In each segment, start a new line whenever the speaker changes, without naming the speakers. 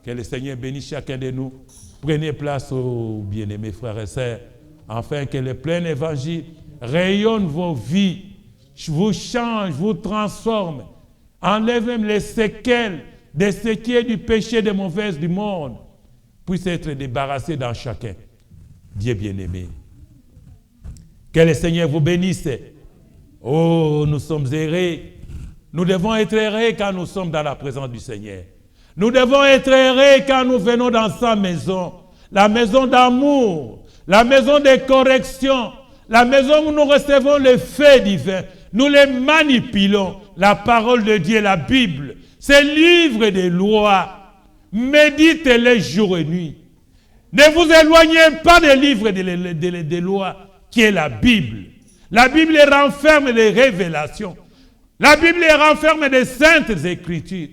Que le Seigneur bénisse chacun de nous. Prenez place aux bien-aimés frères et sœurs, afin que le plein évangile rayonne vos vies, vous change, vous transforme, enlève même les séquelles, des séquelles du péché, des mauvaises du monde, puisse être débarrassé dans chacun. Dieu bien-aimé. Que le Seigneur vous bénisse. Oh, nous sommes errés. Nous devons être errés quand nous sommes dans la présence du Seigneur. Nous devons être errés quand nous venons dans sa maison. La maison d'amour, la maison de correction, la maison où nous recevons les faits divins. Nous les manipulons. La parole de Dieu, la Bible, ces livres des lois. Méditez-les jour et nuit. Ne vous éloignez pas des livres des lois qui est la Bible. La Bible renferme les révélations. La Bible renferme des saintes écritures.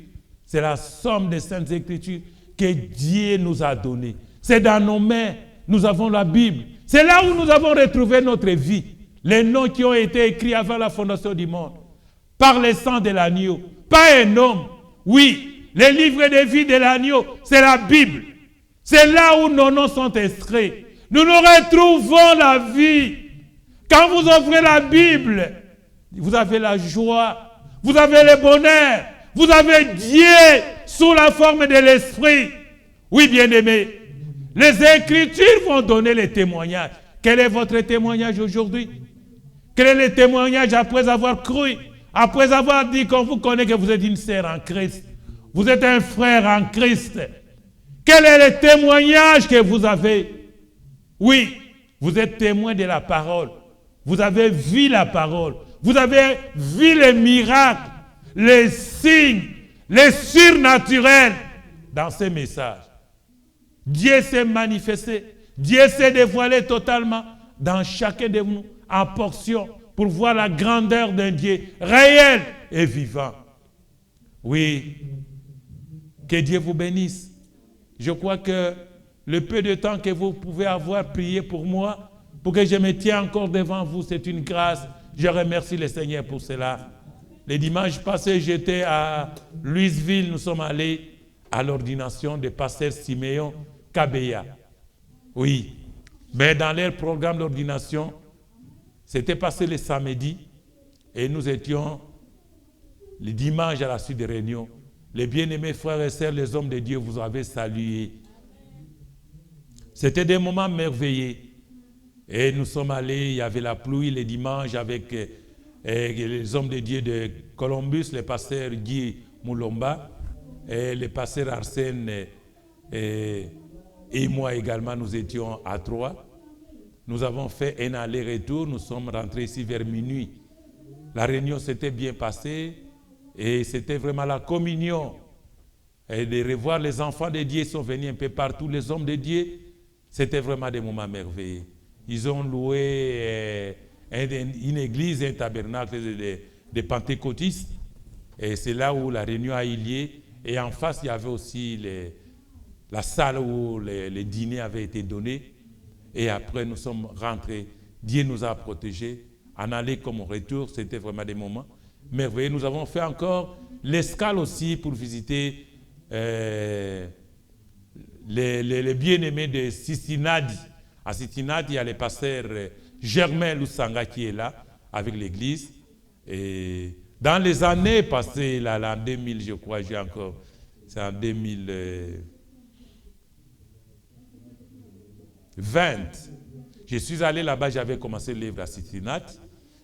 C'est la somme des saintes écritures que Dieu nous a données. C'est dans nos mains, nous avons la Bible. C'est là où nous avons retrouvé notre vie. Les noms qui ont été écrits avant la fondation du monde. Par le sang de l'agneau. Pas un homme. Oui, les livres de vie de l'agneau, c'est la Bible. C'est là où nos noms sont inscrits. Nous nous retrouvons la vie. Quand vous ouvrez la Bible, vous avez la joie, vous avez le bonheur, vous avez Dieu sous la forme de l'Esprit. Oui, bien-aimés, les Écritures vont donner les témoignages. Quel est votre témoignage aujourd'hui? Quel est le témoignage après avoir cru, après avoir dit qu'on vous connaît que vous êtes une sœur en Christ, vous êtes un frère en Christ? Quel est le témoignage que vous avez? Oui, vous êtes témoin de la parole. Vous avez vu la parole. Vous avez vu les miracles, les signes, les surnaturels dans ces messages. Dieu s'est manifesté. Dieu s'est dévoilé totalement dans chacun de nous en portion pour voir la grandeur d'un Dieu réel et vivant. Oui, que Dieu vous bénisse. Je crois que le peu de temps que vous pouvez avoir prié pour moi, pour que je me tienne encore devant vous, c'est une grâce. Je remercie le Seigneur pour cela. Le dimanche passé, j'étais à Louisville. Nous sommes allés à l'ordination de pasteur Siméon Kabeya. Oui, mais dans leur programme d'ordination, c'était passé le samedi et nous étions le dimanche à la suite des réunions. Les bien-aimés frères et sœurs, les hommes de Dieu, vous avez salué. C'était des moments merveilleux. Et nous sommes allés, il y avait la pluie le dimanche avec les hommes de Dieu de Columbus, le pasteur Guy Moulomba, et le pasteur Arsène et moi également, nous étions à Troyes. Nous avons fait un aller-retour, nous sommes rentrés ici vers minuit. La réunion s'était bien passée et c'était vraiment la communion. Et de revoir les enfants de Dieu, ils sont venus un peu partout, les hommes de Dieu, c'était vraiment des moments merveilleux. Ils ont loué une église, un tabernacle de pentecôtistes. Et c'est là où la réunion a eu lieu. Et en face, il y avait aussi la salle où les dîners avaient été donnés. Et après, nous sommes rentrés. Dieu nous a protégés. En aller comme au retour, c'était vraiment des moments merveilleux. Nous avons fait encore l'escale aussi pour visiter les bien-aimés de Cincinnati. À Cincinnati, il y a le pasteur Germain Lusanga qui est là, avec l'église. Et dans les années passées, là, en 2000, je crois, c'est en 2020. Je suis allé là-bas, j'avais commencé le livre à Cincinnati.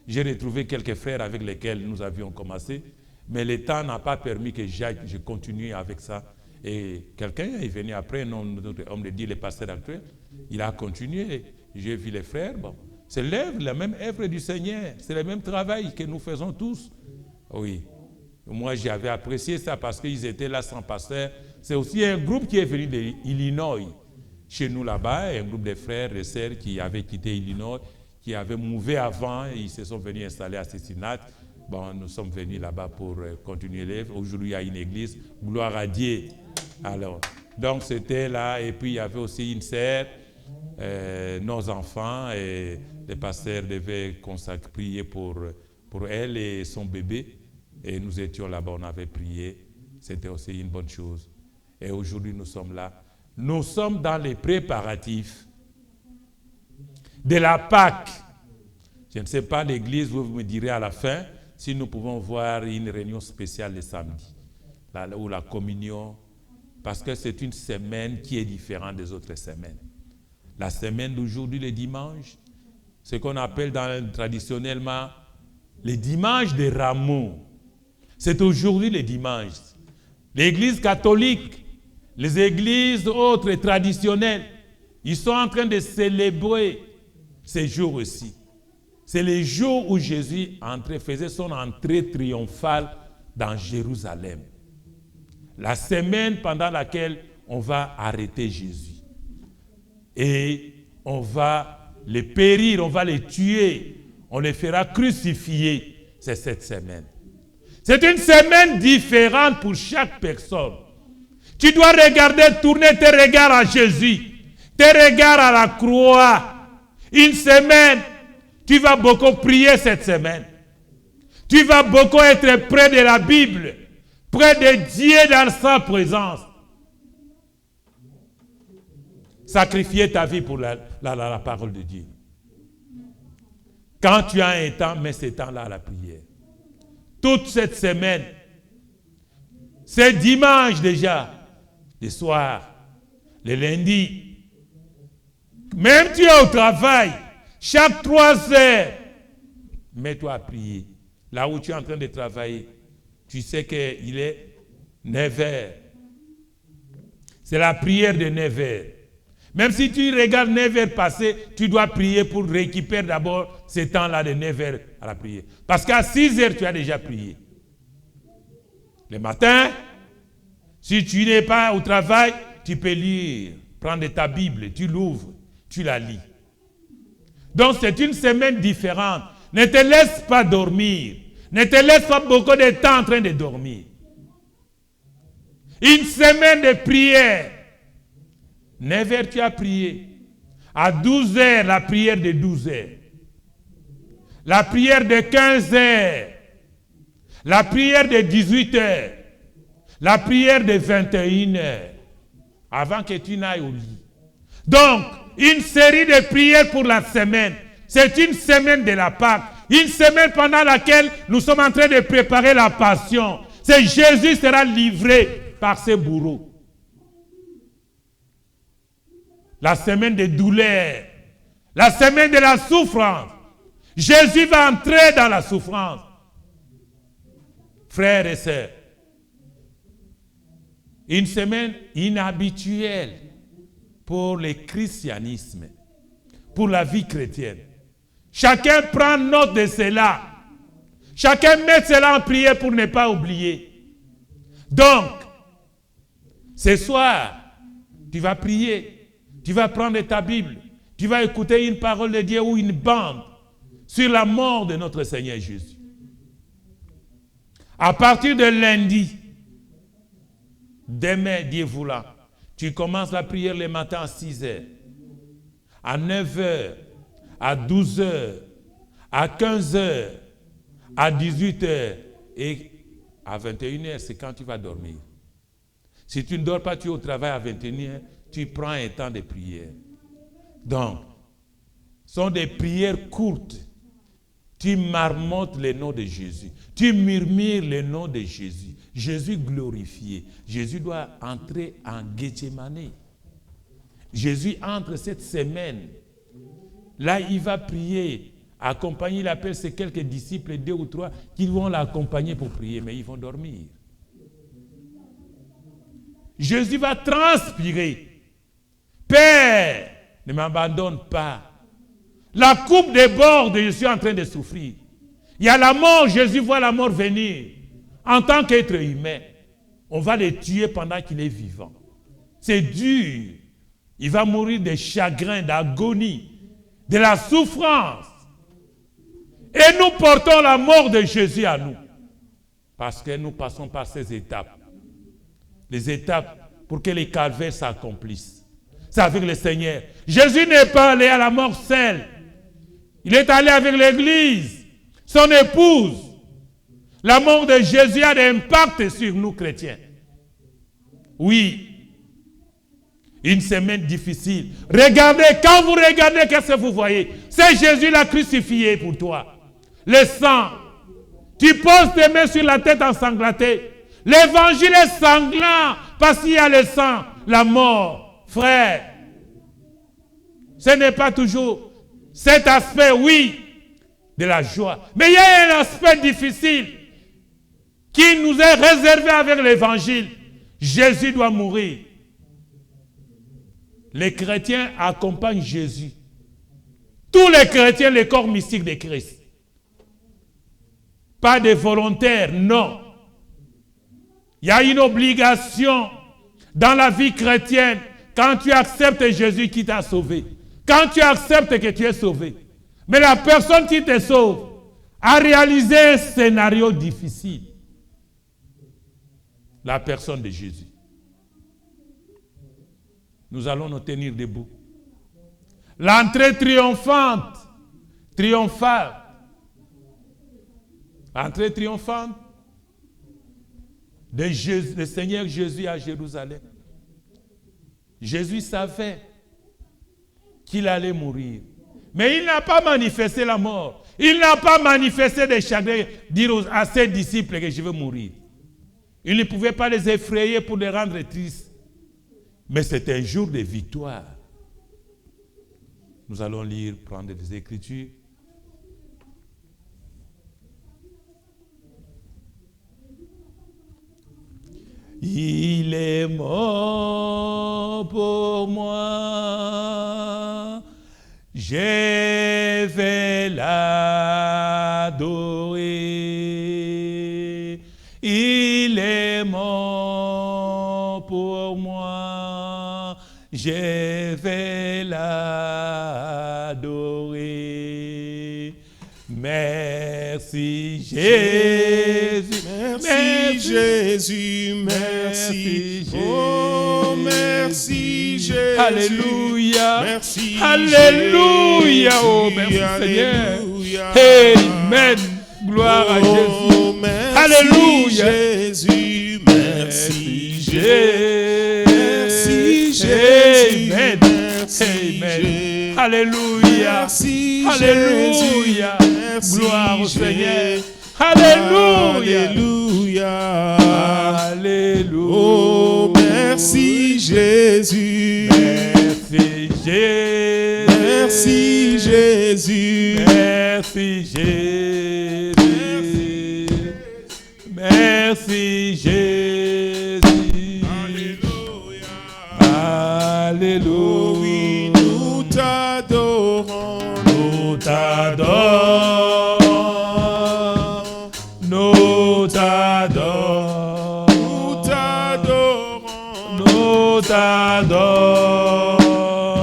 J'ai retrouvé quelques frères avec lesquels nous avions commencé, mais le temps n'a pas permis que je continue avec ça. Et quelqu'un est venu après, notre homme de Dieu, le pasteur actuel, il a continué. J'ai vu les frères, bon, c'est l'œuvre, la même œuvre du Seigneur, c'est le même travail que nous faisons tous. Oui, moi j'avais apprécié ça parce qu'ils étaient là sans pasteur. C'est aussi un groupe qui est venu de Illinois, chez nous là-bas, un groupe de frères et sœurs qui avaient quitté Illinois, qui avaient mouvé avant, et ils se sont venus installer à Cincinnati. Bon, nous sommes venus là-bas pour continuer l'œuvre. Aujourd'hui, il y a une église, gloire à Dieu. Alors, donc c'était là, et puis il y avait aussi une sœur, nos enfants, et le pasteur devait prier pour elle et son bébé, et nous étions là-bas, on avait prié, c'était aussi une bonne chose. Et aujourd'hui, nous sommes là. Nous sommes dans les préparatifs de la Pâque. Je ne sais pas, l'église, vous me direz à la fin, si nous pouvons voir une réunion spéciale le samedi, ou la communion, parce que c'est une semaine qui est différente des autres semaines. La semaine d'aujourd'hui, le dimanche, ce qu'on appelle traditionnellement les dimanches des rameaux. C'est aujourd'hui le dimanche. L'Église catholique, les églises autres et traditionnelles, ils sont en train de célébrer ces jours aussi. C'est les jours où Jésus faisait son entrée triomphale dans Jérusalem. La semaine pendant laquelle on va arrêter Jésus. Et on va les périr, on va les tuer, on les fera crucifier. C'est cette semaine. C'est une semaine différente pour chaque personne. Tu dois tourner tes regards à Jésus, tes regards à la croix. Une semaine, tu vas beaucoup prier cette semaine. Tu vas beaucoup être près de la Bible, près de Dieu dans sa présence. Sacrifier ta vie pour la parole de Dieu. Quand tu as un temps, mets ce temps-là à la prière. Toute cette semaine, c'est dimanche déjà, le soir, le lundi. Même tu es au travail, chaque 3 heures, mets-toi à prier. Là où tu es en train de travailler, tu sais qu'il est 9 heures. C'est la prière de 9 heures. Même si tu regardes 9 heures passer, tu dois prier pour récupérer d'abord ce temps-là de 9 heures à la prière. Parce qu'à 6 heures, tu as déjà prié. Le matin, si tu n'es pas au travail, tu peux lire, prendre ta Bible, tu l'ouvres, tu la lis. Donc c'est une semaine différente. Ne te laisse pas dormir. Ne te laisse pas beaucoup de temps en train de dormir. Une semaine de prière. 9 heures, tu as prié. À 12 heures, la prière de 12 heures. La prière de 15 heures. La prière de 18 heures. La prière de 21 heures. Avant que tu n'ailles au lit. Donc, une série de prières pour la semaine. C'est une semaine de la Pâque. Une semaine pendant laquelle nous sommes en train de préparer la passion. C'est Jésus sera livré par ses bourreaux. La semaine de douleur, la semaine de la souffrance. Jésus va entrer dans la souffrance. Frères et sœurs, une semaine inhabituelle pour le christianisme, pour la vie chrétienne. Chacun prend note de cela. Chacun met cela en prière pour ne pas oublier. Donc, ce soir, tu vas prier. Tu vas prendre ta Bible, tu vas écouter une parole de Dieu ou une bande sur la mort de notre Seigneur Jésus. À partir de lundi, demain, Dieu voulant, tu commences la prière le matin à 6 heures, à 9 heures, à 12 heures, à 15 heures, à 18 heures et à 21 heures, c'est quand tu vas dormir. Si tu ne dors pas, tu es au travail à 21 heures, tu prends un temps de prière. Donc, ce sont des prières courtes. Tu marmottes le nom de Jésus. Tu murmures le nom de Jésus. Jésus glorifié. Jésus doit entrer en Gethsémane. Jésus entre cette semaine. Là, il va prier. Accompagner, il appelle ses quelques disciples, 2 ou 3, qui vont l'accompagner pour prier, mais ils vont dormir. Jésus va transpirer. Père, ne m'abandonne pas. La coupe déborde, je suis en train de souffrir. Il y a la mort, Jésus voit la mort venir. En tant qu'être humain, on va le tuer pendant qu'il est vivant. C'est dur. Il va mourir de chagrin, d'agonie, de la souffrance. Et nous portons la mort de Jésus à nous. Parce que nous passons par ces étapes. Les étapes pour que les calvaires s'accomplissent. C'est avec le Seigneur. Jésus n'est pas allé à la mort seul. Il est allé avec l'Église, son épouse. La mort de Jésus a un impact sur nous chrétiens. Oui. Une semaine difficile. Regardez, quand vous regardez, qu'est-ce que vous voyez? C'est Jésus l'a crucifié pour toi. Le sang. Tu poses tes mains sur la tête ensanglantée. L'évangile est sanglant parce qu'il y a le sang, la mort. Frère, ce n'est pas toujours cet aspect, oui, de la joie. Mais il y a un aspect difficile qui nous est réservé avec l'évangile. Jésus doit mourir. Les chrétiens accompagnent Jésus. Tous les chrétiens, le corps mystique de Christ. Pas de volontaires, non. Il y a une obligation dans la vie chrétienne quand tu acceptes Jésus qui t'a sauvé. Quand tu acceptes que tu es sauvé. Mais la personne qui te sauve a réalisé un scénario difficile. La personne de Jésus. Nous allons nous tenir debout. L'entrée triomphante, triomphale. L'entrée triomphante de Jésus, le Seigneur Jésus à Jérusalem. Jésus savait qu'il allait mourir. Mais il n'a pas manifesté la mort. Il n'a pas manifesté des chagrins, dire à ses disciples que je veux mourir. Il ne pouvait pas les effrayer pour les rendre tristes. Mais c'est un jour de victoire. Nous allons lire, prendre des Écritures. Il est mort pour moi, je vais l'adorer. Il est mort pour moi, je vais l'adorer. Merci Jésus,
merci Jésus, merci. Oh, merci Jésus.
Alléluia.
Merci.
Alléluia. Oh, merci Seigneur. Amen. Gloire à Jésus.
Merci
Alléluia.
Jésus, merci Jésus. Merci
Jésus. Amen.
Merci
Amen.
Jésus.
Alléluia.
Merci
Alléluia.
Jésus.
Gloire au
Merci
Seigneur. Alléluia.
Alléluia.
Alléluia.
Oh, merci Jésus.
Merci Jésus.
Merci Jésus.
Merci Jésus. Merci Jésus.
Alléluia.
Alléluia.
Oh oui, nous t'adorons.
Nous t'adorons. Nous t'adorons.
Nous t'adorons.
Nous t'adorons.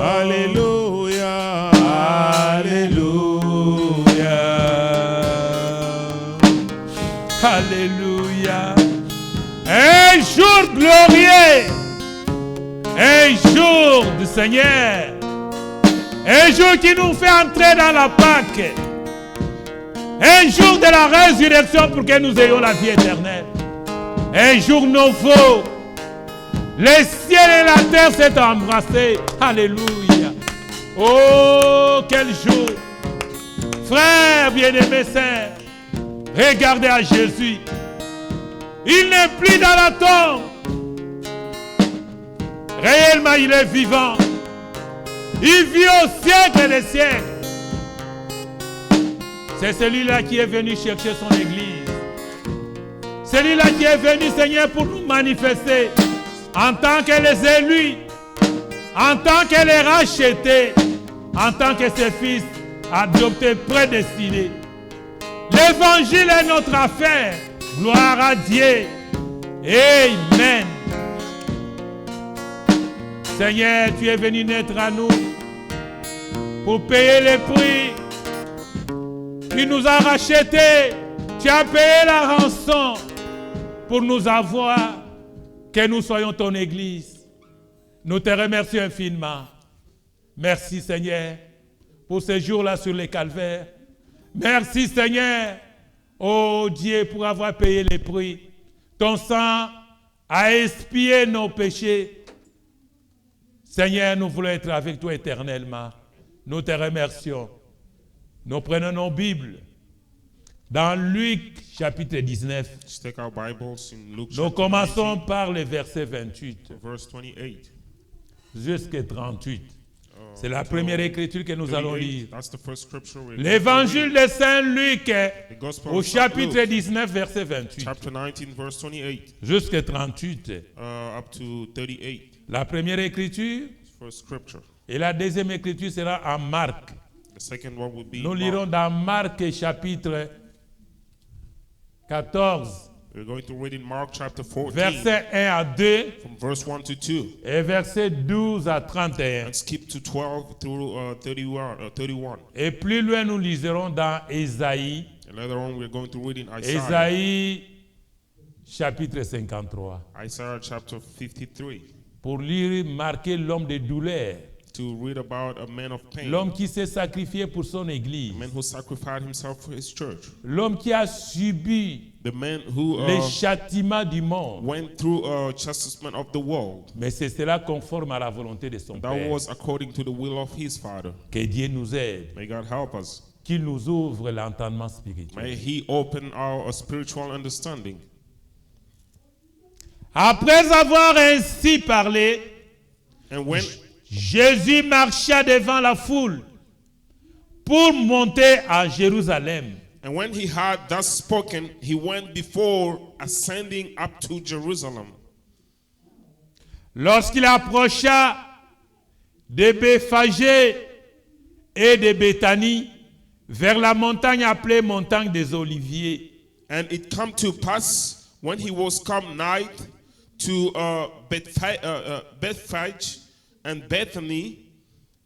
Alléluia.
Alléluia. Alléluia. Un jour glorieux. Un jour du Seigneur. Un jour qui nous fait entrer dans la Pâque. Un jour de la résurrection pour que nous ayons la vie éternelle. Un jour nouveau. Le ciel et la terre s'est embrassés. Alléluia. Oh, quel jour. Frères bien-aimés, sœurs, regardez à Jésus. Il n'est plus dans la tombe. Réellement, il est vivant. Il vit au siècle des siècles. C'est celui-là qui est venu chercher son église. Celui-là qui est venu, Seigneur, pour nous manifester en tant que les élus, en tant que les rachetés, en tant que ses fils adoptés, prédestinés. L'évangile est notre affaire. Gloire à Dieu. Amen. Seigneur, tu es venu naître à nous pour payer le prix. Tu nous as rachetés. Tu as payé la rançon pour nous avoir, que nous soyons ton église. Nous te remercions infiniment. Merci Seigneur pour ce jour-là sur les calvaires. Merci Seigneur, oh Dieu, pour avoir payé les prix. Ton sang a expié nos péchés. Seigneur, nous voulons être avec toi éternellement. Nous te remercions. Nous prenons nos Bibles. Dans Luc chapitre 19,
Let's take our Bibles in Luke
nous
chapter
commençons
19,
par le verset 28
verse 28.
jusqu'à 38. C'est la première écriture que nous allons lire.
That's the first scripture we're going to
L'évangile
read.
de Saint Luc,
The Gospel
au
of St.
chapitre
Luke,
19, verset 28
chapter 19, verse 28,
jusqu'à 38.
up to 38.
La première écriture
First scripture.
et la deuxième écriture sera en Marc.
The second one will be
Nous
Mark.
lirons dans Marc chapitre 14,
We're going to read in Mark chapter 14,
verset 1 à 2
from verse 1 to 2,
et verset 12 à 31.
and skip to 12 through 31.
Et plus loin, nous liserons dans Ésaïe,
And later on, we're going to read in Isaiah,
Ésaïe chapitre 53,
Isaiah chapter 53,
pour lire, marquer l'homme de douleur,
to read about a man of pain,
l'homme qui s'est sacrifié pour son
a
église,
man who sacrificed himself for his church,
l'homme qui a subi
the man who
les châtiments du monde.
went through chastisement of the world.
Mais c'est cela conforme à la volonté de son
That
Père.
was according to the will of his Father.
Que Dieu nous aide,
May God help us.
qu'il nous ouvre l'entendement spirituel.
May He open our spiritual understanding.
Après avoir ainsi parlé,
And when
Jésus marcha devant la foule pour monter à Jérusalem.
he had thus spoken, he went before ascending up to Jerusalem.
Lorsqu'il approcha de Béphagé et de Béthanie, vers la montagne appelée montagne des Oliviers,
And it come to pass when he was come nigh to Bethphage and Bethany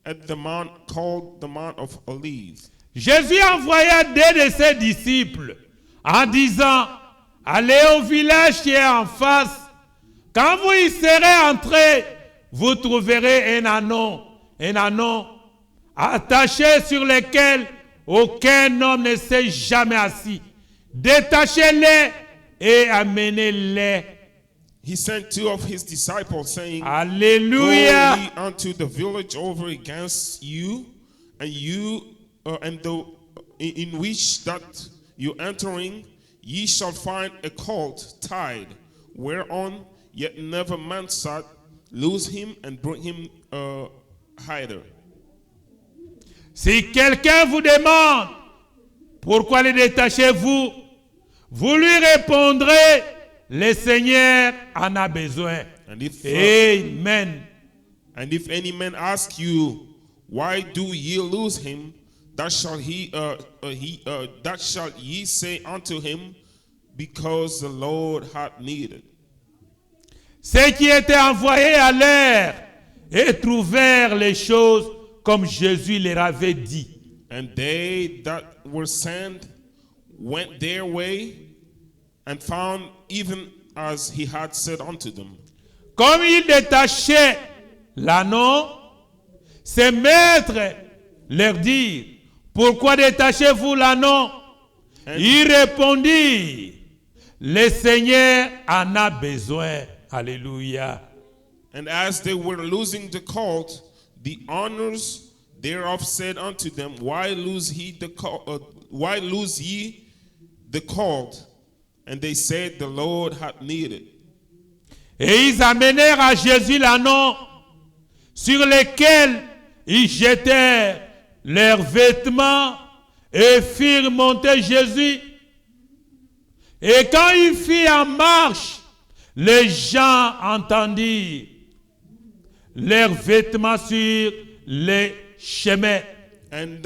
at the mount called the Mount of Olives.
Jésus envoya deux de ses disciples en disant, allez au village qui est en face. Quand vous y serez entrés, vous trouverez un anon attaché sur lequel aucun homme ne s'est jamais assis. Détachez-les et amenez-les.
He sent two of his disciples, saying,
Alléluia.
Go ye unto the village over against you, and in which that you entering, ye shall find a colt tied, whereon yet never man sat. Loose him and bring him hither.
Si quelqu'un vous demande pourquoi les détachez-vous, vous lui répondrez, le Seigneur en a besoin.
And if
Amen.
and if any man ask you, why do ye lose him? That shall ye say unto him, because the Lord hath needed.
Ceux qui étaient envoyés allèrent et trouvèrent les choses comme Jésus leur avait dit.
And they that were sent went their way and found even as he had said unto them.
Comme ils détachaient l'anneau, ses maîtres leur dirent, pourquoi détachez-vous l'anneau? Ils répondirent, le Seigneur en a besoin. Alléluia.
And as they were losing the colt, the owners thereof said unto them, why lose ye the colt? And they said, the Lord hath needed.
Et ils amenèrent à Jésus l'anneau sur lequel ils jetèrent leurs vêtements et firent monter Jésus. Et quand il fit en marche, les gens entendirent leurs vêtements sur les chemins.
And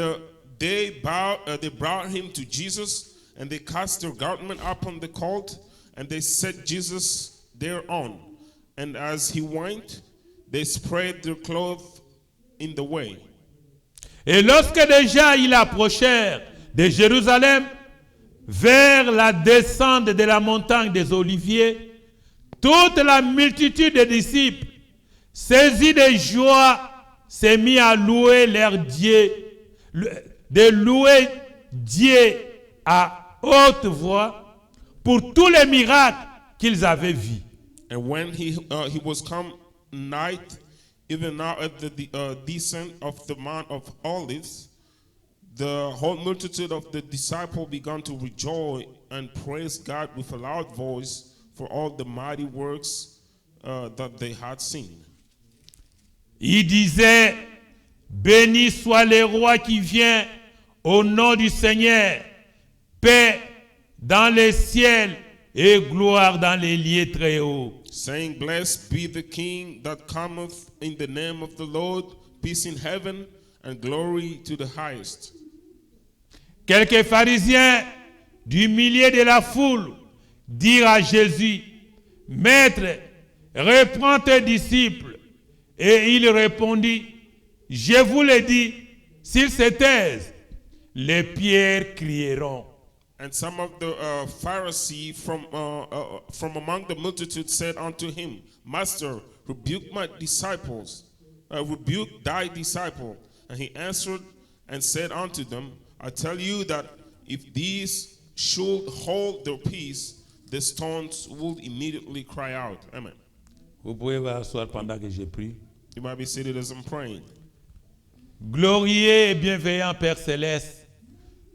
they brought him to Jesus, and they cast their garment upon the colt, and they set Jesus thereon. And as he went, they spread their clothes in the way.
Et lorsque déjà ils approchèrent de Jérusalem, vers la descente de la montagne des Oliviers, toute la multitude des disciples, saisis de joie, s'est mis à louer leur Dieu, de louer Dieu à haute voix pour tous les miracles qu'ils avaient vus.
And when he was come night, even now at the descent of the Mount of Olives, the whole multitude of the disciples began to rejoice and praise God with a loud voice for all the mighty works that they had seen.
Il disait, béni soit le roi qui vient au nom du Seigneur, paix dans les ciels et gloire dans les lieux très hauts.
Saying, blessed be the King that cometh in the name of the Lord, peace in heaven and glory to the highest.
Quelques pharisiens du milieu de la foule dirent à Jésus, Maître, reprends tes disciples. Et il répondit, je vous le dis, s'ils se taisent, les pierres crieront.
And some of the Pharisees from among the multitude said unto him, Master, rebuke my disciples, rebuke thy disciple. And he answered and said unto them, I tell you that if these should hold their peace, the stones would immediately cry out. Amen.
Vous pouvez vous asseoir pendant que je prie.
You might be seated as I'm praying.
Glorieux et bienveillant Père Céleste,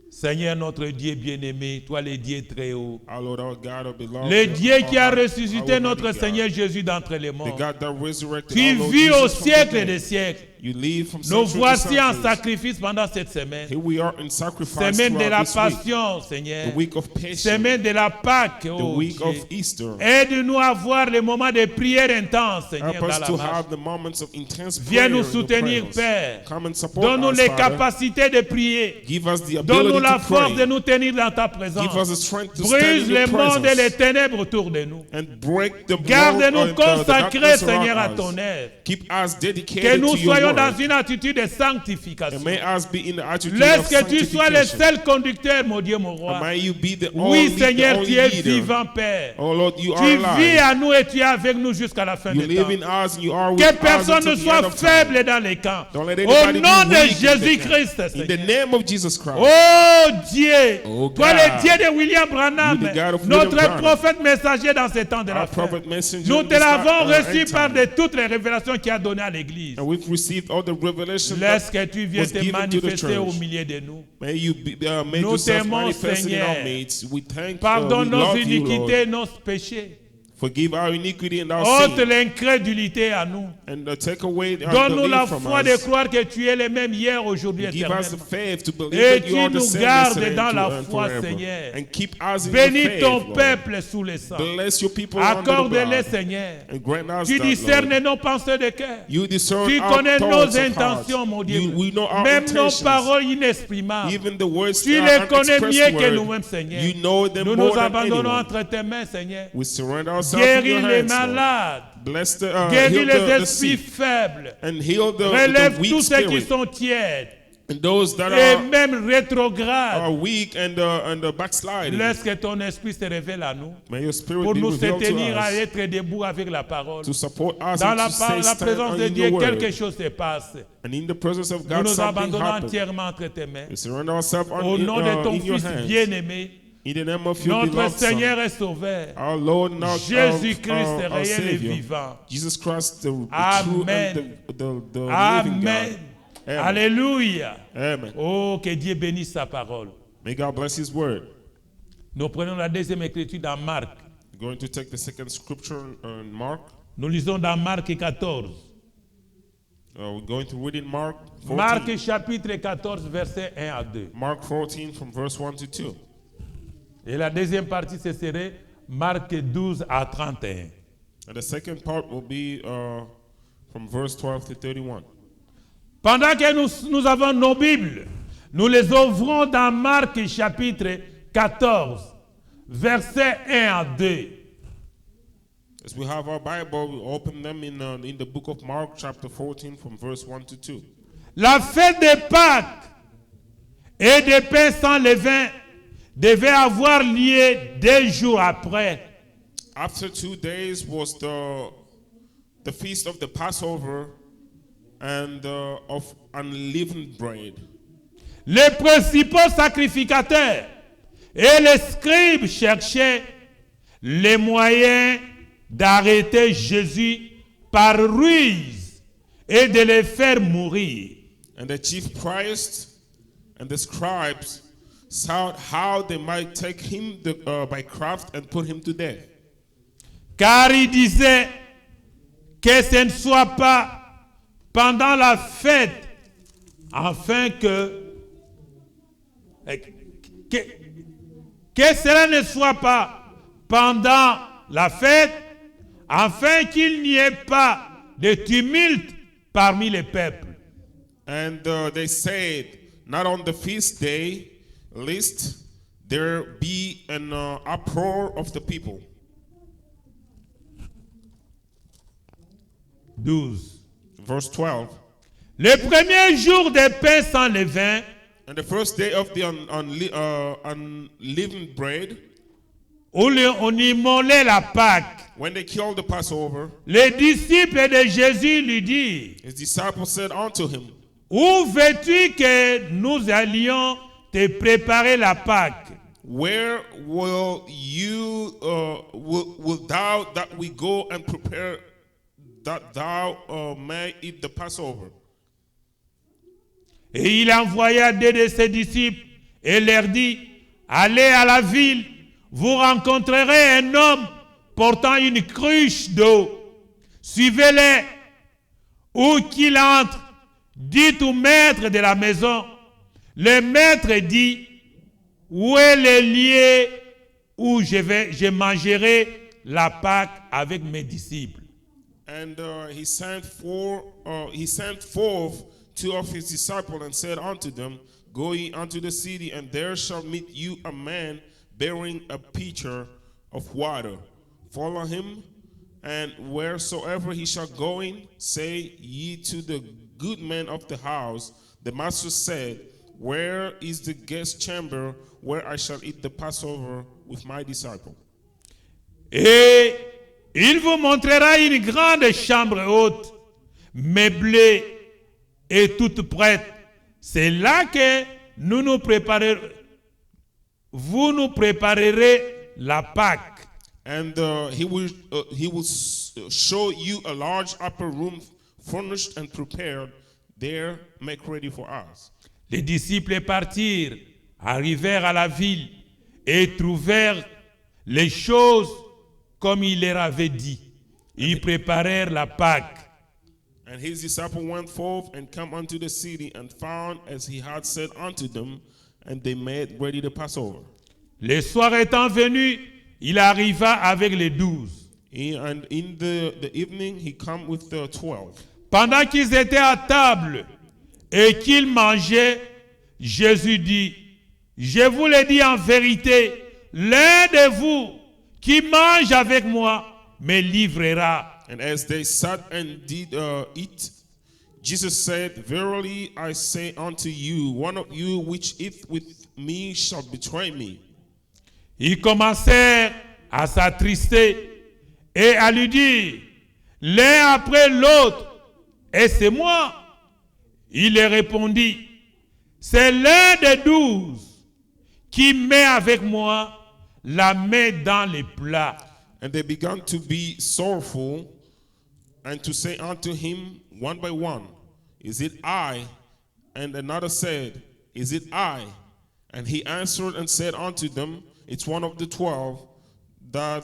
Seigneur notre Dieu bien-aimé, toi le Dieu très haut,
Our Lord, our God, our beloved,
le Dieu qui a
our
ressuscité
Almighty
notre
God,
Seigneur Jésus d'entre les
the
morts,
God that resurrected
qui
our Lord
vit au
Jesus from the
siècle
dead.
des siècles.
You live from
Nous
century to
voici en
centuries.
sacrifice pendant cette semaine.
Here we are in sacrifice
Semaine de la
throughout this week.
Passion, Seigneur.
The week of patience,
Semaine de la Pâque,
the
oh
week
Dieu.
of Easter.
Aide-nous à avoir les moments de prière intense, Seigneur,
Help
dans
us
la
to
marche.
have the moments of intense
Viens
prayer
nous
in your
soutenir,
prayers.
Père.
Come and support
Donne-nous
us,
les
Father.
capacités de prier.
Give us the
Donne-nous
ability
la
to
force de
pray.
nous tenir dans ta présence.
Give us the strength to stand
Brise
in
les
your
mondes et les
presence
ténèbres autour de nous.
and break the
Garde-nous
world, the
consacrés,
darkness
Seigneur, à
around
ton
us.
œuvre.
Keep us
Que
dedicated
nous
to your
soyons dans
word.
une attitude de sanctification.
And may us be in the attitude
Laisse
of
que tu sois le
sanctification.
seul conducteur, mon Dieu, mon
And
roi.
may you be the
Oui,
only,
Seigneur, tu es
leader.
vivant, Père.
Oh Lord, you
Tu
are
vis
alive.
à nous et tu es avec nous jusqu'à la fin
You
des
live
temps.
in us and you are with
Que
us
personne
until
ne
the end
soit
of time.
faible dans les camps.
Don't let
Au
anybody
nom
be
de
weak in the
Jésus-Christ,
camp. In the
Seigneur.
name of Jesus Christ.
Oh Dieu,
Oh
toi
God.
le Dieu de William Branham,
You the God of
notre
William Branham.
prophète messager dans ces temps de la
Our
fin.
prophet messenger
Nous
in
te
this
l'avons
end
reçu
time.
par de toutes les révélations qu'il a données à l'Église.
And we've received all the revelation
Laisse
that
que tu viennes
was
te
given to the
manifester au
church.
milieu de nous.
May you make
Nous
yourself
t'aimons,
manifested in our
Seigneur.
midst. We thank
Pardonne
we
nos
love you,
iniquités,
Lord.
nos péchés.
Forgive our iniquity and our
Ôte
sin.
l'incrédulité à nous.
And take away our
Donne-nous la
belief from
foi de
us.
croire que tu es le même hier, aujourd'hui,
Give us the
éternellement.
faith to believe
Et
that you
tu
are the
nous
same
gardes
yesterday
dans la
and
foi,
forever.
Seigneur.
And keep us in
Bénis
the faith,
ton
Lord.
peuple sous le sang.
Bless your people under the
Accorde-les,
blood.
Seigneur.
And grant us
Tu
that,
discernes
Lord.
nos pensées de cœur.
You discern
Tu
our
connais nos
thoughts of
intentions,
heart.
mon Dieu.
We know our
Même nos
intentions.
paroles inexprimables.
Even the words
Tu
that
les
are
connais
unexpressed
mieux que
word,
nous-mêmes, Seigneur.
you know them
Nous
more
nous
than
abandonnons
anyone.
entre tes mains, Seigneur.
We surrender ourselves in
Guéris
your
les
hands, Lord.
malades.
Bless the,
Guéris
heal
les
the
esprits
sick
faibles.
and heal the
Relève
weak
tous ceux qui
spirit
sont tièdes
and those that
et
are
même rétrogrades.
weak and backsliding.
Laisse que ton esprit se révèle à nous
May your spirit
pour
be
nous
revealed to
soutenir à
us,
être debout avec la parole.
to support us
Dans
and
la,
to stay
la
stand
présence de
on
Dieu,
your
quelque
word.
chose se passe.
And in the presence of
Nous
God,
nous
something
abandonnons
happens.
entièrement entre tes mains.
We surrender ourselves
Au nom de ton
in your
Fils
hands.
bien-aimé,
In the name of your
notre
beloved Son,
Seigneur et Sauveur,
our Lord and our
Jésus-Christ,
our
réel et
Savior,
vivant.
Jesus Christ, the true
Amen.
and the living
Amen.
God. Amen.
Alléluia.
Amen.
Oh, que Dieu bénisse sa parole.
May God bless His word.
Nous prenons la deuxième écriture dans Marc.
We're going to take the second scripture in Mark.
Nous lisons dans Marc 14.
We're going to read in Mark 14.
Marc chapitre 14, versets 1 à 2.
Mark 14 from verse 1 to 2.
Et la deuxième partie, ce serait Marc 12 à 31.
And the second part will be from verse 12 to 31.
Pendant que nous avons nos Bibles, nous les ouvrons dans Marc chapitre 14, versets 1 à 2.
As we have our Bible, we open them in the book of Mark, chapter 14, from verse 1 to 2.
La fête de Pâques et des pains sans levain devait avoir lieu 2 jours après.
After 2 days was the feast of the Passover and of unleavened bread.
Les principaux sacrificateurs et les scribes cherchaient les moyens d'arrêter Jésus par ruse et de le faire mourir.
And the chief priests and the scribes sought how they might take him by craft and put him to death.
Car il disait que ce ne soit pas pendant la fête, afin que cela ne soit pas pendant la fête, afin qu'il n'y ait pas de tumulte parmi les peuples.
And they said, not on the feast day, lest there be an uproar of the people.
12.
Verse 12.
Le premier jour des pains sans levain,
And the first day of the unleavened bread,
où on immolait la Pâque,
when they killed the Passover,
les disciples de Jésus lui dirent,
his disciples said unto him,
où veux-tu que nous allions te préparer la Pâque?
where will you will thou that we go and prepare that thou may eat the Passover?
Et il envoya deux de ses disciples et leur dit, allez à la ville, vous rencontrerez un homme portant une cruche d'eau. Suivez-le, où qu'il entre, dites au maître de la maison. Le maître dit, où est le lieu où je mangerai la Pâque avec mes disciples?
And he sent forth two of his disciples and said unto them, go ye unto the city, and there shall meet you a man bearing a pitcher of water. Follow him, and wheresoever he shall go in, say ye to the good man of the house, the master said, where is the guest chamber where I shall eat the Passover with my disciple?
Et il vous montrera une grande chambre haute, meublée et toute prête. C'est là que vous nous préparerez la Pâque.
And he will show you a large upper room furnished and prepared. There make ready for us.
Les disciples partirent, arrivèrent à la ville et trouvèrent les choses comme il leur avait dit. Ils préparèrent la Pâque.
And his disciples went forth and come unto the city and found as he had said unto them, and they made ready the Passover.
Le soir étant venu, il arriva avec les 12.
And in the evening he come with the 12.
Pendant qu'ils étaient à table et qu'ils mangeaient, Jésus dit, je vous le dis en vérité, l'un de vous qui mange avec moi me livrera.
And as they sat and did eat, Jesus said, verily I say unto you, one of you which eat with me shall betray me.
Ils commencèrent à s'attrister et à lui dire, l'un après l'autre, et c'est moi. Il leur répondit, c'est l'un des 12 qui met avec moi la main dans les plats.
And they began to be sorrowful and to say unto him one by one, is it I? And another said, is it I? And he answered and said unto them, it's one of the 12 that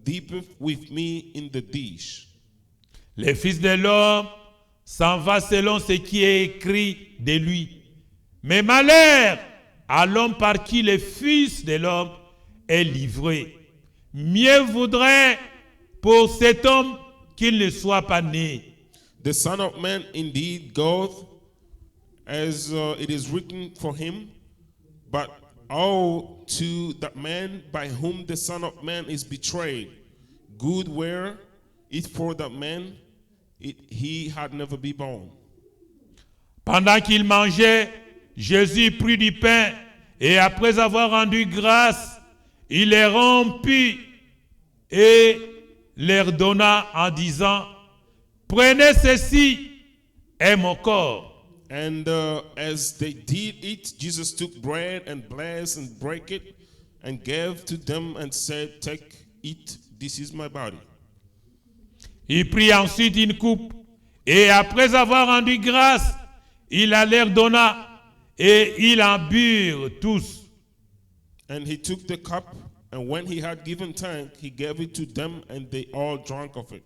dippeth with me in the dish.
Le Fils de l'homme s'en va selon ce qui est écrit de lui. Mais malheur à l'homme par qui le Fils de l'homme est livré. Mieux vaudrait pour cet homme qu'il ne soit pas né.
The Son of Man indeed goeth as it is written for him, but oh, to that man by whom the Son of Man is betrayed. Good were it for that man he had never been born.
Pendant qu'il mangeait, Jésus prit du pain et après avoir rendu grâce, il les rompit et leur donna en disant, prenez ceci, est mon corps.
And as they did eat, Jesus took bread and blessed and brake it and gave to them and said, take, eat, This is my body.
Il prit ensuite une coupe, et après avoir rendu grâce, il la leur donna, et ils en burent tous.
And he took the cup, and when he had given thanks, he gave it to them, and they all drank of it.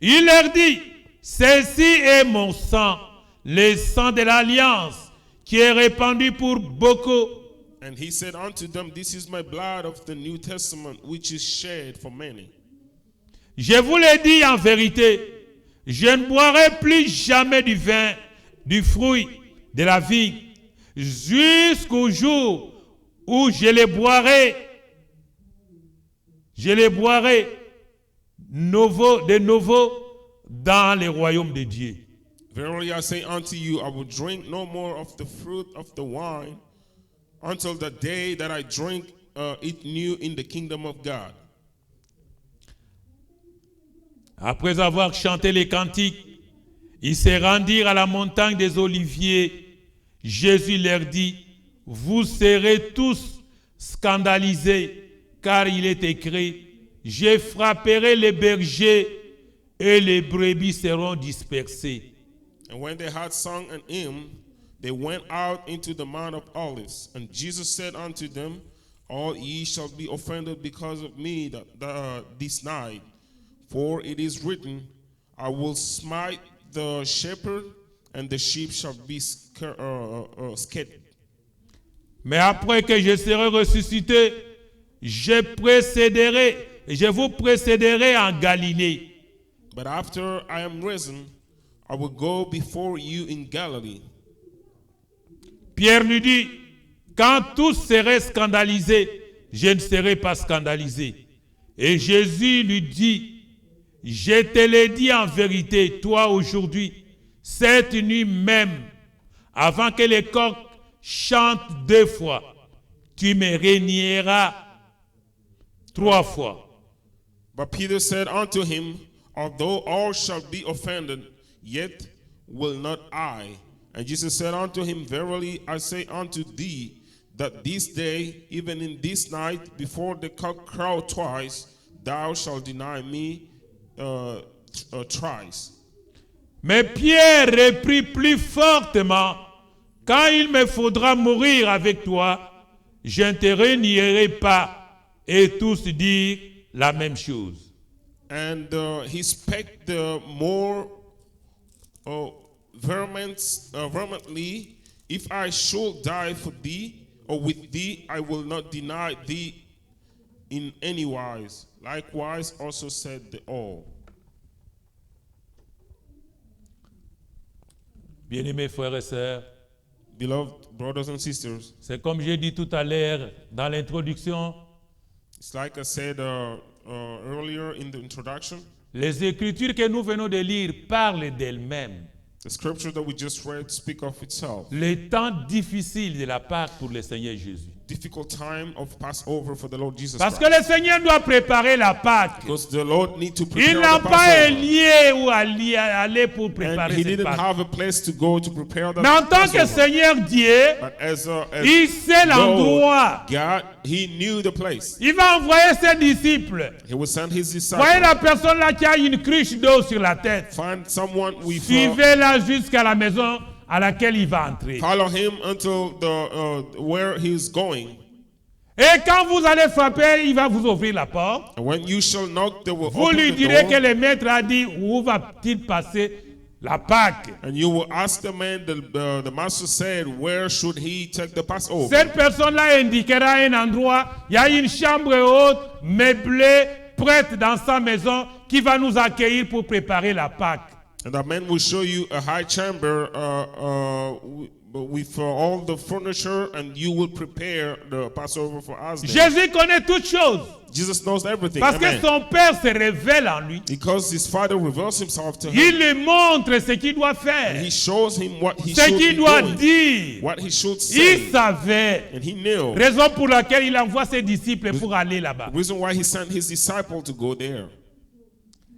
Il leur dit, ceci est mon sang, le sang de l'alliance, qui est répandu pour beaucoup.
And he said unto them, this is my blood of the New Testament, which is shed for many.
Je vous l'ai dit en vérité, je ne boirai plus jamais du vin, du fruit de la vigne, jusqu'au jour où je les boirai de nouveau dans le royaume de Dieu.
Verily I say unto you, I will drink no more of the fruit of the wine until the day that I drink it new in the kingdom of God.
Après avoir chanté les cantiques, ils se rendirent à la montagne des Oliviers. Jésus leur dit, vous serez tous scandalisés, car il est écrit, je frapperai les bergers et les brebis seront dispersées.
And when they had sung an hymn, they went out into the Mount of Olives. And Jesus said unto them, all ye shall be offended because of me this night. For it is written, I will smite the shepherd, and the sheep shall be scattered.
Mais après que je serai ressuscité, je vous précéderai en Galilée.
But after I am risen, I will go before you in Galilee.
Pierre lui dit, quand tous seraient scandalisés, je ne serai pas scandalisé. Et Jésus lui dit, je te l'ai dit en vérité, toi aujourd'hui, cette nuit même, avant que les coqs chantent 2 fois, tu me renieras 3 fois.
But Peter said unto him, although all shall be offended, yet will not I. And Jesus said unto him, verily I say unto thee, that this day, even in this night, before the cock crow twice, thou shalt deny me thrice.
Mais Pierre reprit plus fortement, quand il me faudra mourir avec toi, je ne te renierai pas. Et tous dirent la même chose.
And he spake the more vehemently, if I should die for thee, or with thee, I will not deny thee in any wise. Likewise also said the all.
Bien-aimés frères et sœurs,
Beloved brothers and sisters,
c'est comme j'ai dit tout à l'heure dans l'introduction,
it's like I said earlier in the introduction,
les écritures que nous venons de lire parlent d'elles-mêmes.
the scripture that we just read speak of itself.
Le temps difficile de la Pâque pour le Seigneur Jésus.
Difficult time of Passover for the Lord Jesus
Parce
Christ.
que le Seigneur doit préparer la Pâque.
Because the Lord need to prepare
Il n'a
the
pas
Passover.
un lieu où aller pour
And
préparer
he
cette
didn't
Pâque.
have a place to go to prepare the
Mais en tant que
Passover.
Seigneur Dieu,
But as
il sait l'endroit.
God, he knew the place.
Il va envoyer ses disciples.
He will send his
Voyez
disciples.
la personne là qui a une cruche d'eau sur la tête.
Find someone with
Suivez-la jusqu'à la maison à laquelle il va entrer.
follow him until the where he's going.
Et quand vous allez frapper, il va vous ouvrir la porte.
And when you shall knock, they will
Vous
open
lui
the
direz que
door.
le maître a dit où va-t-il passer la Pâque.
And you will ask the man, the master said, where should he take the Passover?
Cette personne-là indiquera un endroit. Il y a une chambre haute, meublée, prête dans sa maison, qui va nous accueillir pour préparer la Pâque.
And that man will show you a high chamber with all the furniture, and you will prepare the Passover for us. there.
Jésus connaît toutes choses.
Jesus knows everything.
Parce que
Amen.
son Père se révèle en lui.
Because his Father reveals himself to him.
Il lui montre ce qu'il doit
And
faire,
he shows him what he
ce
should
qu'il
be
doit
doing,
dire.
what he should
Il
say.
savait.
And he knew.
Raison pour laquelle il envoie ses disciples pour aller là-bas.
The reason why he sent his disciple to go there.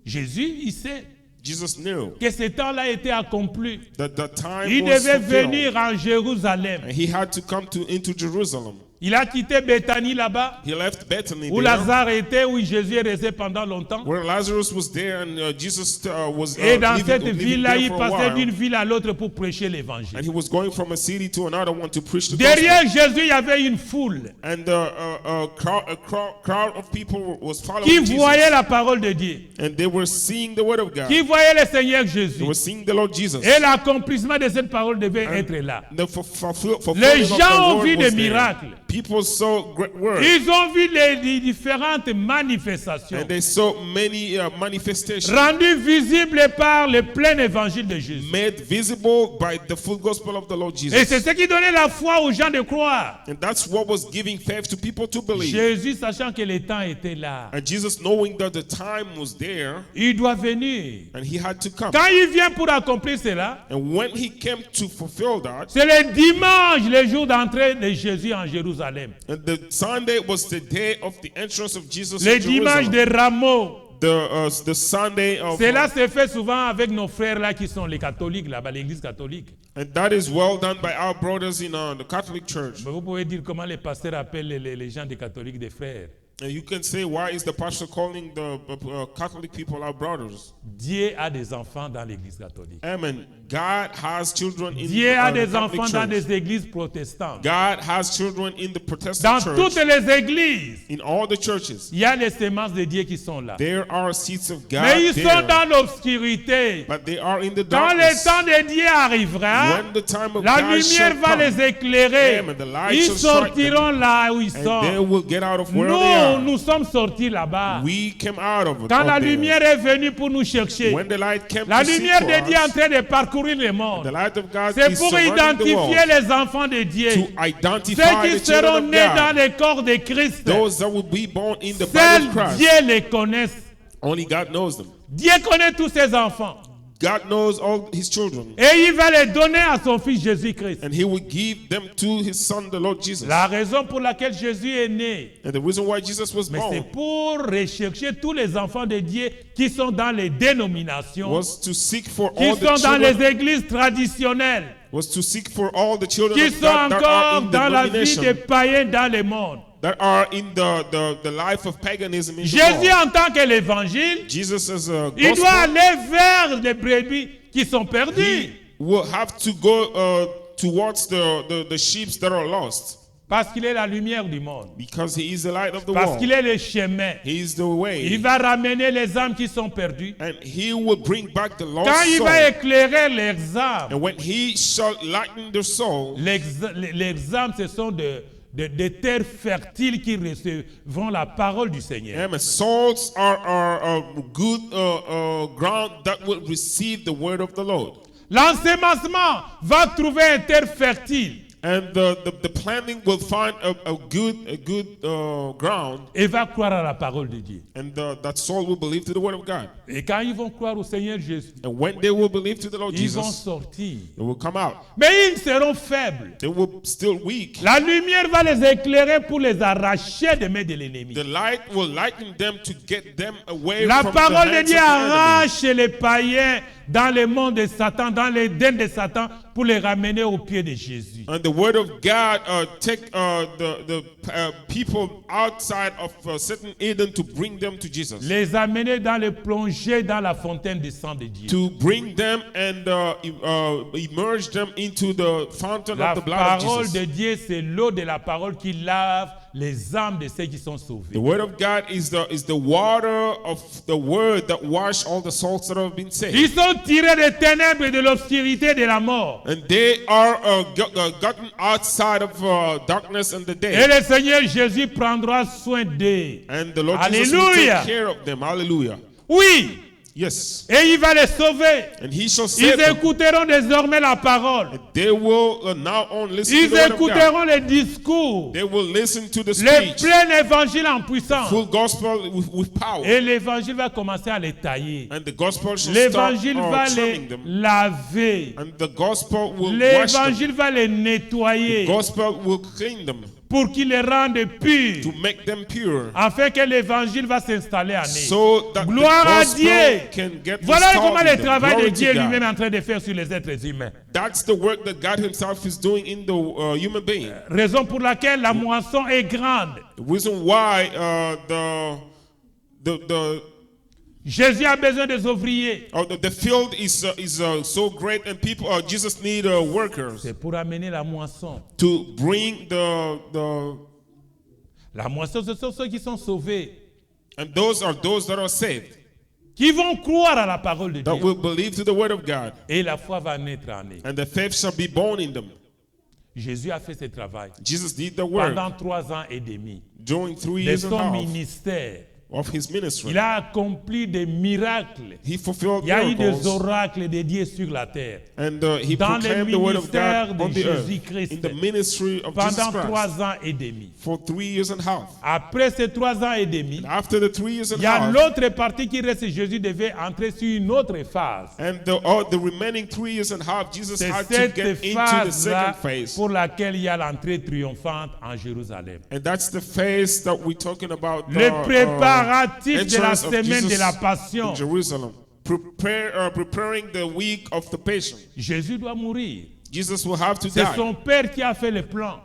Jésus, il sait
Jesus knew
que ce temps-là était accompli.
that the time
Il
was
devait
fulfilled.
venir en Jérusalem.
And he had to come into Jerusalem.
Il a quitté Béthanie là-bas,
He left Bethany
où
there,
Lazare était, où Jésus est resté pendant longtemps.
where Lazarus was there, and Jesus was
Et dans
living,
cette
living
ville-là,
there
il
for a
passait
while.
d'une ville à l'autre pour prêcher l'évangile.
And he was going from a city to another one to preach the
Derrière
gospel.
Jésus, il y avait une foule
And a crowd of people was following
qui
Jesus.
voyait la parole de Dieu,
And they were seeing the word of God.
qui voyait le Seigneur
They
Jésus.
were seeing the Lord Jesus.
Et l'accomplissement de cette parole devait
And
être là.
the fulfilling
Les
of the
gens ont
word
vu
was
des
there.
miracles.
People saw great words.
Ils ont vu les différentes manifestations
And they saw many manifestations
rendues visibles par le plein évangile de Jésus.
made visible by the full gospel of the Lord
Et
Jesus.
c'est ce qui donnait la foi aux gens de croire.
And that's what was giving faith to people to believe.
Jésus, sachant que le temps était là,
And Jesus, knowing that the time was there,
il doit venir.
and he had to come.
Quand il vient pour accomplir cela,
And when he came to fulfill that,
c'est le dimanche, le jour d'entrée de Jésus en Jérusalem.
and the Sunday was the day of the entrance of Jesus
Le
in
dimanche
Jerusalem.
des rameaux.
The Sunday of
Cela se fait souvent avec nos frères là qui sont les catholiques là-bas, l'église catholique.
and that is well done by our brothers in the Catholic Church.
Mais vous pouvez dire comment les pasteurs appellent les gens des catholiques des frères.
And you can say, why is the pastor calling the Catholic people our brothers?
Dieu a des enfants dans l'église catholique.
Amen. God has children in
Dieu a
the
des
Catholic
enfants dans
Church.
des églises protestantes.
God has children in the
Dans
Protestant
toutes
Church.
les églises,
In all the churches,
il y a les semences de Dieu qui sont là.
there are seeds of God
Mais ils sont
there,
dans l'obscurité.
but they are in the
Quand le
darkness.
temps de Dieu arrivera,
When the time of
la
God
lumière
shall
va
come,
les éclairer.
Amen. The light
Ils
shall strike them,
sortiront là où ils
and they
sont.
will get out of where they are.
Nous sommes sortis là-bas.
We came out of it.
Quand la
of there.
lumière est venue pour nous chercher,
When the light came
la
to seek
lumière
for
de Dieu est en
us,
train de parcourir le
the
monde.
light of God
C'est
is
pour
surrounding the
identifier
world
les enfants de Dieu.
to identify
Ceux qui
the
seront
children of
nés dans
God.
le corps de Christ.
Those that will be born in the body
Seul
of Christ.
Dieu les connaît.
Only God knows them.
Dieu connaît tous ses enfants.
God knows all his children.
Et il va les donner à son fils Jésus-Christ.
And he will give them to his son, the Lord Jesus.
La raison pour laquelle Jésus est né,
And the reason why Jesus was
mais
born
c'est pour rechercher tous les enfants de Dieu qui sont dans les dénominations,
was to seek for
qui
all the
sont dans
children,
les églises traditionnelles,
was to seek for all the children
qui
of
sont
God that are
encore
in
dans la vie
denomination,
des païens dans le monde.
that are in the life of paganism in the
Jésus,
world.
en tant que l'évangile,
Jesus as a
il
gospel,
doit aller vers les brebis qui sont perdues.
he will have to go towards the sheep that are lost,
Parce qu'il est la lumière du monde.
because he is the light of the
Parce
world.
qu'il est le chemin.
He is the
Il
way,
va ramener les âmes qui sont perdues.
and he will bring back the lost
Quand il
soul.
va éclairer les âmes,
And when he shall lighten their soul,
les âmes, ce sont des terres fertiles qui recevront la parole du Seigneur.
amen, souls are good ground that will receive the word of the Lord.
L'ensemencement va trouver une terre fertile
And the planting will find a good ground,
et va croire à la parole de Dieu.
and that soul will believe to the word of God.
Et quand ils vont croire au Seigneur Jésus,
And when they will believe to the Lord
ils vont
Jesus,
sortir.
they will come out.
Mais ils seront faibles.
They will still weak.
La lumière va les éclairer pour les arracher des mains de l'ennemi.
The light will lighten them to get them away
La
from the
parole de
hands
Dieu
of the enemy.
arrache les païens dans le monde de Satan, dans l'Éden de Satan, pour les ramener aux pieds de Jésus.
And the word of God take the people outside of Satan Eden to bring them to Jesus.
Les amener dans le plongée dans la fontaine du sang de Dieu.
To bring them and immerse them into the fountain
La
of the blood of
parole
Jesus.
de Dieu, c'est l'eau de la parole qui lave les âmes de ceux qui sont sauvés.
The word of God is the water of the word that wash all the souls that have been saved.
Ils sont tirés des ténèbres et de l'obscurité de la mort.
And they are gotten outside of darkness and the
Et
day.
le Seigneur Jésus prendra soin d'eux.
And the Lord Jesus will
Alléluia.
take care of them. Hallelujah.
Oui,
Yes.
et il va les sauver.
And he shall
Ils
save them.
écouteront désormais la parole.
They will now on listen to
Ils
the word of God.
écouteront les discours.
They will listen to the
Le
speech.
plein évangile en puissance.
Full gospel with power.
Et l'évangile va commencer à les tailler.
And the gospel shall start
L'évangile va les
trimming them.
laver.
And the gospel will wash them.
L'évangile va les nettoyer.
Gospel will clean them.
pour qu'il les rende purs,
to make them pure,
afin que l'évangile va s'installer en eux.
so that
Gloire
the
à
gospel
Dieu.
can get
Voilà
installed
comment
in
le
them.
travail de
Glory
Dieu
to God.
lui-même est en train de faire sur les êtres humains.
That's the work that God himself is doing in the human being.
Raison pour laquelle la moisson est grande.
The reason why the
Jésus a besoin des ouvriers.
the field is so great, and people Jesus need workers
C'est pour amener la moisson.
to bring the
La moisson, ce sont ceux qui sont sauvés,
and those are those that are saved,
qui vont croire à la parole de
that
Dieu.
will believe to the word of God,
Et la foi va naître en eux.
and the faith shall be born in them.
Jésus a fait ce travail
Jesus did the work
pendant 3 ans et demi
during 3
de
years and a
son
half
ministère.
of his ministry.
Il a accompli des miracles.
He fulfilled
Il y a eu des
miracles,
oracles de Dieu sur la terre.
and he
Dans le
proclaimed the word of
ministère
God
de
on the earth,
Jésus-Christ
in the ministry of Jesus
pendant
Christ
3 ans et demi.
for 3 years and a half.
Après ces 3 ans et demi,
After the 3 years and
il y
a
a
half,
l'autre partie qui reste. Jésus devait entrer sur une autre phase.
and the remaining 3 years and a half, Jesus
C'est
had to
cette
get into the
phase-là
second phase.
pour laquelle il y a l'entrée triomphante en Jérusalem.
And that's the phase that we're talking about.
Le préparatif de la
entrance of
semaine de
Jesus
la Passion.
in Jerusalem. Preparing the week of the Passion.
Jésus doit mourir.
Jesus will have to
C'est
die.
son Père qui a fait le plan.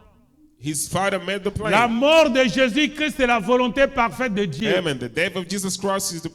His Father made the plan.
La mort de Jésus-Christ est la volonté parfaite de Dieu.
Amen. The death of Jesus Christ is the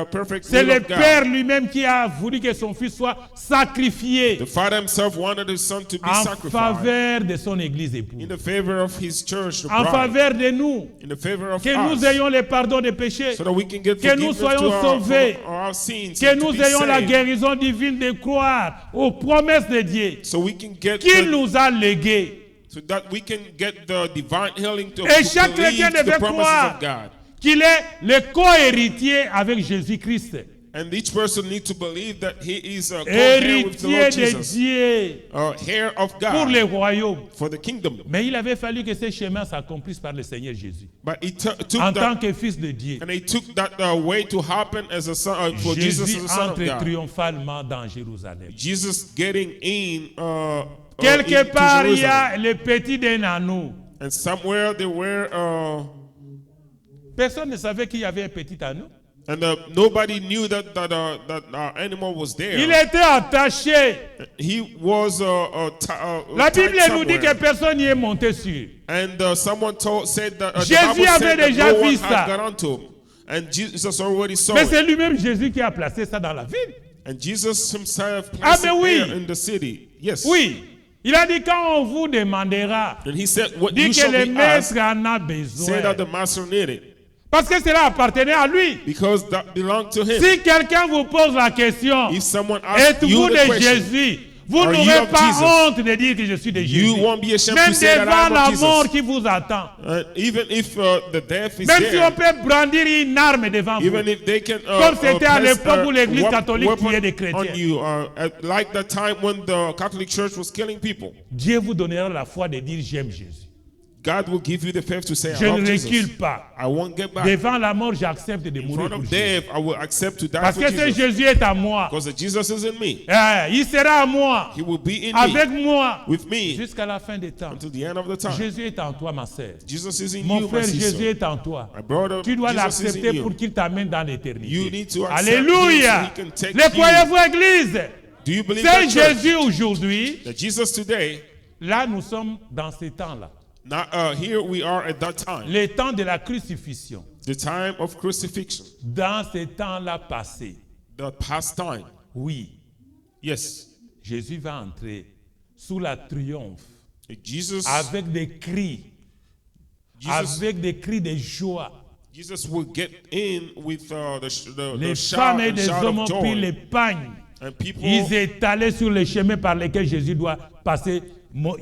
perfect
C'est
will
le
of God.
Père lui-même qui a voulu que son Fils soit sacrifié
The Father himself wanted his Son to be
en
sacrificed
faveur de son Église
in
épouse.
the favor of his church, the
En
bride,
faveur de nous.
in the favor of
Que nous
us,
ayons le pardon des péchés.
so that we can get
Que nous
forgiveness
soyons
to
sauvés.
our sins,
Que
and to
nous
be
ayons la
saved,
guérison divine de croire aux promesses de Dieu
so we can get
qu'il nous a léguées.
so that we can get the divine healing to
Et chaque chrétien
believe the
devait
promises
croire
of God.
qu'il est le co-héritier avec Jésus-Christ.
And each person needs to believe that he is a co-heir with the
Héritier
Lord
de
Jesus,
Dieu
heir of
pour
God
le royaume.
for the kingdom.
Mais il avait fallu que ce chemin s'accomplisse par le Seigneur Jésus.
But he took
En tant
that,
que fils de Dieu,
and he took that way to happen as a son for Jesus
Jésus
as a son of
entre
God.
triomphalement dans Jérusalem.
Jesus getting in
Quelque
into
part, il y
Jerusalem.
a le petit d'un anneau.
And somewhere there were
Personne ne savait qu'il y avait un petit anneau.
and nobody knew that animal was there.
Il était attaché.
He was
La
tied
Bible nous dit que
somewhere.
personne n'y est monté sur.
And someone said that the
Jésus
Bible
avait
said that
déjà
no one
vu ça.
had got onto him. And Jesus already saw
Mais
it.
c'est lui-même Jésus qui a placé ça dans la ville.
And Jesus himself
Ah,
placed
mais
it
oui.
there in the city. Yes.
Oui. Il a dit quand on vous demandera,
And he said, what
dit
you
que
shall
le
be asked,
maître en a
say that
besoin.
the master needed.
Parce que cela appartenait à lui.
Because that belonged to him.
Si quelqu'un vous pose la question,
If someone asks you
êtes-vous
the
de
question,
Jésus? Vous
Are you
n'aurez
of
pas
Jesus?
honte de dire que je suis de Jésus.
you won't be ashamed
Même
to say that
devant
I am
la
of
mort
Jesus.
qui vous attend.
Even if the death is
Même si on
there,
peut brandir une arme devant vous.
even if they can
Comme c'était à
place
l'époque où l'Église
a
catholique
weapon
tuait des
on
chrétiens.
you, like the time when the Catholic Church was killing people.
Dieu vous donnera la foi de dire j'aime Jésus.
God will give you the faith to say,
Je
I
ne
love
recule
Jesus.
pas.
I won't get back.
Devant la mort, j'accepte de
In
mourir
front
pour
of
Jésus.
death, I will accept to die
Parce
for
que ce
Jesus.
Jésus est à moi.
Because Jesus is in me.
Il sera à moi.
He will be in
Avec
me,
moi.
with me,
Jusqu'à la fin des temps.
until the end of the time.
Jésus est en toi, ma sœur.
Jesus is in
Mon
you,
frère,
my
Jésus
sister.
est en toi.
My brother,
Tu dois
Jesus is
l'accepter
in
pour
you.
qu'il t'amène dans
You
l'éternité.
need to accept
Alléluia.
him so he can take
Le
you.
croyez-vous, Église?
Do you believe
C'est
that, church?
Jésus aujourd'hui.
That Jesus today,
Là, nous sommes dans ces temps-là.
now, here we are at that time.
Les temps de la crucifixion.
The time of crucifixion.
Dans ces temps-là passés.
The past time.
Oui,
Yes.
Jésus va entrer sous la triomphe.
Jesus,
Avec des cris.
Jesus,
Avec des cris de joie.
Jesus will get in with the
Les
shout
femmes et
and
les
shout
hommes
of
ont pris
joy.
les pagnes.
And people,
Ils étalaient sur le chemin par lequel Jésus doit passer,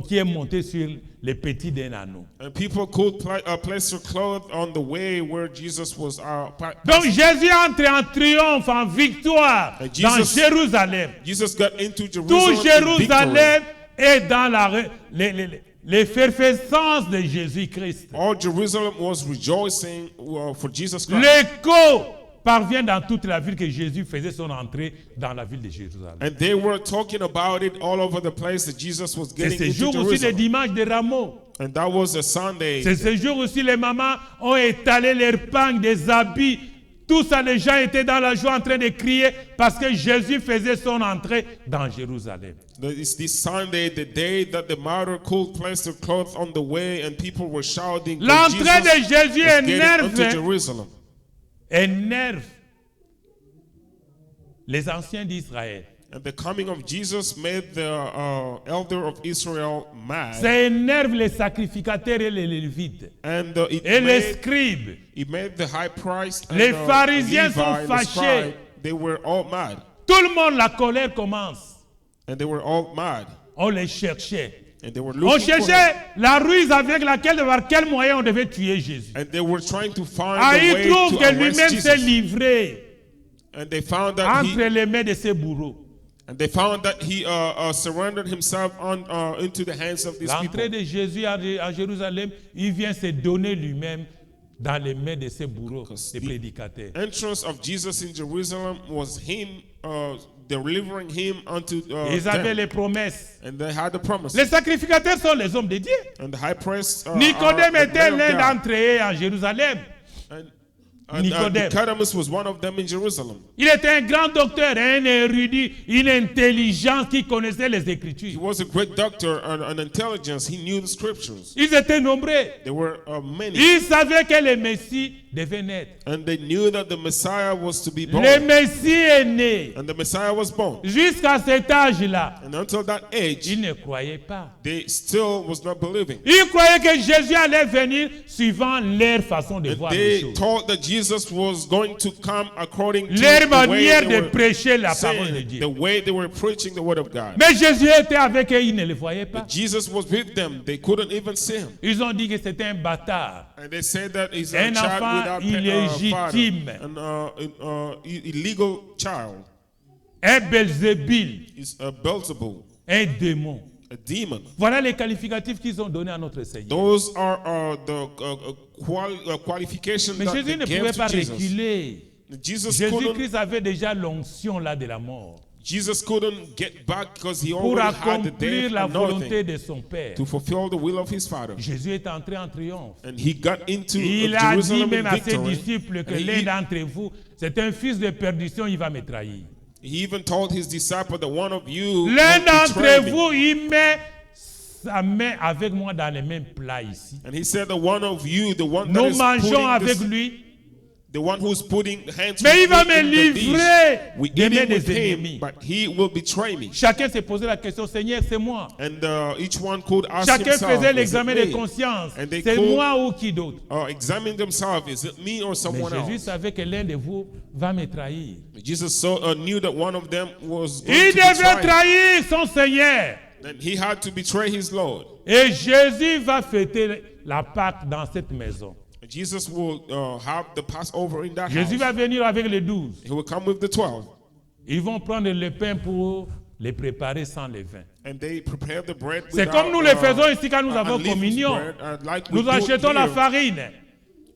qui est monté sur les petits d'un anneau.
and people could place their clothes on the way where Jesus was.
Donc Jésus entre en triomphe, en victoire
And
dans
Jesus-
Jérusalem.
Jesus got into
Tout
Jerusalem in victory.
Jérusalem est dans l'effervescence de Jésus-Christ.
All Jerusalem was rejoicing for Jesus Christ.
L'écho parvient dans toute la ville que Jésus faisait son entrée dans la ville de Jérusalem.
And they were talking about it all over the place that Jesus was
C'est
getting
ce
into
jour aussi le
Jerusalem.
dimanche de Rameaux.
And that was a Sunday.
C'est ce jour aussi les mamans ont étalé leurs pagnes, des habits. Tout ça, les gens étaient dans la joie en train de crier parce que Jésus faisait son entrée dans Jérusalem.
It's this Sunday, the day that the mother could place their clothes on the way, and people were shouting.
L'entrée de Jésus
Into Jerusalem.
énerve les anciens d'Israël.
And the coming of Jesus made the elder of Israel mad.
Ça énerve les sacrificateurs et les lévites.
And
Et les scribes.
it made the high priest and
Les
the
pharisiens
Levi,
sont
the
fâchés.
scribe, they were all mad.
Tout le monde, la colère commence.
And they were all mad.
On les cherchait.
And they were
On
looking for him.
cherchait la ruse avec laquelle, par quel moyen on devait tuer Jésus.
And they were trying to find
Ah,
a
il
way
trouve
to
que lui-même
arrest
s'est
Jesus.
livré
And they found that
entre les mains de ses bourreaux.
he surrendered himself into the hands of these
L'entrée
people.
de Jésus à Jérusalem, il vient se donner lui-même dans les mains de ses bourreaux, des prédicateurs.
Entrance of Jesus in Jerusalem was him delivering him unto
Ils avaient
them.
les promesses.
And they had the promise.
Les sacrificateurs sont les hommes de Dieu.
And the high priest
Nicodème
are the
était
men of
l'un
God.
d'entre eux à Jérusalem.
And
Nicodème.
Nicodemus was one of them in Jerusalem.
Il était un grand docteur, un érudit, une intelligence qui connaissait les
He
Écritures.
was a great doctor and an intelligence. He knew the scriptures.
Ils étaient nombreux.
There were many.
Ils savaient que le Messie devait naître.
And they knew that the Messiah was to be born.
Le Messie est né.
And the Messiah was born.
Jusqu'à cet âge-là,
And until that age,
ils ne croyaient pas.
they still was not believing.
Ils croyaient que Jésus allait venir suivant leur façon de
And
voir les
they
choses.
thought that Jesus was going to come according to
Leur
the way
manière
they
de
were
prêcher la parole de
saying,
Dieu.
the way they were preaching the word of God.
Mais Jésus était avec eux, ils ne le voyaient pas.
Jesus was with them. They couldn't even see him.
Ils ont dit que c'était un bâtard.
And they said that he's a
Un
child
enfant
without
illégitime.
father, an illegal child.
Un Belzébul,
He's a Beelzebul,
un démon.
a demon.
Voilà les qualificatifs qu'ils ont donnés à notre Seigneur.
Those are the qualifications
Mais
that
Jésus
they
ne
gave
pouvait
to
pas
Jesus.
reculer. Jésus-Christ avait déjà l'onction là de la mort
Jesus couldn't get back because he
pour
already had the
accomplir
death
la volonté
anointing
de son Père.
to fulfill the will of his Father.
Jésus est entré en triomphe.
And he got into
Il a dit
Jerusalem
même
in
à ses
victory.
disciples que
And
l'un
he,
d'entre vous, c'est un fils de perdition, il va me trahir.
he even told his disciple that one of you
L'un
will betray
d'entre
me.
vous, il met sa main avec moi dans les mêmes plats ici.
And he said that one of you, the one that
Nous
is
mangeons
putting
avec
this,
lui,
the one who's putting hands
mais il va
with
me
me in the dish,
livrer
we
des
eat
mains
it with
des
him,
ennemis.
but he will betray me.
Chacun s'est posé la question, Seigneur, c'est moi.
And each one could ask
Chacun
himself,
faisait
is it
l'examen de
me?
conscience.
And they
C'est
could
moi ou qui d'autre?
examine themselves, is it me or
Mais
someone
Jésus
else?
savait que l'un de vous va me trahir.
Jesus knew that one of them was going
Il
to
devait
betray him.
trahir son Seigneur.
And he had to betray his Lord.
Et Jésus va fêter la Pâque dans cette maison.
And Jesus will have the Passover in that
Jésus
house.
va venir avec les 12.
He will come with the 12.
Ils vont prendre le pain pour les préparer sans levain.
And they prepare the bread
C'est
without,
comme nous le faisons ici quand nous avons
unleavened
communion.
bread, like we
Nous
do
achetons la
here.
farine.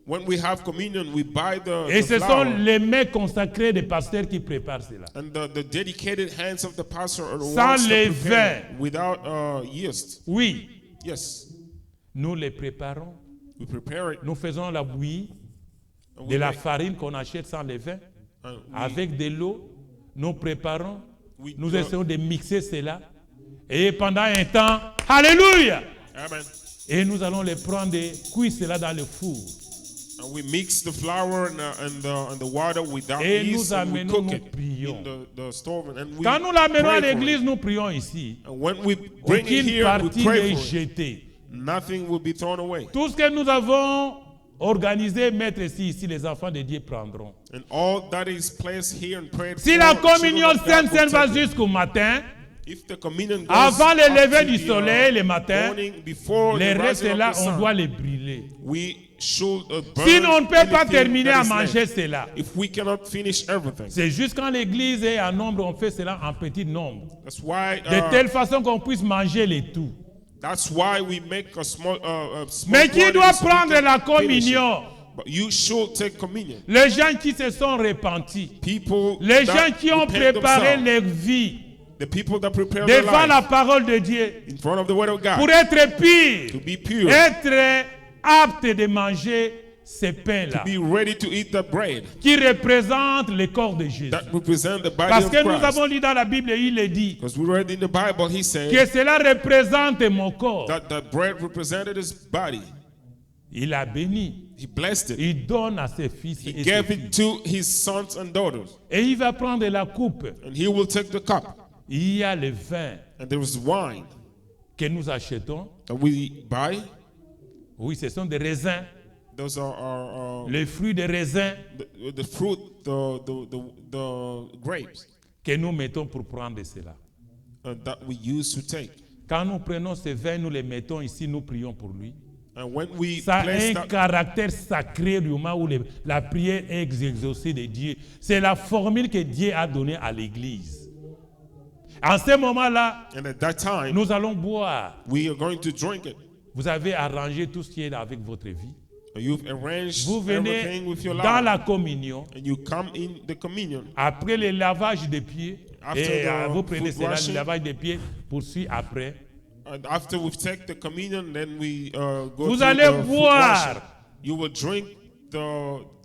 When we have communion, we buy
Et
the
ce
flour.
sont les mains consacrées des pasteurs qui préparent cela.
And the dedicated hands of the pastor are the
Sans
ones that prepare
levain.
without yeast.
Oui,
Yes,
nous les préparons.
we prepare it.
Nous faisons la bouillie
And
de
we
la
make-
farine qu'on achète sans levain.
and we-
Avec de l'eau, nous préparons.
we
Nous
do-
essayons de mixer cela. Et pendant un temps, alléluia!
Amen.
Et nous allons les prendre et cuire cela dans le four.
And we mix the flour and the water without
Et
yeast,
nous
and we
amenons,
cook
nous
it
prions.
in the stove. And we
Quand nous l'amenons à
pray for
l'église,
it.
nous prions ici.
And when we bring it
Aucune
here, we
partie
pray
n'est
for it.
jetée.
Nothing will be thrown away.
Tout ce que nous avons organisé, mettre ici, les enfants de Dieu prendront.
And all that is placed here and prayed
Si
for,
la
children
communion
of God
sainte
will
va
take it.
jusqu'au matin,
If the communion goes
avant le
up
lever
to
du
the,
soleil le matin,
morning, before
les
the
restes
rising
là,
of the
on
sun,
doit les brûler.
we should burn
Si on ne peut pas
anything
terminer
that
à
is
manger
left.
cela,
If we cannot finish everything.
c'est juste quand l'église est en nombre, on fait cela en petit nombre.
That's why
De telle façon qu'on puisse manger les tout.
that's why we make a small
Mais qui
quantity
doit
so we
prendre
can
la
finish it.
communion?
But you should take communion.
Les gens qui se sont repentis,
People
les
that
gens qui ont
repent
préparé
themselves,
leur vie
the people that prepare their
devant la
life
parole de Dieu
in front of the word of God
pour être purs,
to be pure,
être aptes de manger ces
to
pains-là
be ready to eat the bread
qui représentent le corps de Jésus.
that represent the body
Parce
of
que nous
Christ.
avons lu dans la Bible, il est dit
Because we read in the Bible, he said
que cela représente mon corps.
that the bread represented his body.
Il a béni.
He blessed it.
Il donne à ses fils
He
et ses
gave
filles.
it to his sons and daughters.
Et il va prendre la coupe.
And he will take the cup.
Il y a le vin
And there is wine
que nous achetons.
that we buy.
Oui, ce sont des raisins,
Those are
les fruits de raisin
the fruit, the grapes
que nous mettons pour prendre cela.
that we use to take.
Quand nous prenons ce vin, nous les mettons ici, nous prions pour lui.
And when we
Ça a
place
un
that,
caractère sacré du moment où la prière est exaucée de Dieu. C'est la formule que Dieu a donnée à l'Église. En ce moment-là,
and at that time,
nous allons boire.
we are going to drink it.
Vous avez arrangé tout ce qui est avec votre vie.
You've arranged
Vous venez
everything with your
dans
life.
la communion.
And you come in the communion.
Après le lavage des pieds,
After
et
the
vous prenez
foot
cela,
washing.
le lavage des pieds poursuit après.
And after we take the communion, then we go
Vous
to
allez
the foot
boire.
washing. You will drink the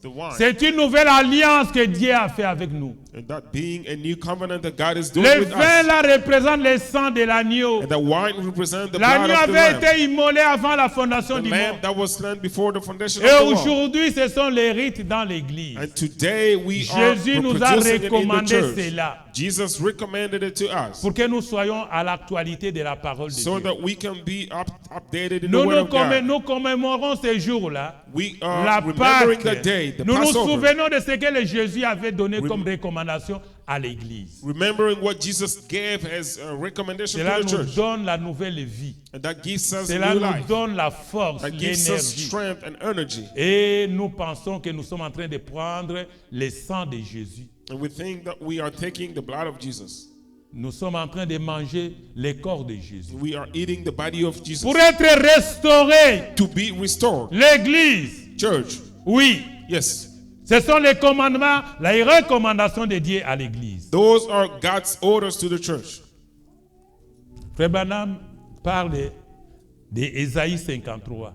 wine.
C'est une nouvelle alliance que Dieu a fait avec nous.
And that being a new covenant that God is doing
Le
with
vin
us.
là représente le sang de l'agneau.
And the wine represents the blood
L'agneau
of the
avait
lamb.
été immolé avant la fondation
The
du
lamb
monde.
that was slain before the foundation
Et
of the world.
aujourd'hui, ce sont les rites dans l'église.
And today we are
Jésus nous a
reproducing it in the
recommandé
church.
cela
Jesus recommended it to us
pour que nous soyons à l'actualité de la parole de
so
Dieu.
that we can be updated in the
Nous,
word of God.
nous commémorons ces jours-là.
We
La
are remembering
Pâque.
the day, the
Nous nous
Passover.
souvenons de ce que le Jésus avait donné comme recommandation à l'église.
Remembering what Jesus gave as a recommendation
Cela
to the
nous
church.
donne la nouvelle vie.
And that gives us
Cela
new
nous
life.
donne la force,
That gives us
l'énergie.
strength and energy.
Et nous pensons que nous sommes en train de prendre le sang de Jésus.
And we think that we are taking the blood of Jesus.
Nous sommes en train de manger le corps de Jésus.
We are eating the body of Jesus.
Pour être restauré,
To be restored.
l'église,
Church.
oui,
Yes.
ce sont les commandements, les recommandations de Dieu à l'église.
Those are God's orders to the church.
Frère Branham parle de Ésaïe 53.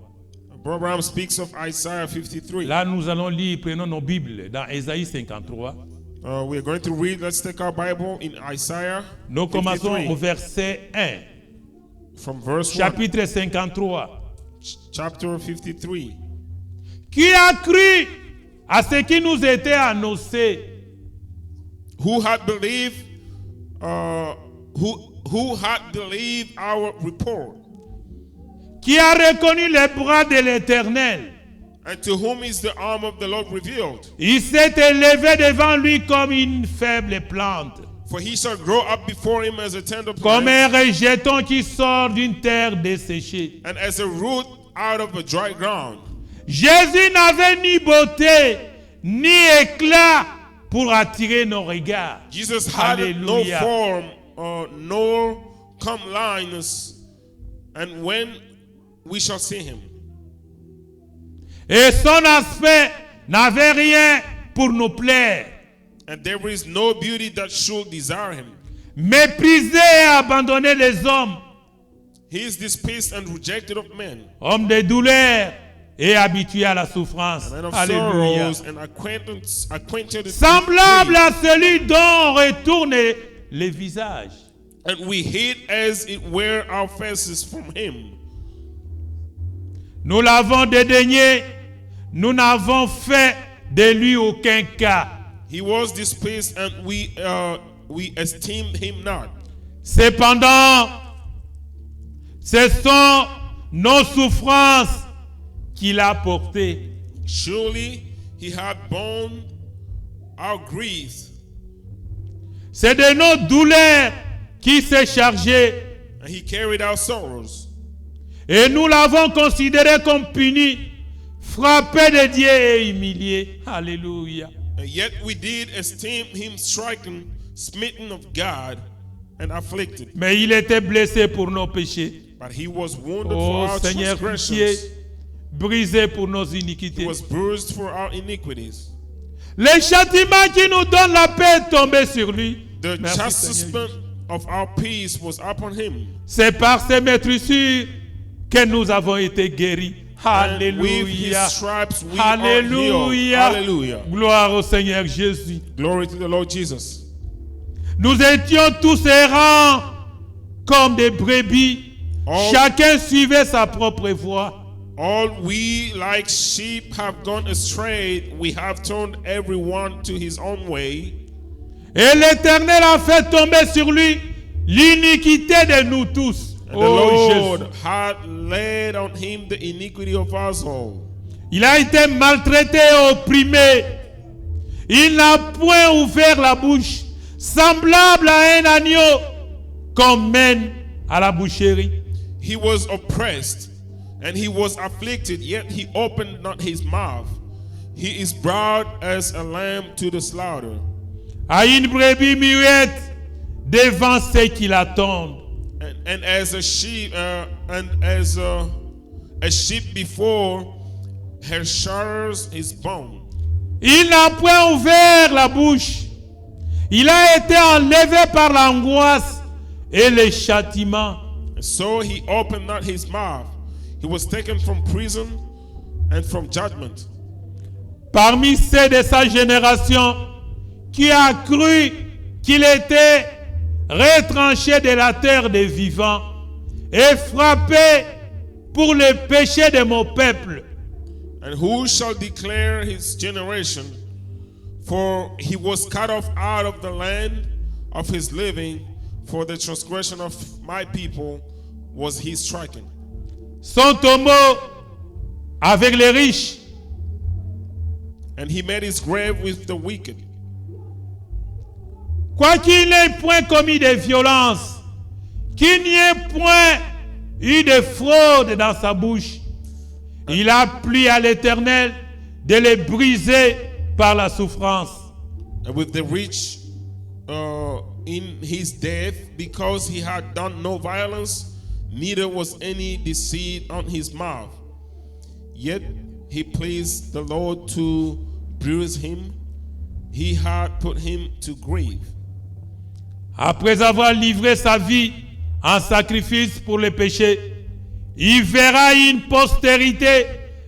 Brother Branham speaks of Isaiah 53.
Là, nous allons lire, prenons nos Bibles dans Ésaïe 53.
We are going to read, let's take our Bible in Isaiah
Nous commençons au
53,
verset 1,
from verse 1,
chapitre 53.
chapter 53.
Qui a cru à ce qui nous était annoncé?
Who had believed, who had believed our report?
Qui a reconnu les bras de l'Éternel?
And to whom is the arm of the Lord revealed?
Il s'est élevé devant lui comme une faible plante,
For he shall grow up before him as a tender
comme
plant,
un rejeton qui sort d'une terre desséchée.
and as a root out of a dry ground.
Jésus n'avait ni beauté, ni éclat pour attirer nos regards.
Jesus had no
Alléluia.
form nor comeliness, and when we shall see him.
Et son aspect n'avait rien pour nous plaire.
And there is no beauty that should desire him.
Méprisé et abandonné les hommes,
He is despised and rejected of men,
homme de douleur et habitué à la souffrance.
man of
Alléluia.
sorrows and acquainted with
Semblable
grief.
à celui dont on retourne les visages.
And we hid as it were our faces from him.
Nous l'avons dédaigné, nous n'avons fait de lui aucun cas.
He was despised and we esteemed him not.
Cependant, ce sont nos souffrances qu'il a portées.
Surely he had borne our grief,
C'est de nos douleurs qu'il s'est chargé.
and he carried our sorrows.
Et nous l'avons considéré comme puni, frappé de Dieu et humilié. Alléluia.
And yet we did esteem him stricken, smitten of God, and afflicted.
Mais il était blessé pour nos péchés.
But he was wounded
Oh
for our
Seigneur, pitié.
transgressions.
brisé pour nos
He
iniquités.
was bruised for our iniquities.
Le châtiment qui nous donne la paix est tombé sur lui.
The
Merci, Seigneur.
chastisement of our peace was upon him.
C'est par ces maîtrisures que nous avons été guéris.
And with his
Alléluia.
stripes we are healed.
Alléluia.
Hallelujah.
Gloire au Seigneur Jésus.
Glory to the Lord Jesus.
Nous étions tous errants comme des brebis.
All-
Chacun suivait sa propre voie.
All we like sheep have gone astray. We have turned everyone to his own way.
Et l'Éternel a fait tomber sur lui l'iniquité de nous tous.
And the
Oh,
Lord
Jésus.
had laid on him the iniquity of us all.
Il a été maltraité et opprimé. Il n'a point ouvert la bouche, semblable à un agneau qu'on mène à la boucherie.
He was oppressed and he was afflicted, yet he opened not his mouth. He is brought as a lamb to the slaughter,
À une brebis muette devant ceux qui l'attendent.
and as a sheep, a sheep before her shatters his bone.
Il n'a point ouvert la bouche. Il a été enlevé par l'angoisse et le châtiment.
And so he opened not his mouth. He was taken from prison and from judgment.
Parmi ceux de sa génération qui a cru qu'il était retranché de la terre des vivants et frappé pour le péché de mon peuple.
And who shall declare his generation? For he was cut off out of the land of his living, for the transgression of my people was he stricken.
Son tombeau avec les riches,
And he made his grave with the wicked.
quoiqu'il n'ait point commis de violence, qu'il n'y ait point eu de fraude dans sa bouche, il a plu à l'Éternel de les briser par la souffrance.
And with the rich in his death, because he had done no violence, neither was any deceit on his mouth. Yet he pleased the Lord to bruise him. He had put him to grief.
Après avoir livré sa vie en sacrifice pour les péchés, il verra une postérité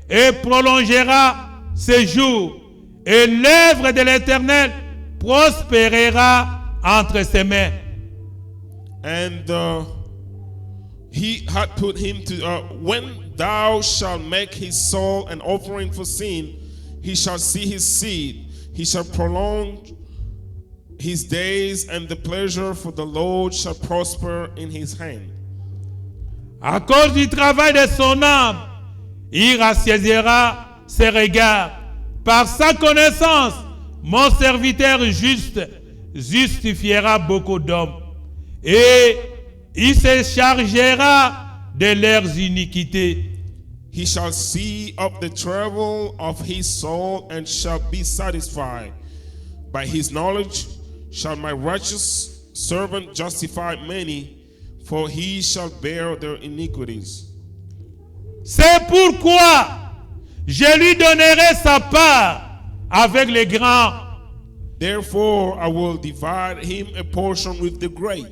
et prolongera ses jours. Et l'œuvre de l'Éternel prospérera entre ses mains.
And he had put him to, when thou shalt make his soul an offering for sin, he shall see his seed. He shall prolong his days, and the pleasure for the Lord shall prosper in his hand.
À cause du travail de son âme, il rassiégera ses regards. Par sa connaissance, mon serviteur juste justifiera beaucoup d'hommes. Et il se chargera de leurs iniquités.
He shall see of the travel of his soul and shall be satisfied. By his knowledge shall my righteous servant justify many, for he shall bear their iniquities.
C'est pourquoi je lui donnerai sa part avec les grands.
Therefore I will divide him a portion with the great.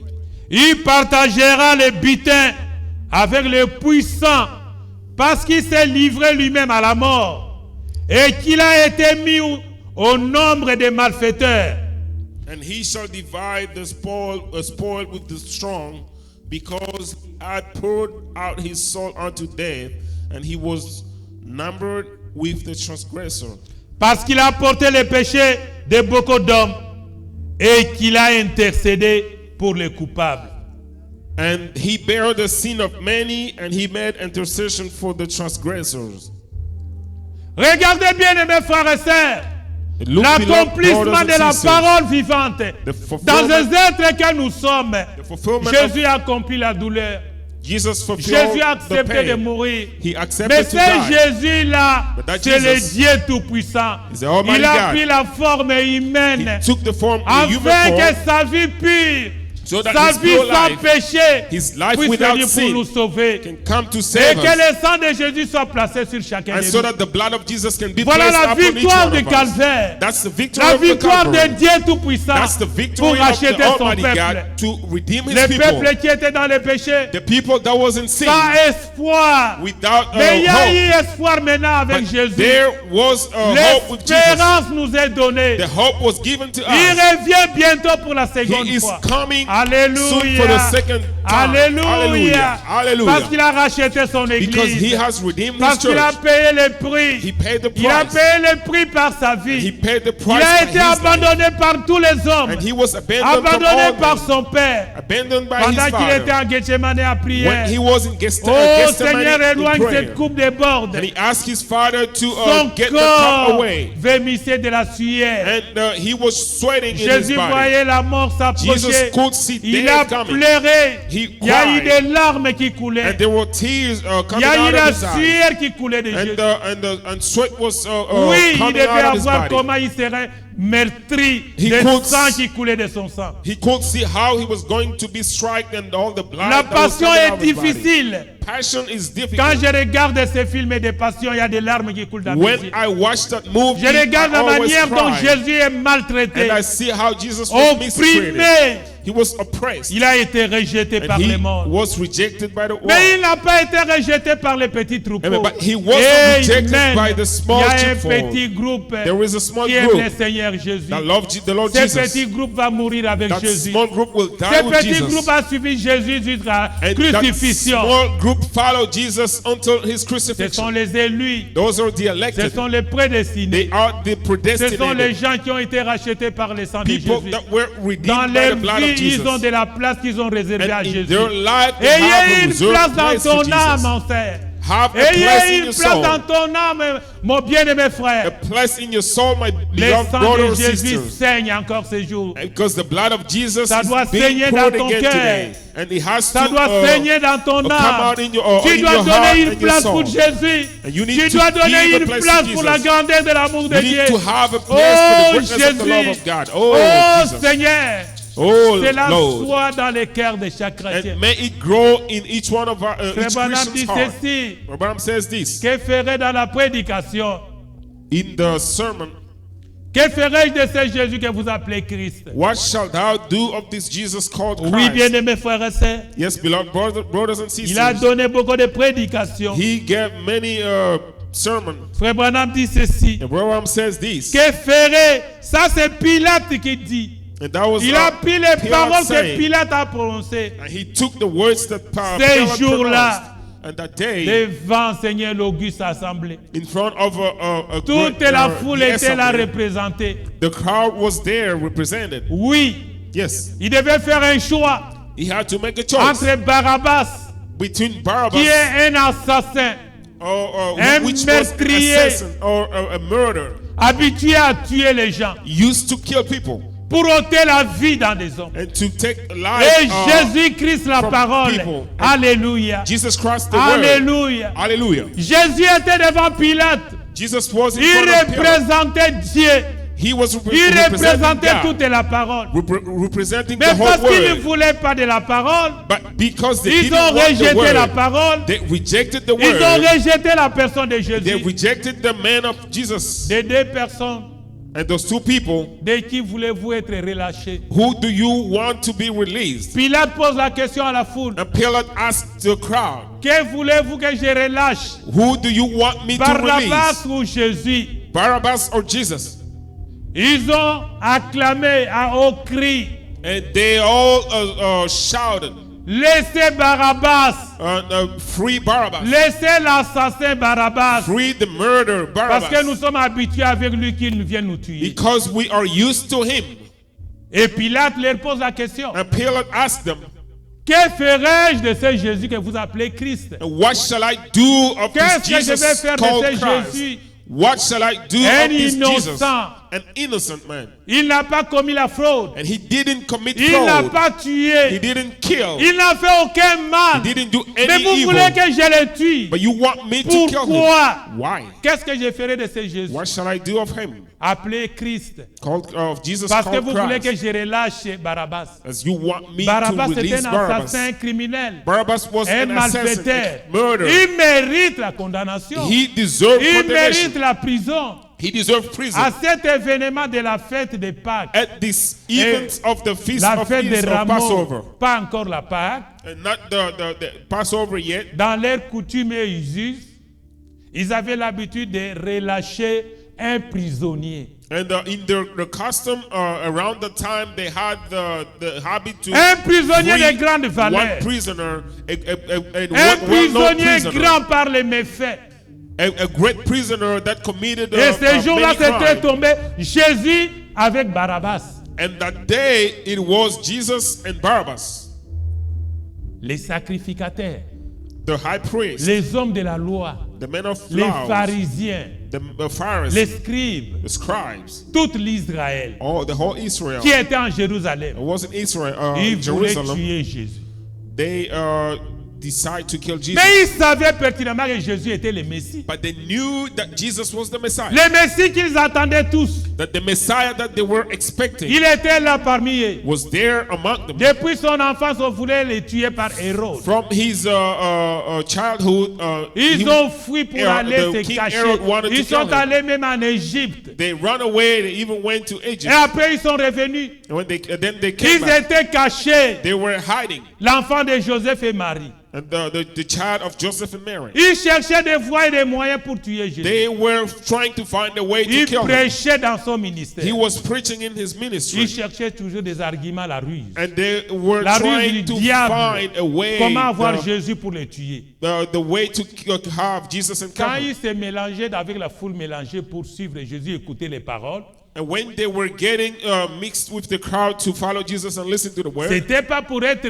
Il partagera les butins avec les puissants, parce qu'il s'est livré lui-même à la mort et qu'il a été mis au nombre des malfaiteurs.
And he shall divide the spoil with the strong, because he had poured out his soul unto death, and he was numbered with the transgressor.
Parce qu'il a porté les péchés de beaucoup d'hommes et qu'il a intercédé pour les coupables.
And he bare the sin of many, and he made intercession for the transgressors.
Regardez bien, mes frères et sœurs,
Look, beloved
l'accomplissement
brothers
de
and
la
sisters,
parole vivante.
the
Dans les
fulfillment,
êtres que nous sommes,
the fulfillment
Jésus a accompli la douleur.
Jesus fulfilled
Jésus a
the
accepté de
pain.
mourir.
He
Mais
accepted to
ce
die.
Jésus-là,
But that
c'est le
Jesus
Dieu Tout-Puissant.
is the Almighty
Il a
God.
pris la forme humaine
He took the form, the human
afin que
form,
sa vie pure
so that
sa
his
vie
pure
sans
life,
péché
his life
puisse
without
venir pour nous
sin,
sauver.
can come to
Et
save
que
us.
le sang de Jésus soit placé sur chacun
And
de
so
nous.
that the blood of Jesus can be
Voilà
placed
la
upon each
victoire
one
du
of us.
calvaire.
That's the victory
La
of the
victoire de
Calvary.
Dieu Tout-Puissant
That's the
pour
victory of
racheter
the
son
Almighty
peuple.
God to redeem his
Les
people.
peuples qui étaient dans le péché,
The people that was in sin
sans espoir.
without
Mais il y a
hope.
eu espoir maintenant avec
But
Jésus.
there was a hope with Jesus.
L'espérance nous est donnée.
The hope was given to
Il
us.
revient bientôt pour la seconde
He is
fois.
coming soon
Alléluia.
for the second time.
Alléluia.
Hallelujah.
Parce qu'il a racheté son
Because he
église.
has redeemed his
Parce qu'il a
church.
payé le prix.
He paid the
Il a
price.
payé le prix par sa
He
vie.
paid the
Il
price
a
for
été
his life.
abandonné par tous les hommes.
And he was abandoned from
Abandonné
all
par
men.
son père.
Abandoned by his
Pendant qu'il était
father.
en Gethsemane à prier.
When he was in
Oh
Gethsemane
Seigneur,
in
éloigne
prayer.
cette coupe des bordes.
And he asked his father to
Son
get the cup
corps
away.
vémissait de la sueur.
And he was sweating in his
Jésus
body.
voyait la mort
Jesus
s'approcher.
could see
Il a
death coming.
pleuré.
He
Il y a eu
cried.
des larmes qui coulaient.
And there were tears
Il
coming
y a eu
out
la
of his eyes.
sueur qui coulait de Jésus.
And sweat was
Oui, il
coming
devait
out of his
avoir
body.
comment il serait meurtri
He
de
could
sang
s-
qui coulait de son sang.
He could see how he was going to be struck and all the blood
La
that was
passion
coming
est
out of his body.
difficile.
Passion is
Quand
difficult.
je regarde ces films de passion, il y a des larmes qui coulent dans mes
When
yeux.
I watch that movie,
Je regarde
I
la
always
manière dont
cry.
Jésus est maltraité,
And I see how Jesus was mistreated.
opprimé.
He was oppressed.
Il a été rejeté par
And
le
he
monde.
was rejected by the world.
Mais il n'a pas été rejeté par les petits troupeaux.
But he wasn't rejected by the small
Il y a un
sheepfold.
petit groupe
There is a small
qui aime
group
le Seigneur Jésus.
that love the Lord
Ce
Jesus.
petit groupe va mourir avec
That
Jésus.
small group will die
Ce
with
petit
Jesus.
groupe a suivi Jésus jusqu'à
And that
crucifixion.
small group followed Jesus until his
Ce sont
crucifixion.
les élus.
Those are the
Ce
elected.
sont les prédestinés.
They are the
Ce sont les
predestinated.
gens qui ont été rachetés par le sang de
People
Jésus.
that were
Dans
redeemed by
leur
the blood
vie,
of Jesus.
ils ont de la place qu'ils ont réservée à
And in
Jésus.
their life, they
Et il y
have
a
a
une
reserved
place dans
place for
ton âme,
Jesus.
mon frère.
Have a
Et il y
place
a
in
une
your
place
soul.
dans ton âme, mon bien-aimé frère.
A place in your soul, my
Le
beloved
sang
brother
de
or
Jésus
sister.
saigne encore ces jours.
Because the blood of Jesus
Ça
is
doit
being
saigner dans
poured
ton
again
cœur.
today. And it has
Ça
to
doit saigner dans ton
come
âme.
out in your,
Tu
in
dois
your heart
donner une
and your
place pour
soul.
Jésus.
And you need
Tu
to
dois donner
give a
une
place
place
to
pour la
Jesus.
grandeur de l'amour de
You
Dieu.
need to have a place
Oh
for the greatness of the love
Jésus.
of God. Oh,
Oh
Jesus.
Seigneur.
Oh,
Cela
Lord.
soit dans le cœur de chaque chrétien.
And may it grow in each one of our
Frère
each
Branham
Christian's
dit
heart.
ceci.
Branham says this
Que ferai dans la prédication?
in the sermon.
Que ferai-je de ce Jésus que vous appelez Christ?
What shalt thou do of this Jesus called
Oui,
Christ?
bien-aimés frères et sœurs.
Yes, beloved brothers and
Il a
sisters.
donné beaucoup de prédications.
He gave many sermons.
Frère Branham dit ceci.
And Branham says this.
Que ferai? Ça c'est Pilate qui dit.
And that was
Il a pris les
Pilate
paroles que
saying.
Pilate a prononcées
And he took the words that
Ces
Pilate
jours-là,
pronounced. And that day,
devant Seigneur l'Auguste assemblée.
in front of a
Toute
great,
la
the
foule était là
assembly,
représentée.
the crowd was there represented.
Oui,
Yes,
il devait faire un choix
he had to make a choice
entre Barabbas,
between Barabbas,
qui est un assassin, un
which was an
meurtrier.
assassin or a murder,
habitué à tuer les gens,
used to kill people
pour ôter la vie dans des hommes.
and to take
Et
life.
Jésus-Christ, la
from
parole.
people.
Alléluia.
Jesus Christ, the word.
Alléluia.
Hallelujah.
Jésus était devant Pilate.
Jesus was in
Il
front of Pilate.
représentait Dieu.
He was
Il
representing
représentait
God,
toute la parole.
representing
Mais
the
parce
whole
qu'ils ne
word.
voulaient pas de la parole,
But because they
ils
didn't
ont
want the
rejeté la
word,
parole.
they rejected the
Ils ont
word.
rejeté la personne de
They
Jésus.
rejected the man of Jesus.
De deux personnes,
And those two people,
de qui voulez-vous être relâchés?
who do you want to be released?
Pilate pose la question à la foule.
And Pilate asked the crowd,
Que voulez-vous que je relâche?
who do you want me to
Barabbas
release?
ou Jésus?
Barabbas or Jesus?
Ils ont acclamé à haut cri.
And they all shouted,
Laissez Barabbas.
free Barabbas.
Laissez l'assassin Barabbas.
Free the murderer
Parce que nous
Barabbas.
sommes habitués avec lui qu'il vient nous tuer.
Because we are used to him.
Et Pilate leur pose la question.
And Pilate asked them,
Que ferai-je de ce Jésus que vous appelez Christ?
what shall I do of
Qu'est-ce
this
que je vais
Jesus
faire de
called
ce
Christ?
Jésus?
What shall I do
Un
of this Jesus?
innocent
an innocent man.
Il n'a pas commis la fraude.
And he didn't commit
Il n'a
fraud.
pas
He
tué.
didn't kill.
Il n'a fait aucun
He
mal.
didn't do
Mais
any
vous voulez
evil.
que je le tue.
But you want me to kill him.
Pourquoi?
Why?
Qu'est-ce que je ferai de ce Jésus?
What shall I do of him?
Appelé Christ.
Called of Jesus
Parce que
called
vous voulez que
Christ.
je relâche Barabbas.
As you want me
Barabbas
to
était
release
un
Barabbas.
assassin criminel.
Barabbas was
Un
an assassin,
malfaiteur.
a murderer.
Il mérite la condamnation.
He deserved
Il
condemnation.
mérite la prison.
He deserved prison.
À cet événement de la fête de Pâques,
At this event of the feast
la
of
fête des
Passover,
rameaux, pas encore la Pâques,
and not the Passover yet.
dans leurs coutumes et usus, ils avaient l'habitude de relâcher un prisonnier.
And in the custom around the time they had the habit to
Un prisonnier
free
de grande valeur.
one prisoner,
Un
one well-known
prisonnier
prisoner,
grand par les méfaits.
a great prisoner that committed
Et ce jour-là,
many
c'était
crimes.
tombé Jésus avec Barabbas.
And that day it was Jesus and Barabbas,
Les sacrificateurs,
the high priest,
les hommes de la loi,
the men of
les
laws,
pharisiens,
the
les
Pharisees,
scribes,
the scribes,
toute l'Israël
all the whole Israel.
qui était en Jérusalem.
It wasn't Israel,
Ils voulaient
Jerusalem.
tuer Jésus.
They decide to kill Jesus.
Mais ils savaient pertinemment que Jésus était le Messie.
But they knew that Jesus was the Messiah.
Le Messie qu'ils attendaient tous.
That the Messiah that they were expecting
Il était là parmi eux.
was there among them.
Depuis son enfance, on voulait le tuer par Hérode.
From his childhood,
Ils ont fui pour aller
the
se
King
cacher.
Herod wanted to
Ils sont
kill him.
allés même en Égypte.
They ran away. They even went to
Et
Egypt.
après, ils sont revenus.
And when then they came
Ils
back.
étaient cachés.
They were hiding.
L'enfant de Joseph et Marie.
And the child of Joseph and Mary.
Ils cherchaient des voies et des moyens pour tuer Jésus.
They were trying to find a way to
Il
kill him.
prêchait dans son ministère.
He was preaching in his
Il
ministry.
cherchait toujours des arguments, la ruse.
And they were
La ruse
trying
du
to
diable.
find a way,
Comment avoir Jésus pour le tuer.
the way to have Jesus and
Quand
kill him.
ils se mélangeaient avec la foule mélangée pour suivre Jésus, écouter les paroles,
And when they were getting mixed with the crowd to follow Jesus and listen to the word,
c'était pas pour être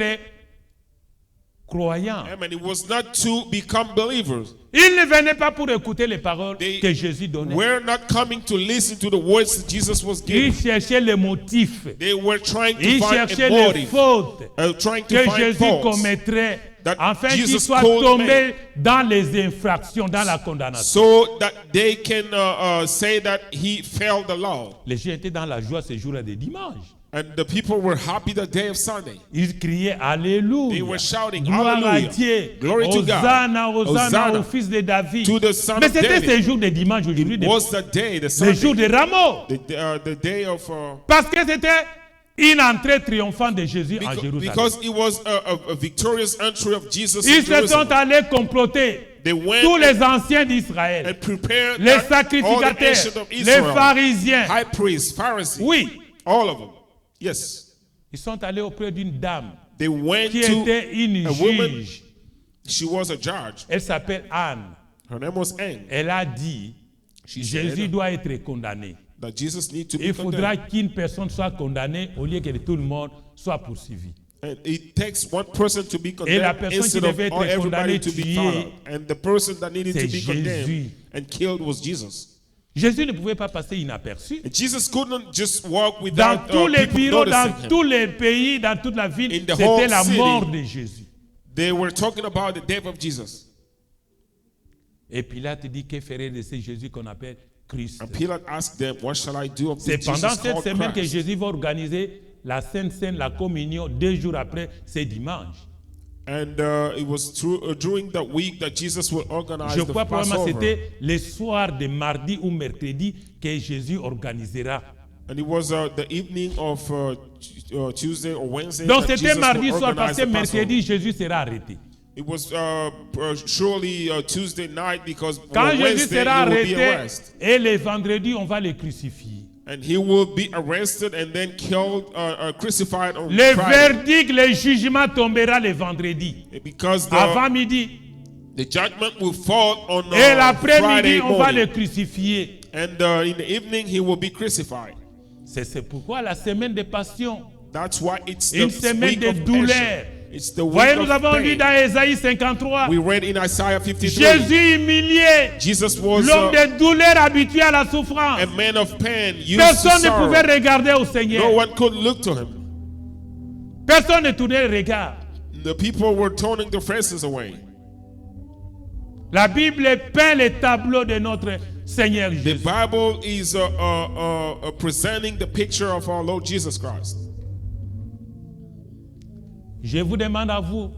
croyants.
and it was not to become believers.
Ils ne venaient pas pour écouter les paroles
They
que Jésus donnait.
were not coming to listen to the words that Jesus was
Ils
giving.
cherchaient les motifs.
They were trying to
Ils
find
cherchaient
a
les
motive,
fautes
trying to
que
find
Jésus
faults,
commettrait
that
afin qu'il
Jesus
soit
could
tombé
make.
dans les infractions, dans la condamnation.
so that they can say that he failed the law.
Les gens étaient dans la joie ce jour-là de dimanche.
And the people were happy the day of Sunday.
Ils criaient Alléluia.
They were shouting,
Gloire à
Hallelujah.
Dieu.
Glory to God.
Hosanna, Hosanna
Hosanna
au fils de David.
to the son
Mais
of
c'était
David.
ce jour de dimanche aujourd'hui,
It was the day, the
le jour
Sunday,
de Rameaux.
the day of
Parce que c'était une entrée triomphante de Jésus en
because,
Jérusalem.
because it was a victorious entry of Jesus
Ils
in
se sont
Jerusalem.
allés comploter.
They went
Tous les anciens d'Israël,
and prepared
les
all the
sacrificateurs,
ancient of
les
Israel,
pharisiens.
high priests, Pharisees,
Oui,
all of them. Yes.
ils sont allés auprès d'une dame
They went
qui
to
était une
a woman.
juge.
She was a judge.
Elle s'appelle Anne.
Her name was Anne.
Elle a dit,
She
Jésus
said
doit être condamné.
that Jesus needs to be
Il faudra
condemned.
qu'une personne soit condamnée au lieu que tout le monde soit poursuivi.
And it takes one person to be
Et la
condemned
personne
instead
qui
of
devait être
everybody
condamnée,
to be
tuée,
followed. And the person that needed to
c'est
be
Jésus.
condemned and killed was Jesus.
Jésus ne pouvait pas passer inaperçu.
And Jesus couldn't just walk
Dans
without
tous les
people
bureaux, dans
noticing him.
tous les pays, dans toute la ville,
In the
c'était
whole
la
city.
mort de Jésus.
They were talking about the death of Jesus.
Et Pilate dit, que ferait de ce Jésus qu'on appelle Christ?
And Pilate asked them, what shall I do of
C'est
this
pendant
Jesus
cette
called
semaine que
Christ?
Jésus va organiser la Sainte Seine, la communion, 2 jours après, c'est dimanche.
And it was during that week that Jesus will organize
Je
the
crois probablement que
Passover.
c'était le soir de mardi ou mercredi que Jésus organisera.
And it was the evening of Tuesday or Wednesday
Donc
that
c'était
Jesus
mardi
will
soir parce
organize
que
the Passover.
mercredi, Jésus sera arrêté.
It was surely Tuesday night because
Quand
on
Jésus
Wednesday
sera
he will be
arrêté
arrested.
et le vendredi, on va le crucifier.
And he will be arrested and then killed, crucified on
Le
Friday.
verdict, le jugement tombera le vendredi,
Because
avant midi.
the judgment will fall on
Et
Friday
l'après-midi, on va le
morning.
crucifier.
And in the evening he will be crucified.
C'est pourquoi la semaine de passion,
That's why it's
une
the
semaine
week
de
of
douleur,
passion. It's the week
Voyez, nous
of
avons lu
pain.
dans Ésaïe 53.
We read in Isaiah 53.
Jésus humilié,
Jesus was
l'homme de douleur habitué à la souffrance.
a man of pain, used to
Personne ne pouvait
sorrow.
regarder au
No
Seigneur.
one could look to him.
Personne ne tournait le regard.
The people were turning their faces away.
La Bible peint les tableaux de notre Seigneur
The
Jésus.
Bible is presenting the picture of our Lord Jesus Christ.
Je vous demande à vous,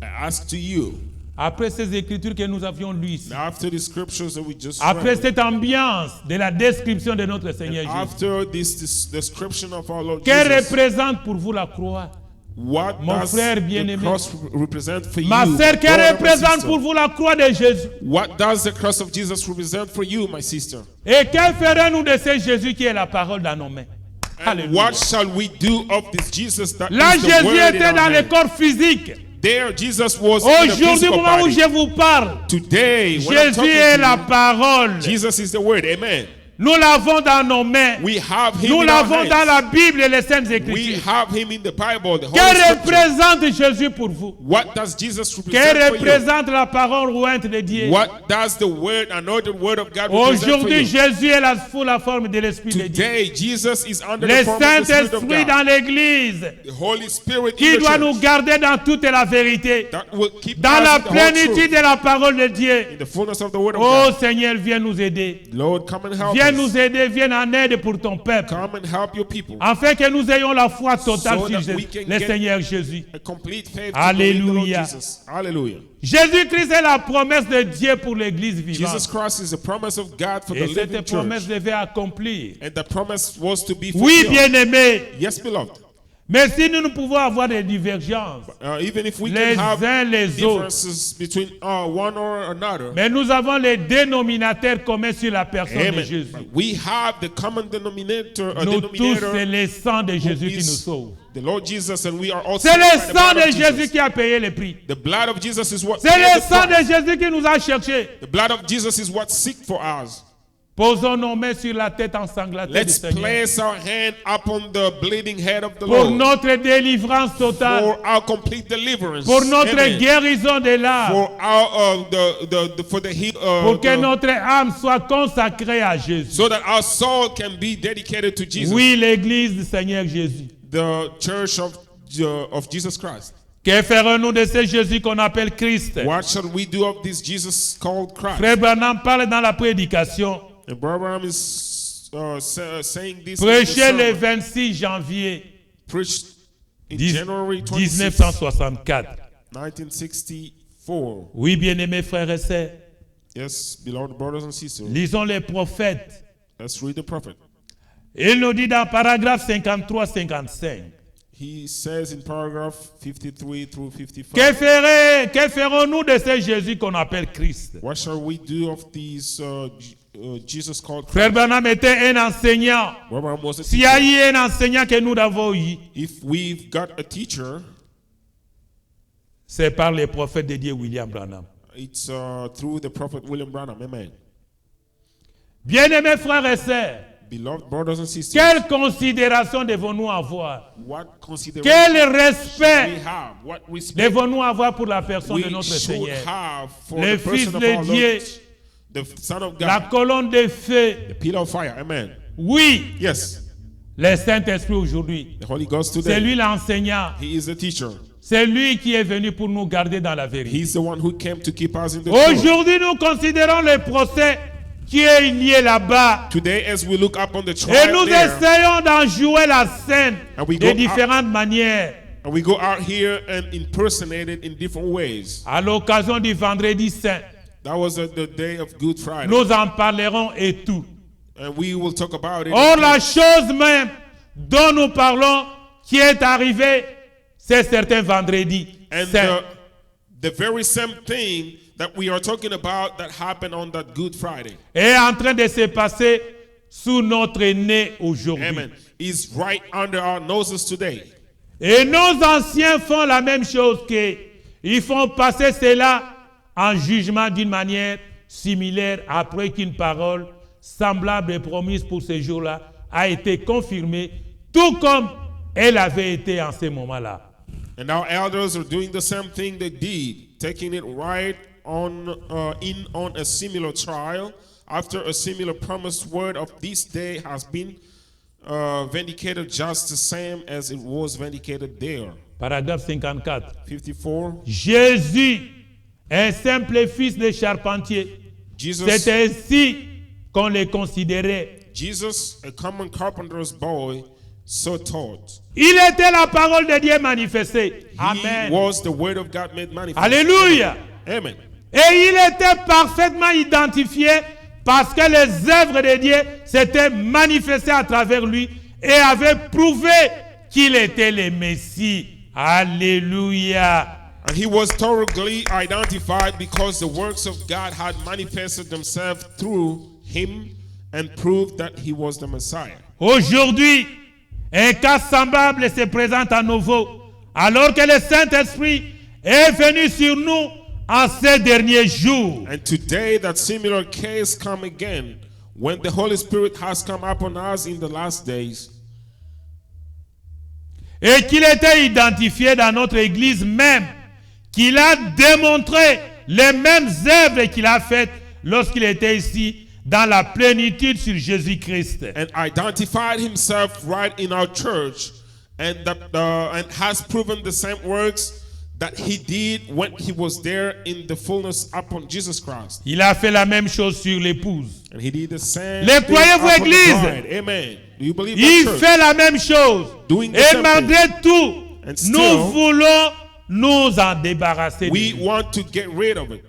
I ask to you,
après ces écritures que nous avions lues ici,
after the scriptures that we just
après
read,
cette ambiance de la description de notre Seigneur Jésus,
after this description of our Lord
que
Jesus,
représente pour vous la croix?
what
Mon
does
frère
the
bien-aimé,
cross represent for
Ma
you?
sœur, que
brother, my
représente
sister?
pour vous la croix de Jésus?
What does the cross of Jesus represent for you, my sister?
Et que ferons-nous de ce Jésus qui est la parole dans nos mains?
And
Alléluia.
what shall we do of this Jesus that
Là,
is the
Jésus
word in
était
our
dans le
hand?
corps physique.
There, Jesus was in a
Aujourd'hui, au
physical
moment où
body.
je vous parle,
Today, when I'm
Jésus
talking
est la
to
parole.
you, Jesus is the word. Amen.
Nous l'avons dans nos mains.
We have him
Nous
in our
l'avons dans
hands.
la Bible et les Saintes
We
Écritures.
have him in the Bible, the Holy
Que
Scripture.
représente Jésus pour vous?
What does Jesus
Que
represent for you?
représente la parole ointe de Dieu?
What does the word, anointed word of God represent for
Aujourd'hui,
you?
Jésus est sous la forme de l'Esprit de Dieu.
Today, Jesus is under
Le
the form of the Spirit of
Saint-Esprit
God.
dans l'Église,
The Holy Spirit
qui
in the
doit nous
church
garder dans toute la vérité,
that will keep
dans
us
la
in the whole truth,
plénitude de la parole de Dieu.
in the fullness of the word of
Oh
God.
Seigneur, viens nous aider.
Lord, come and help
Viens
us.
nous aider, viens en aide pour ton peuple.
Come and help your people.
Afin que nous ayons la foi totale
So
sur
that we can
le
get-
Seigneur Jésus.
A complete faith to believe in the Lord
Alléluia.
Jesus. Hallelujah.
Jésus-Christ est la promesse de Dieu pour l'Église
Jesus
vivante.
Christ is a promise of God for the
Et
living
cette promesse
church.
devait accomplir.
And the promise was to be
Oui,
fulfilled.
bien-aimés.
Yes, beloved.
Mais si nous ne pouvons avoir des divergences,
Even if we
les
can have
uns les autres,
differences between one or another,
mais nous avons les dénominateurs communs sur la personne de
amen.
Jésus.
We have the common denominator,
Nous tous, c'est
denominator
le sang de
who
Jésus qui nous
is
sauve.
the Lord Jesus, and we are also
C'est le
by the
sang
blood
de
of
Jésus
Jesus.
qui a payé le prix.
The blood of Jesus is what
C'est
paid
le
the
sang de
price.
Jésus qui nous a cherchés.
The blood of Jesus is what seek for us.
Posons nos mains sur la tête ensanglantée du
Let's
Seigneur.
place our hand upon the bleeding head of the
Pour
Lord
notre délivrance totale.
for our complete deliverance.
Pour notre
Amen.
guérison de l'âme.
For our for the heat,
Pour que notre âme soit consacrée à Jésus.
so that our soul can be dedicated to Jesus.
Oui, l'Église du Seigneur Jésus.
The church of Jesus Christ.
Que ferons-nous de ce Jésus qu'on appelle Christ?
What shall we do of this Jesus called Christ?
Frère Branham parle dans la prédication.
And Brother Branham is saying this. in the
Prêché le
sermon.
26 janvier
Preached in January 26,
1964.
1964.
Oui, bien-aimés frères et sœurs,
Yes, beloved brothers and sisters.
lisons les prophètes.
Let's read the prophet.
Il nous dit dans paragraphe 53-55.
He says in paragraph 53 through 55.
Que ferons-nous de ce Jésus qu'on appelle Christ?
What shall we do of these Jesus called
Frère
Christ?
Branham était un enseignant.
Brother Branham was a
S'il y a
teacher.
eu un enseignant que nous avons eu,
If we've got a teacher,
c'est par le prophète de Dieu William Branham.
it's through the prophet William Branham. Amen.
Bien-aimés frères et sœurs,
Beloved brothers and sisters,
quelle considération devons-nous avoir?
what consideration
Quel
we
respect
have, what respect
devons-nous avoir pour la personne
we
de notre
should
Seigneur?
have for
Le
the person
Fils
of
de
our
Dieu,
Lord, the Son of
la
God,
colonne de feu.
the pillar of fire. Amen.
Oui,
Yes,
le Saint-Esprit aujourd'hui,
the Holy Ghost
c'est
today.
lui l'enseignant.
He is the teacher.
C'est lui qui est venu pour nous garder dans la vérité.
He's the one who came to keep us in the truth.
Aujourd'hui, nous considérons le procès qui est lié là-bas.
Today, as we look up on the
Et
trial
nous
there,
essayons d'en jouer la scène
And we
de
go
différentes manières.
and we go out here and impersonate it in different ways.
À l'occasion du vendredi saint,
That was the day of Good Friday.
nous en parlerons et tout.
And we will talk about it.
Or, la chose même dont nous parlons qui est arrivée, c'est certain vendredi
And
saint.
the very same thing that we are talking about that happened on that Good Friday.
Est en train de se passer sous notre nez aujourd'hui.
Amen. Is right under our noses today.
Et nos anciens font la même chose ils font passer cela en jugement d'une manière similaire après qu'une parole semblable et promise pour ce jour-là a été confirmée, tout comme elle avait été en ce moment-là.
And our elders are doing the same thing they did, taking it right on a similar trial, after a similar promised word of this day has been vindicated just the same as it was vindicated there.
Paragraphe 54.
54.
Jésus, un simple fils de charpentier. C'est ainsi qu'on le considérait.
Jesus, a common carpenter's boy, so taught.
Il était la parole de Dieu manifestée. Amen.
He was the word of God made manifest.
Alléluia.
Amen.
Et il était parfaitement identifié parce que les œuvres de Dieu s'étaient manifestées à travers lui et avaient prouvé qu'il était le Messie. Alléluia.
And he was thoroughly identified because the works of God had manifested themselves through him and proved that he was the Messiah.
Aujourd'hui, un cas semblable se présente à nouveau, alors que le Saint-Esprit est venu sur nous en ces derniers jours.
And today that similar case come again when the Holy Spirit has come upon us in the last days.
Et qu'il était identifié dans notre Église même, qu'il a démontré les mêmes œuvres qu'il a faites lorsqu'il était ici, dans la plénitude sur Jésus-Christ.
And identified himself right in our church, and that and has proven the same works that he did when he was there in the fullness upon Jesus Christ.
Il a fait la même chose sur l'épouse.
And he did the same
Les
thing
croyez-vous,
upon the
Église?
bride. Amen. Do you believe
Il
that church?
fait la même chose.
Doing the
Et
same
malgré tout,
And still,
nous voulons nous en débarrasser.
we want to get rid of it.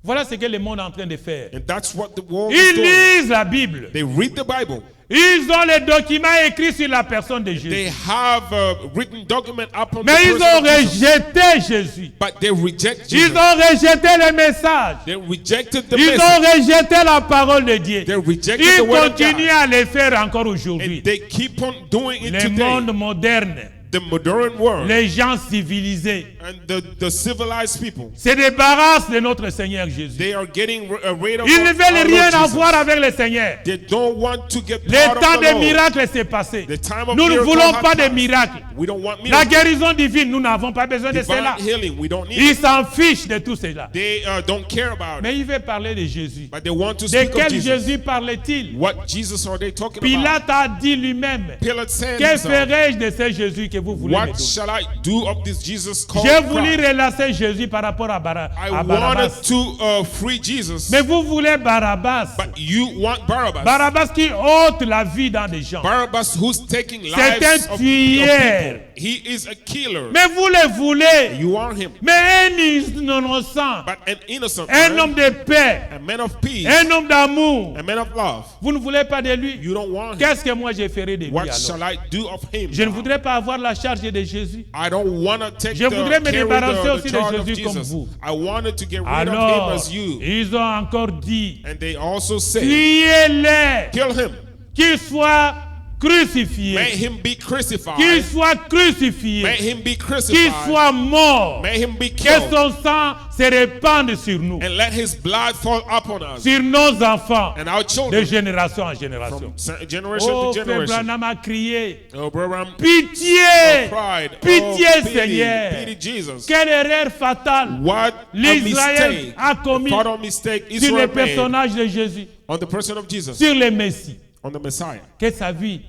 Voilà ce que le monde est en train de faire.
And that's what the world is
Ils
doing.
lisent la Bible.
They read the Bible.
Ils ont les documents écrits sur la personne de
They
Jésus.
have a written document upon
Mais
the
ils
person
ont
of Jesus.
rejeté Jésus.
But they reject
Ils
Jesus.
ont rejeté le message.
They rejected the
Ils
message.
ont rejeté la parole de Dieu.
They rejected
Ils
the word of
continuent
God.
à le faire encore aujourd'hui.
And they keep on doing it
Le
today.
monde moderne,
The modern world
les gens civilisés
and the civilized people,
se débarrassent de notre Seigneur Jésus.
they are getting rid of
Ils ne
our
veulent
Lord
rien
Jesus.
avoir avec le Seigneur.
They don't want to get
Le
part
temps
of the
des
Lord.
miracles s'est passé.
The time of
Nous ne
miracle
voulons
has
pas de
passed.
miracles.
We don't want
La
miracles.
guérison divine, nous n'avons pas besoin de cela.
Divine healing, we don't need
Ils
it.
s'en fichent de tout cela.
They don't care about it.
Mais il veut parler de Jésus.
But they want to
De
speak of
quel
Jesus.
Jésus parlait-il?
What Jesus are they talking about?
Pilate a dit lui-même,
Pilate said
que
himself,
ferai-je de ce Jésus que vous voulez me
what
donner?
shall I do of this Jesus called
J'ai voulu
Christ?
relancer Jésus par rapport à,
I
à Barabbas.
wanted to free Jesus,
Mais vous voulez Barabbas.
but you want Barabbas.
Barabbas qui ôte la vie dans des gens.
Barabbas who's taking
C'est
lives
un
of
tueur.
people. He is a killer.
Mais vous le voulez.
You want him.
Mais un innocent,
But an innocent
un
man,
homme de paix,
a man of peace,
un homme d'amour,
a man of love,
vous ne voulez pas de lui.
you don't want him.
Qu'est-ce que moi je ferai de lui
What
alors?
shall I do of him?
Je ne voudrais pas avoir la charge de Jésus.
I don't want to take
Je voudrais me
carry
débarrasser
the
aussi de
charge of
Jésus comme
Jesus.
vous.
I wanted to get rid of him
Alors,
as you.
ils ont encore dit,
And they also say,
tuez-les,
kill him.
qu'il soit crucifié,
May him be crucified.
qu'il soit crucifié,
May him be
qu'il
crucified.
soit mort,
May him be
que
killed.
son sang se répande sur nous,
And let his blood fall upon us
sur nos enfants,
and our
de
children
génération en génération.
from generation
Oh,
to
frère
generation.
Branham a crié,
Oh, brother,
pitié,
pride.
pitié,
Oh, pity,
Seigneur.
pity Jesus.
Quelle erreur fatale
What a
l'Israël
mistake.
a commis
Fatal mistake
sur
Israel
le
made
personnage de Jésus,
on the person of Jesus,
sur le Messie.
on the Messiah.
Que sa vie,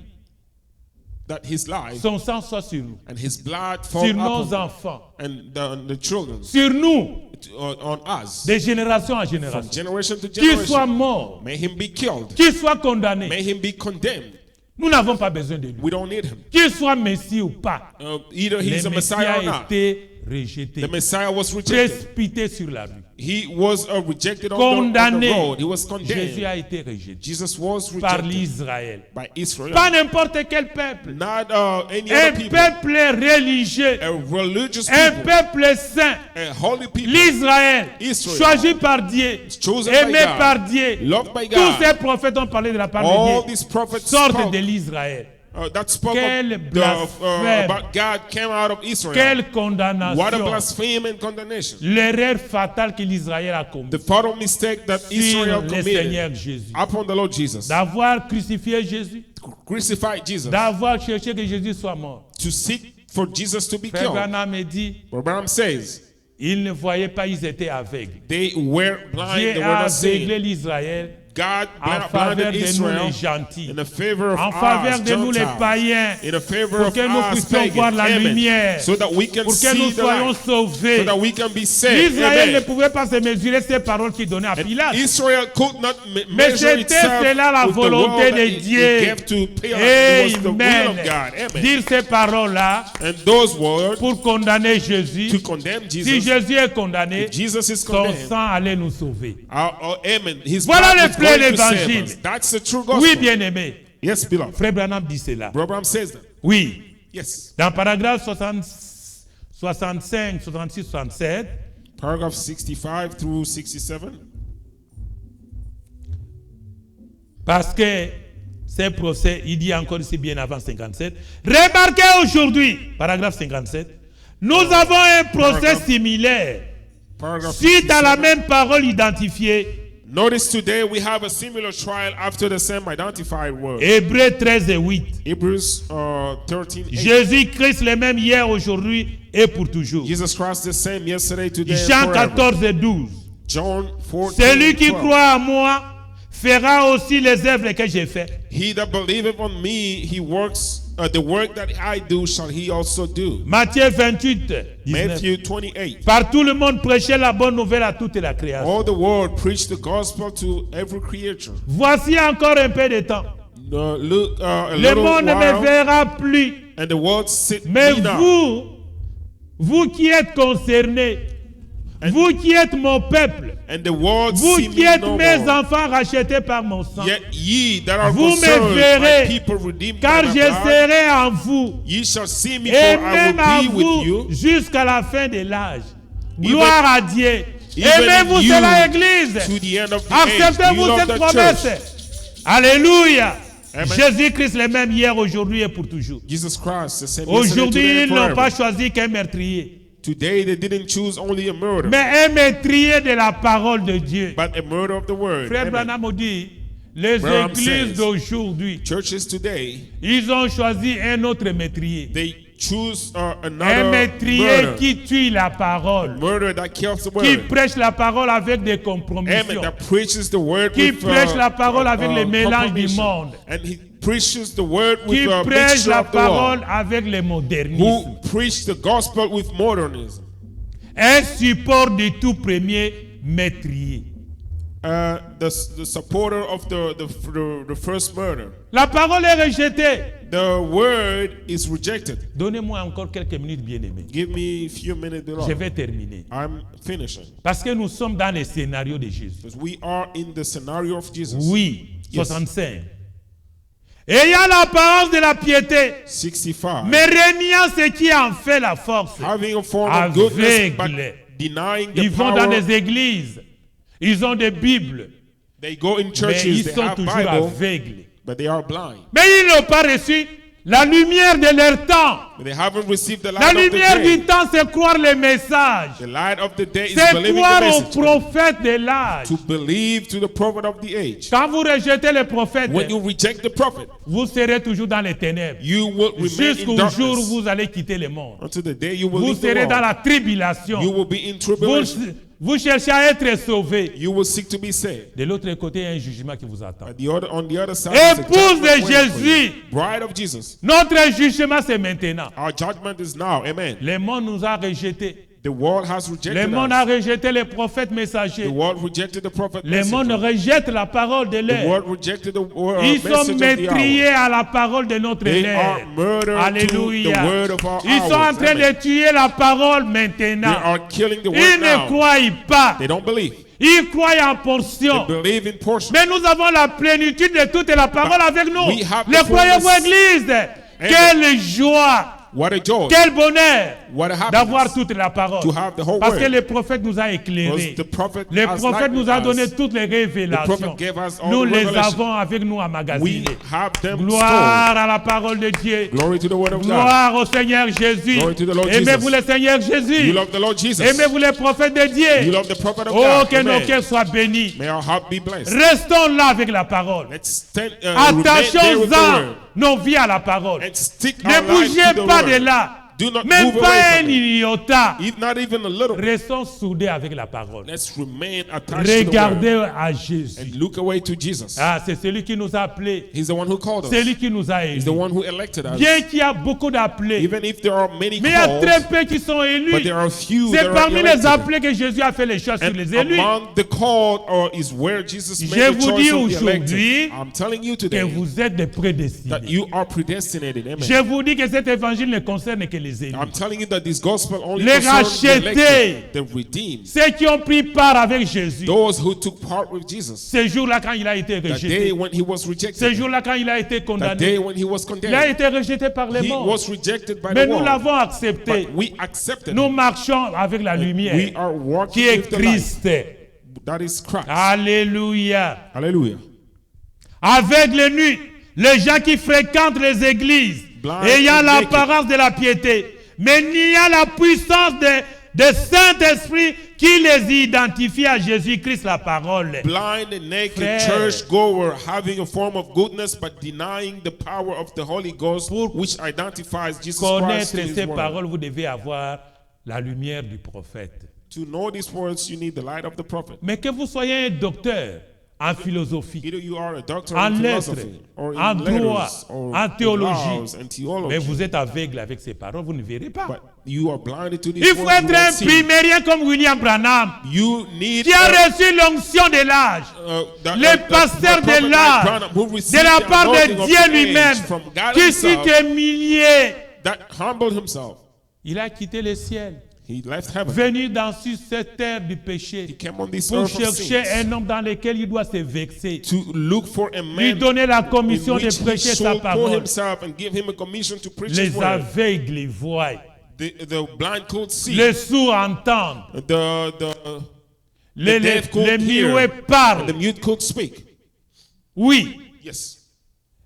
That his life
son sang soit sur nous,
and his blood fall
sur nos
upon
enfants,
and the children
sur nous,
on us
de génération en
from
génération.
generation to
Qu'il soit
generation.
mort,
May him be killed.
qu'il soit condamné.
May him be condemned.
Nous n'avons pas besoin de lui.
We don't need him.
Qu'il soit Messie ou pas,
Either he's
le
a
Messie
Messiah or
a
not.
été rejeté,
The Messiah was rejected.
précipité sur la rue,
He was rejected on the
condamné.
road. He was
Jésus
condemned.
a été rejeté
Jesus was
par
rejected
l'Israël.
by Israel.
Pas n'importe quel peuple.
Not any
Un
other people.
peuple religieux,
A religious
un
people.
peuple saint,
A holy people.
l'Israël,
Israel.
choisi par Dieu,
Chosen by
aimé
God.
par Dieu.
Loved by
Tous
God.
ces prophètes ont parlé de la part
All
de Dieu,
these prophets
sortent
spoke,
de l'Israël.
that spoke
Quel
of
blasphème.
about God came out of Israel.
Quelle
What a
condamnation!
blasphemy and condemnation.
L'erreur fatale que l'Israël a commise
The fatal mistake that
sur
Israel
le
committed
Seigneur Jésus.
upon the Lord Jesus.
D'avoir crucifié Jésus,
Crucified Jesus.
d'avoir cherché que Jésus soit mort.
To seek for Jesus to be
Frère
killed.
Branham dit,
Branham says,
ils ne voyaient pas, ils étaient aveugles.
they were blind,
Dieu
they were
a
not seeing.
aveuglé l'Israël
God
en faveur
blinded
de nous
Israel
les gentils,
in the favor of
en faveur
us,
de nous les
Gentiles,
païens,
in the favor
pour
of
que nous
us,
puissions voir
pagans,
la
amen,
lumière,
so that we can
pour que
see
nous
the
soyons
light,
sauvés.
so that we can be saved.
L'Israël ne
Amen.
pouvait pas se mesurer ces paroles qu'il donnait à Pilate.
Israel could not
Mais
measure
c'était
itself
cela la
with the
volonté
world
de
that he
Dieu.
gave to Pilate. It was the will
Amen.
of God. Amen.
Dire ces paroles-là
And those words
pour condamner Jésus.
to condemn
Si
Jesus.
Jésus est condamné,
If Jesus is
son
condemned,
sang allait nous sauver.
amen. His
Voilà
blood
le
is
plein
going to save
évangile.
us. That's the true
Oui,
gospel.
bien-aimé.
Yes, beloved.
Frère Branham dit cela.
Abraham says that.
Oui.
Yes.
Dans paragraphe 65, 66, 67,
Paragraph 65 through 67.
parce que ces procès, il dit encore ici bien avant 57, remarquez aujourd'hui, paragraphe 57, nous avons un procès similaire,
Paragraph
suite à la
57.
même parole identifiée.
Notice today we have a similar trial after the same identified word.
Hébreux 13 et 8.
Hebrews 13:8.
Jésus-Christ le même hier, aujourd'hui et pour toujours.
Jesus Christ the same yesterday, today, and
Jean
forever.
14 et 12.
John 14.
Celui qui
12.
croit à moi fera aussi les œuvres que j'ai faites.
He that believeth on me, he works the work that I do shall he also do.
Matthieu 28, 19.
Matthew 28.
Par tout le monde prêchez la bonne nouvelle à toute la création.
All the world preach the gospel to every creature.
Voici encore un peu de temps.
Look, a
Le
little
monde ne me
while,
verra plus.
and the world sit
Mais
me down.
vous qui êtes concernés, vous qui êtes mon peuple,
And the world
vous
see
qui
me
êtes
no
mes
more.
enfants rachetés par mon sang,
Yet ye that are
vous me
concerned,
verrez,
my people redeemed
car
by my
je
blood,
serai en vous,
ye shall see me,
et
for I
même à
will be with
vous
you.
jusqu'à la fin de l'âge. Gloire à Dieu.
even
Aimez-vous
you
cela, Église.
To the end of the age.
Acceptez-vous
You love
cette
the
promesse.
church.
Alléluia.
Amen.
Jésus-Christ le même hier, aujourd'hui et pour toujours.
Jesus Christ, the same yesterday,
Aujourd'hui,
today,
ils
and
n'ont pas
forever.
choisi qu'un meurtrier,
Today they didn't choose only a murder,
mais un meurtrier de la parole de Dieu.
but a murder of the word.
Frère
Amen.
Branham dit, les
Branham
églises
says,
d'aujourd'hui,
Churches today,
ils ont choisi un autre meurtrier.
they choose
Un
another
meurtrier
murder.
qui tue la parole,
Murder that kills the
qui
word.
prêche la parole avec des
Amen.
compromissions,
That preaches the word
qui
with
prêche la parole avec les mélanges du
compromission.
monde,
And he preaches the word
qui
with a
prêche
mixture
la
of the world.
parole avec le modernisme.
Who preach the gospel with modernism.
Un support du tout premier meurtrier.
The supporter of the first murder.
La parole est rejetée.
The word is rejected.
Donnez-moi encore quelques minutes, bien-aimés.
Give me a few minutes,
Je
beloved.
vais terminer.
I'm finishing.
Parce que nous sommes dans le scénario de Jésus.
Because we are in the scenario of Jesus.
Oui,
Yes.
65. Ayant l'apparence de la piété,
65.
mais reniant ce qui en fait la force.
Having a form of goodness, but
Aveugle.
denying the
Ils vont dans
power.
des églises. Ils ont des Bibles.
They go in
Mais
churches,
ils
they
sont
have
toujours
Bible,
aveugles.
but they are blind.
Mais ils n'ont pas reçu la lumière de leur temps.
But they haven't received the
La
light of the
lumière
day.
du temps, c'est croire les messages.
The light of the day is
C'est
believing
croire
the
aux
message.
prophètes de l'âge.
To believe to the prophet of the age.
Quand vous rejetez les prophètes,
When you reject the prophet,
vous serez toujours dans les ténèbres.
you will remain in
Jusqu'au jour où
darkness.
vous allez quitter le monde.
Until the day you will
Vous
leave the
serez dans
world.
la tribulation.
You will be in
Vous,
tribulation.
vous cherchez à être sauvé.
You will seek to be saved.
De l'autre côté, il y a un jugement qui vous attend.
On the other side, is a
Épouse
judgment
de
waiting for you.
Jésus.
Bride of Jesus.
Notre jugement, c'est maintenant.
Our judgment is now. Amen.
Le monde nous a rejetés.
The world has
Le
rejected
monde
us.
a rejeté les prophètes messagers.
The world rejected the prophet.
Le monde rejette la parole de
The
l'air.
world rejected the word,
Ils sont
message of the
métriés
hour.
à la parole de notre
They
l'air.
are murdered to
Alléluia.
the word of our
Ils sont en
hours.
train
Amen.
de tuer la parole
They
maintenant.
are killing the
Ils
word
ne
now.
croient pas.
They don't believe.
Ils croient en
They
portion.
believe in portion.
Mais nous avons la plénitude de toute la parole avec nous.
we have the
Le croyez-vous,
fullness.
Église? Quelle joie!
What a joy.
Quel bonheur
What a
d'avoir
happiness.
toute la parole.
To have the whole
Parce que
word.
le prophète nous a éclairés.
Because the prophet
Le
has
prophète nous a
lightened
donné
us.
toutes les révélations.
The prophet gave us all
Nous
the
les
revelation.
avons avec nous
We
emmagasinés.
have them stored.
Gloire à la parole de Dieu.
Glory to the word of God.
Gloire au Seigneur Jésus.
Glory to the Lord
Aimez-vous
Jesus.
le Seigneur Jésus.
You love the Lord Jesus.
Aimez-vous les prophètes de
You
Dieu.
love the prophet of
Oh,
God.
que nos
Amen.
cœurs soient bénis.
May our heart be blessed.
Restons là avec la parole.
Let's stand, remain there with the
Attachons-en
word.
nos vies à la parole.
And stick
Ne
our lives
bougez
to the
pas
word.
de là.
Do Do not
Même
move
pas
away
un
from it.
iota.
If not even a little.
Restons soudés avec la parole.
Let's remain attached to the
Regardez
word
à Jésus.
and look away to Jesus.
Ah, c'est celui qui nous a appelés.
He's the one who called us.
C'est lui qui nous a
He's
élus.
the one who elected us.
Bien qu'il y a beaucoup d'appelés,
Even if there are many
mais il y a très
called,
peu qui sont
but
élus.
there are few that
C'est
are
parmi les
elected.
appelés que Jésus a fait les choses sur
And
les élus.
among the called is where Jesus
Je
made the
vous dis
choice of the
aujourd'hui
elected. I'm telling you
Que
today
vous êtes des
that
prédestinés.
you are predestinated. Amen.
Je vous dis que cet évangile ne concerne que les élus.
I'm telling you that this gospel only
Les
concerns the
rachetés.
elected, the redeemed,
Ceux qui ont pris part avec Jésus.
those who took part with Jesus.
Ce jour-là, quand il a été
That day
rejeté.
when he was
Ce
rejected.
jour-là, quand il a été
That
condamné.
day when he was
Il a
condemned.
été rejeté par les
He
morts.
was rejected by
Mais
the
nous
world.
l'avons accepté.
But we accepted
Nous
him.
marchons avec la
We
lumière
are walking
qui est
with the light.
Christ.
That is Christ.
Alléluia.
Hallelujah.
Aveugles nus, les gens qui fréquentent les églises,
Blind
ayant
and naked.
l'apparence de la piété, mais niant la puissance de Saint-Esprit qui les identifie à Jésus-Christ, la parole.
Blind and naked
Frère.
churchgoer having a form of goodness but denying the power of the Holy Ghost which identifies Jesus Christ
Connaître
in His
ces
word.
paroles, vous devez avoir la lumière du prophète.
To know these words, you need the light of the prophet.
Mais que vous soyez un docteur en philosophie,
Either you are a doctor
en
in
lettres,
philosophy or
en
in
droit,
letters or
en
in
théologie,
laws and
mais
theology,
vous êtes aveugle avec ces paroles, vous ne verrez pas.
but you are blinded to these
Il faut
words. You
être un
won't see.
primérien comme William Branham,
You need
qui a reçu l'onction de l'âge, le pasteur de l'âge, de la part de Dieu lui-même, qui fut humilié.
that humbled himself.
Il a quitté le ciel,
He left heaven.
venu sur cette terre du péché,
He came on this
pour
earth of
chercher
sins
un homme dans lequel il doit se vexer,
to look for a
lui
man
donner la
in
commission de
which he
prêcher sa
sold for
parole.
himself and give him a commission to preach his
Les
word.
aveugles voient,
The blind could see.
les sourds entendent,
The deaf could
les muets
hear. And
parlent.
the mute could speak.
Oui,
Yes.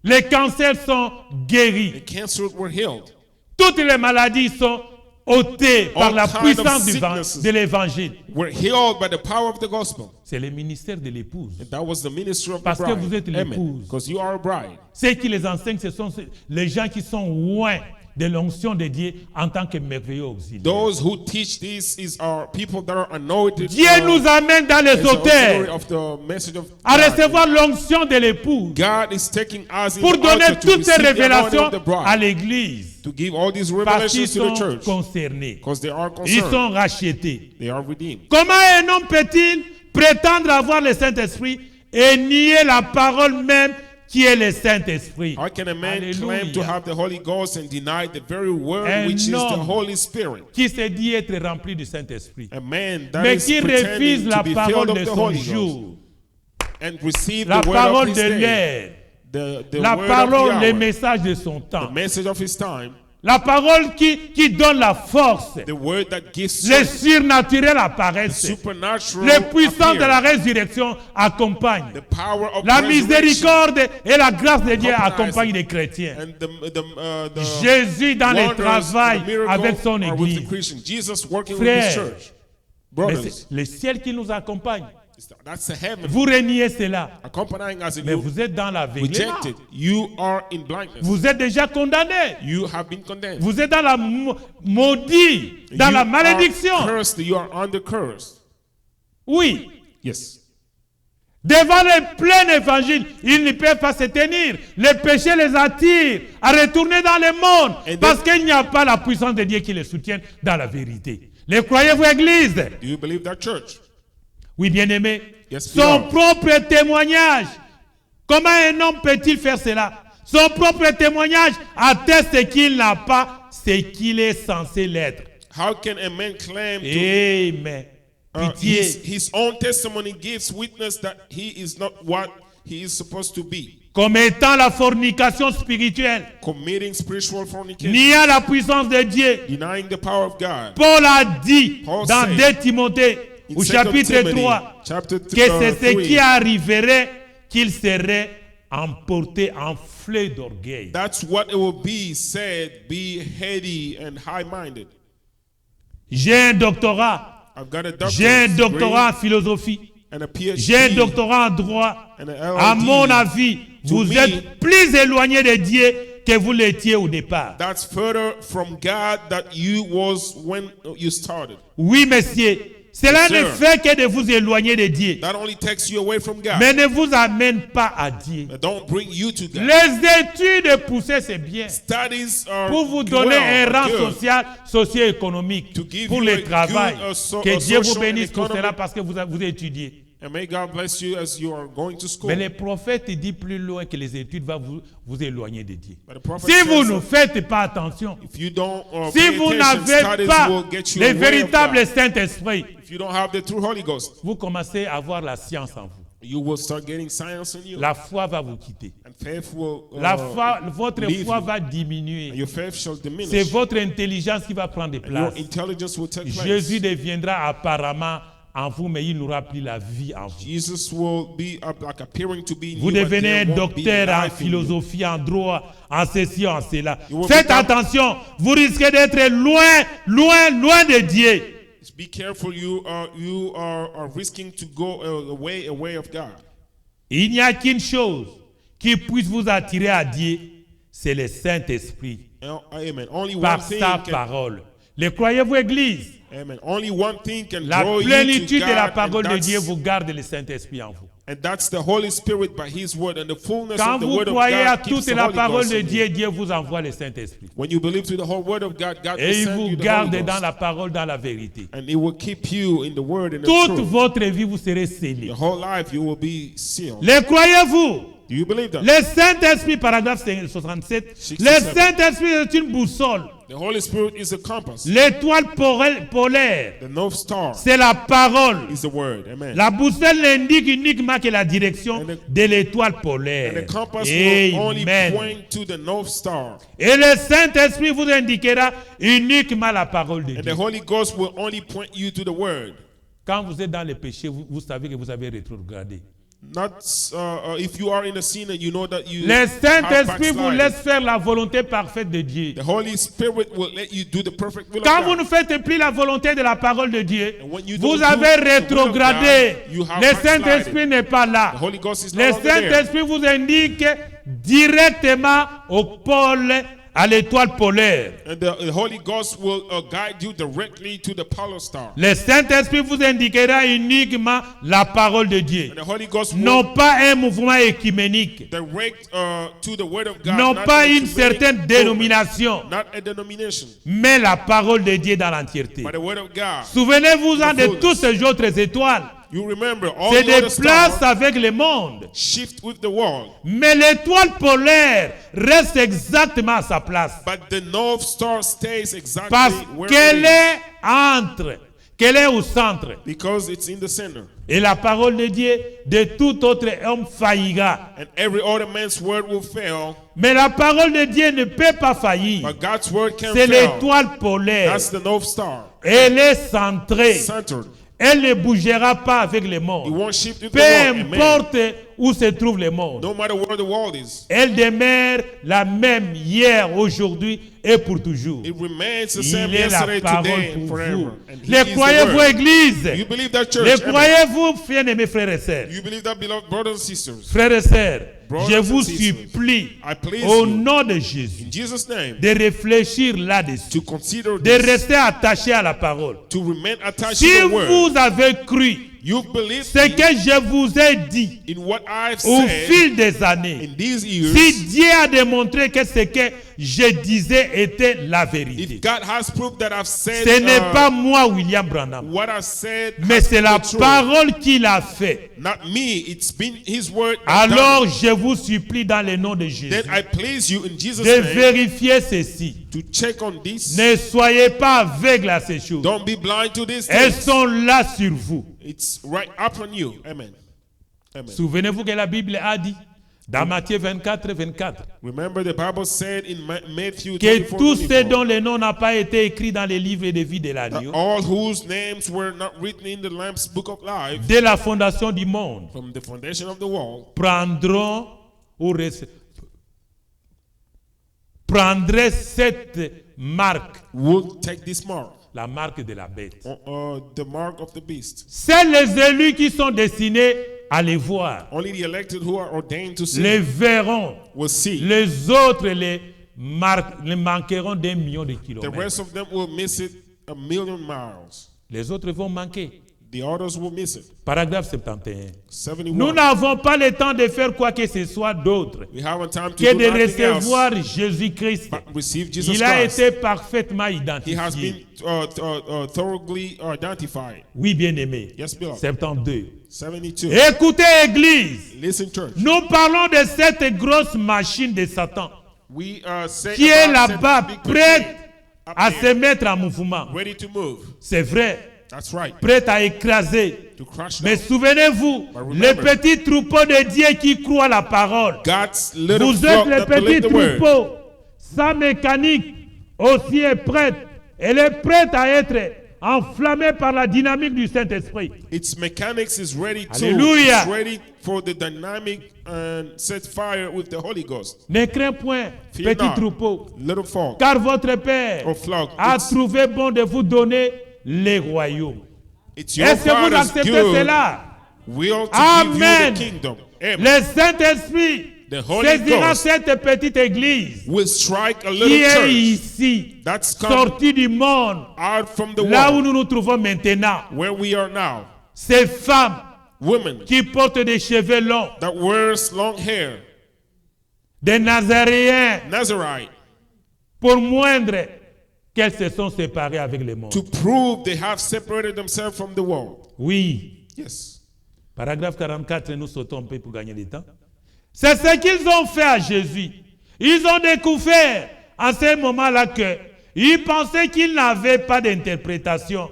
les cancers sont guéris.
The cancer were healed.
Toutes les maladies sont ôtées par
All
la
kinds of
puissance
sicknesses.
de l'évangile.
Were healed by the power of the gospel.
C'est le ministère de l'épouse.
And that was the ministry of
Parce
the
que
bride.
vous êtes
Amen.
l'épouse.
Because you are a bride.
Ceux qui les enseignent, ce sont les gens qui sont loin de l'onction de Dieu en tant que merveilleux auxiliaire.
Those who teach this are people that are anointed.
Dieu nous amène dans les
as the auxiliary
hôtels
of the message of
à
God.
recevoir l'onction de l'épouse
God is taking us in
pour
the
donner
altar to
toutes ces
receive the anointing
révélations
of the bride,
à l'église.
to give all these
Parce qu'ils
revelations to the
sont
church
concernés.
because they are
Ils
concerned.
sont rachetés.
They are redeemed.
Comment un homme peut-il prétendre avoir le Saint-Esprit et nier la parole même qui est le Saint-Esprit?
How can a man claim to
Alléluia.
have the Holy Ghost and deny the very word
Un
which is the
homme
Holy Spirit?
Qui se dit être rempli du Saint-Esprit,
A man that
mais
is
qui refuse
pretending
la
to be
parole
filled
de
of the
son
Holy
jour,
Ghost and receive
la
the word
parole
of
de
his day,
l'air,
the
la
word
parole,
of
les
the hour,
messages de son
the
temps,
message of his time,
la parole qui donne la force,
the word that gives
les
strength,
surnaturels
the
apparaissent,
supernatural
les puissances de la
appears,
résurrection accompagnent.
the power of
La
resurrection,
miséricorde et la grâce de Dieu
Accompagnes.
accompagnent les chrétiens.
and the
Jésus dans le
wonders,
travail
the miracles
avec son
are with the
église.
Christian. Jesus working
Frères,
with his church.
Mais
Brothers,
c'est le ciel qui nous accompagne.
that's the heaven
Vous reniez cela,
accompanying us.
mais
You
vous êtes dans la
rejected. You are in blindness.
Vous êtes déjà condamné.
You have been condemned.
Vous êtes dans la maudit, dans
You
la
are
malédiction.
cursed. You are under curse.
Oui.
Yes.
Devant le plein évangile, ils ne peuvent pas se tenir. Le péché les attire à retourner dans le monde
Et
parce qu'il n'y a pas la puissance de Dieu qui les soutienne dans la vérité. Les croyez-vous, Église?
Do you believe that, church?
Oui, bien-aimé.
Yes, we
Son
are.
propre témoignage. Comment un homme peut-il faire cela? Son propre témoignage atteste qu'il n'a pas ce qu'il est censé l'être.
How can a man claim to
Amen. Pitié.
his own testimony gives witness that he is not what he is supposed to be?
Comme étant la fornication spirituelle,
Committing spiritual fornication,
niant la puissance de Dieu.
denying the power of God.
Paul a dit
Paul
dans
said
2 Timothée,
In
au
2
chapitre
Timothy,
3,
chapter
que c'est ce
3,
qui arriverait qu'il serait emporté, enflé d'orgueil.
that's what it will be said, be heady and high-minded.
J'ai un doctorat.
I've got a
J'ai un
doctorate
doctorat en philosophie.
and a PhD.
J'ai un doctorat en droit.
And a
À
LLD.
mon avis,
To
vous
me,
êtes plus éloigné de Dieu que vous l'étiez au départ.
That's further from God that you was when you started.
Oui, messieurs. Cela
Yes,
ne
sir.
fait que de vous éloigner de Dieu.
That only takes you away from God.
Mais ne vous amène pas à Dieu.
But don't bring you to God.
Les études poussées, c'est bien.
Studies are
Pour vous donner un rang
good.
social, socio-économique.
To give
Pour
you
le
a
travail.
good,
Que
a
Dieu vous
social and
bénisse pour
economic-
cela parce que vous étudiez.
And may God bless you as you are going to school.
Mais le prophète dit plus loin que les études vont vous éloigner de Dieu.
But the prophet
Si vous
says
ne faites pas attention,
if you don't
si
pay
vous
attention,
n'avez
studies
pas
will get you
le
away of
véritable
God.
Saint-Esprit,
If you don't have the true Holy Ghost,
vous commencez à avoir la science en vous.
you will start getting science in you.
La foi va vous quitter.
And faith will
Votre
leave
foi
you.
va diminuer.
And your faith shall
C'est
diminish.
votre intelligence qui va prendre
And
place.
your intelligence will take place.
Jésus deviendra apparemment en vous, mais il n'aura plus la vie en vous.
Jesus will be like appearing to be in
Vous
you, but
devenez un
there won't be
docteur en
life in you.
philosophie, en droit, en ceci, en cela.
You will
Faites
become-
attention, vous risquez d'être loin, loin, loin de Dieu.
Be careful, you are risking to go away of God.
Il n'y a qu'une chose qui puisse vous attirer à Dieu, c'est le Saint-Esprit,
Amen. Only one
par
thing
sa
can,
parole. Le croyez-vous, Église?
amen. Only one thing can
La
draw you to
plénitude
God,
de la
and
parole de
that's-
Dieu vous garde le Saint-Esprit en vous.
And that's the Holy Spirit by His word, and the fullness
Quand
of the
vous
word of
croyez à
God keeps
toute
the
la
Holy
parole
Ghost
de
in you.
Dieu, Dieu vous envoie le Saint-Esprit.
When you believe to the whole word of God, God will
Et il
send
vous
you the
garde
Holy
dans
Ghost.
la parole, dans la vérité.
And it will keep you in the word and the
Toute
truth.
votre vie, vous serez scellés.
Your whole life you will be sealed.
Le croyez-vous?
Do you believe that?
Le Saint-Esprit, paragraphe 67,
67.
le Saint-Esprit est une boussole.
The Holy Spirit is a compass.
L'étoile polaire,
The North Star
c'est la parole.
is the word. Amen.
La boussole n'indique uniquement que la direction
And the-
de l'étoile
And
polaire.
the compass will only
Amen.
point to the North Star.
Et le Saint-Esprit vous indiquera uniquement la parole de
And the
Dieu.
Holy Ghost will only point you to the word.
Quand vous êtes dans le péché, vous savez que vous avez rétrogradé.
Not if you are in a sin and you know that you
Le
have
Saint-Esprit vous
backslided.
laisse faire la volonté parfaite de Dieu.
The Holy Spirit will let you do the perfect will
Quand
of
vous
God.
ne faites plus la volonté de la parole de Dieu,
And when you
vous
don't
avez
do the will of
rétrogradé.
God, you have
Le
backslided.
Saint-Esprit n'est pas là.
The Holy Ghost is no
Le
longer there.
Saint-Esprit vous indique directement au pôle, à l'étoile polaire.
And the Holy Ghost will guide you directly to the polar star.
Le Saint-Esprit vous indiquera uniquement la parole de Dieu.
And the Holy Ghost will
Non pas un mouvement écuménique.
direct to the word of God.
Non
not
pas
a
une
ecumenic
certaine
movement,
dénomination.
Not a denomination,
Mais la parole de Dieu dans l'entièreté.
but the word of God.
Souvenez-vous-en
The
de
fullness.
toutes ces autres étoiles.
You remember all
C'est
the
des
other
places
stars
avec le monde.
shift with the world,
Mais l'étoile polaire reste exactement à sa place.
but the North Star stays exactly
Parce
where
qu'elle
it
est qu'elle est au centre.
is, because it's in the center.
Et la parole de Dieu de tout autre homme faillira.
And every other man's word will fail,
Mais la parole de Dieu ne peut pas faillir.
but God's word can
C'est
fail.
l'étoile polaire.
That's the North Star,
Elle est centrée.
centered.
Elle ne bougera pas avec le
It
monde.
won't shift with the
Peu
world. Amen.
importe où se trouve le monde.
No matter where the world is,
Elle demeure la même hier, aujourd'hui et pour toujours.
it remains the same
Il est la
yesterday,
parole
today, and
pour
forever.
vous.
And He
Le
is the
croyez-vous,
word.
Église?
You believe that, church?
Le
Amen.
croyez-vous, bien-aimés frères et sœurs?
You believe that, beloved brothers and sisters?
Frères et sœurs,
Brothers
je
and
vous
sisters,
supplie,
I please
au
you,
nom de Jésus,
in Jesus' name,
de réfléchir là-dessus,
to consider
de
this,
rester attaché à la parole.
to remain attached
Si
to the word.
vous avez cru
You believe
ce que je vous ai dit
in what I've
au
said
fil des années,
in these years.
si Dieu a démontré que ce que je disais était la vérité,
If God has proved that I've said
ce n'est pas moi, William Branham,
what I said,
mais
has
c'est la
been true.
parole qu'il a fait.
Not me, it's been His word. that done
Alors
it.
je vous supplie dans le nom de Jésus
Then I please you in Jesus'
de
name
vérifier ceci.
to check on this.
Ne soyez pas aveugles à ces choses.
Don't be blind to these
Elles
things.
sont là sur vous.
It's right upon you. Amen. Amen.
Souvenez-vous que la Bible a dit dans Matthieu 24, 24
Remember the Bible said in Matthew
que
24,
tous ceux
24,
dont les noms n'ont pas été écrits dans les livres de vie de
that
l'agneau,
all whose names were not written in the Lamb's book of life
dès la fondation du monde,
from the foundation of the world
prendront ou prendraient cette marque,
will take this mark,
la marque de la bête.
the mark of the beast.
Seuls les élus qui sont destinés à les voir,
Only the elected who are ordained to see
les verront.
will see.
Les autres les manqueront d'1 million de
The
kilomètres.
rest of them will miss it 1,000,000 miles.
Les autres vont manquer.
The others will miss it.
Paragraphe 71.
71.
Nous n'avons pas le temps de faire quoi que ce soit d'autre
We haven't time to
que
do
de
nothing else
recevoir Jésus-Christ.
but receive Jesus
Il a
Christ.
été parfaitement
He has
identifié.
been thoroughly identified.
Oui, bien-aimé.
Yes, beloved.
72.
72.
Écoutez, Église.
Listen, church.
Nous parlons de cette grosse machine de Satan
We say
qui est
about
là-bas,
Satan's big
prête
machine up
à
there,
se mettre en mouvement.
ready to move.
C'est vrai,
That's right.
prête à écraser.
To crush
Mais
down.
souvenez-vous,
But
les
remember,
petits troupeaux de Dieu qui croient à la parole.
God's little
Vous êtes
flock
les
that believe
petits
the word.
troupeaux. Sa mécanique aussi est prête. Elle est prête à être enflammée par la dynamique du Saint-Esprit.
Its mechanics is ready to.
Hallelujah.
It's ready for the dynamic and set fire with the Holy Ghost.
Ne crains point,
Fear
petit
not,
troupeau,
little flock
car votre Père
or flock.
a trouvé bon de vous donner les royaumes.
It's your
Est-ce que vous
Father's
acceptez
good
cela?
will to
Amen.
give you the kingdom. Amen.
Le Saint-Esprit
The Holy
saisira
Ghost
cette petite église
will strike a
qui
little
est
church
ici,
that's come
sortie du monde,
out from the
là où
world
nous nous trouvons maintenant.
where we are now.
Ces femmes
Women
qui portent des cheveux longs,
that wears long hair,
des Nazaréens,
Nazarite,
pour moindre qu'elles se sont séparées avec le monde.
to prove they have separated themselves from the world.
Oui.
Yes.
Paragraphe 44, nous sautons un peu pour gagner du temps. C'est ce qu'ils ont fait à Jésus. Ils ont découvert en ce moment-là qu'ils pensaient qu'ils n'avaient pas d'interprétation.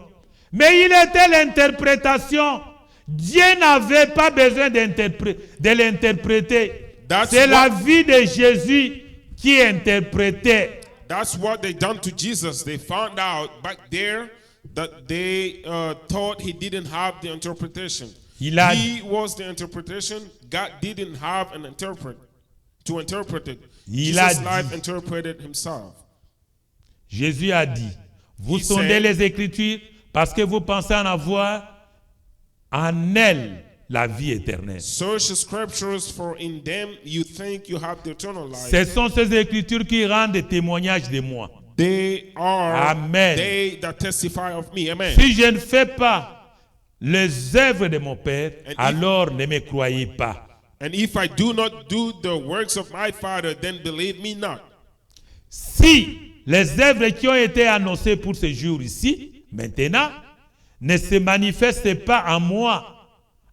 Mais il était l'interprétation. Dieu n'avait pas besoin de l'interpréter.
That's
C'est la
what-
vie de Jésus qui interprétait.
That's what they done to Jesus. They found out back there that they thought he didn't have the interpretation. He was the interpretation. God didn't have an interpret to interpret it.
Il a
Jesus'
dit.
life interpreted himself.
Jésus a dit, vous
He
sondez
said-
les Écritures parce que vous pensez en avoir en elles la vie éternelle.
Search the scriptures, for in them you think you have the eternal life.
Ce sont ces Écritures qui rendent témoignage de moi.
They are
Amen.
they that testify of me. Amen.
Si je ne fais pas les œuvres de mon Père,
And if-
alors ne me croyez pas.
And if I do not do the works of my Father, then believe me not.
Si les œuvres qui ont été annoncées pour ce jour ici, maintenant, ne se manifestent pas en moi,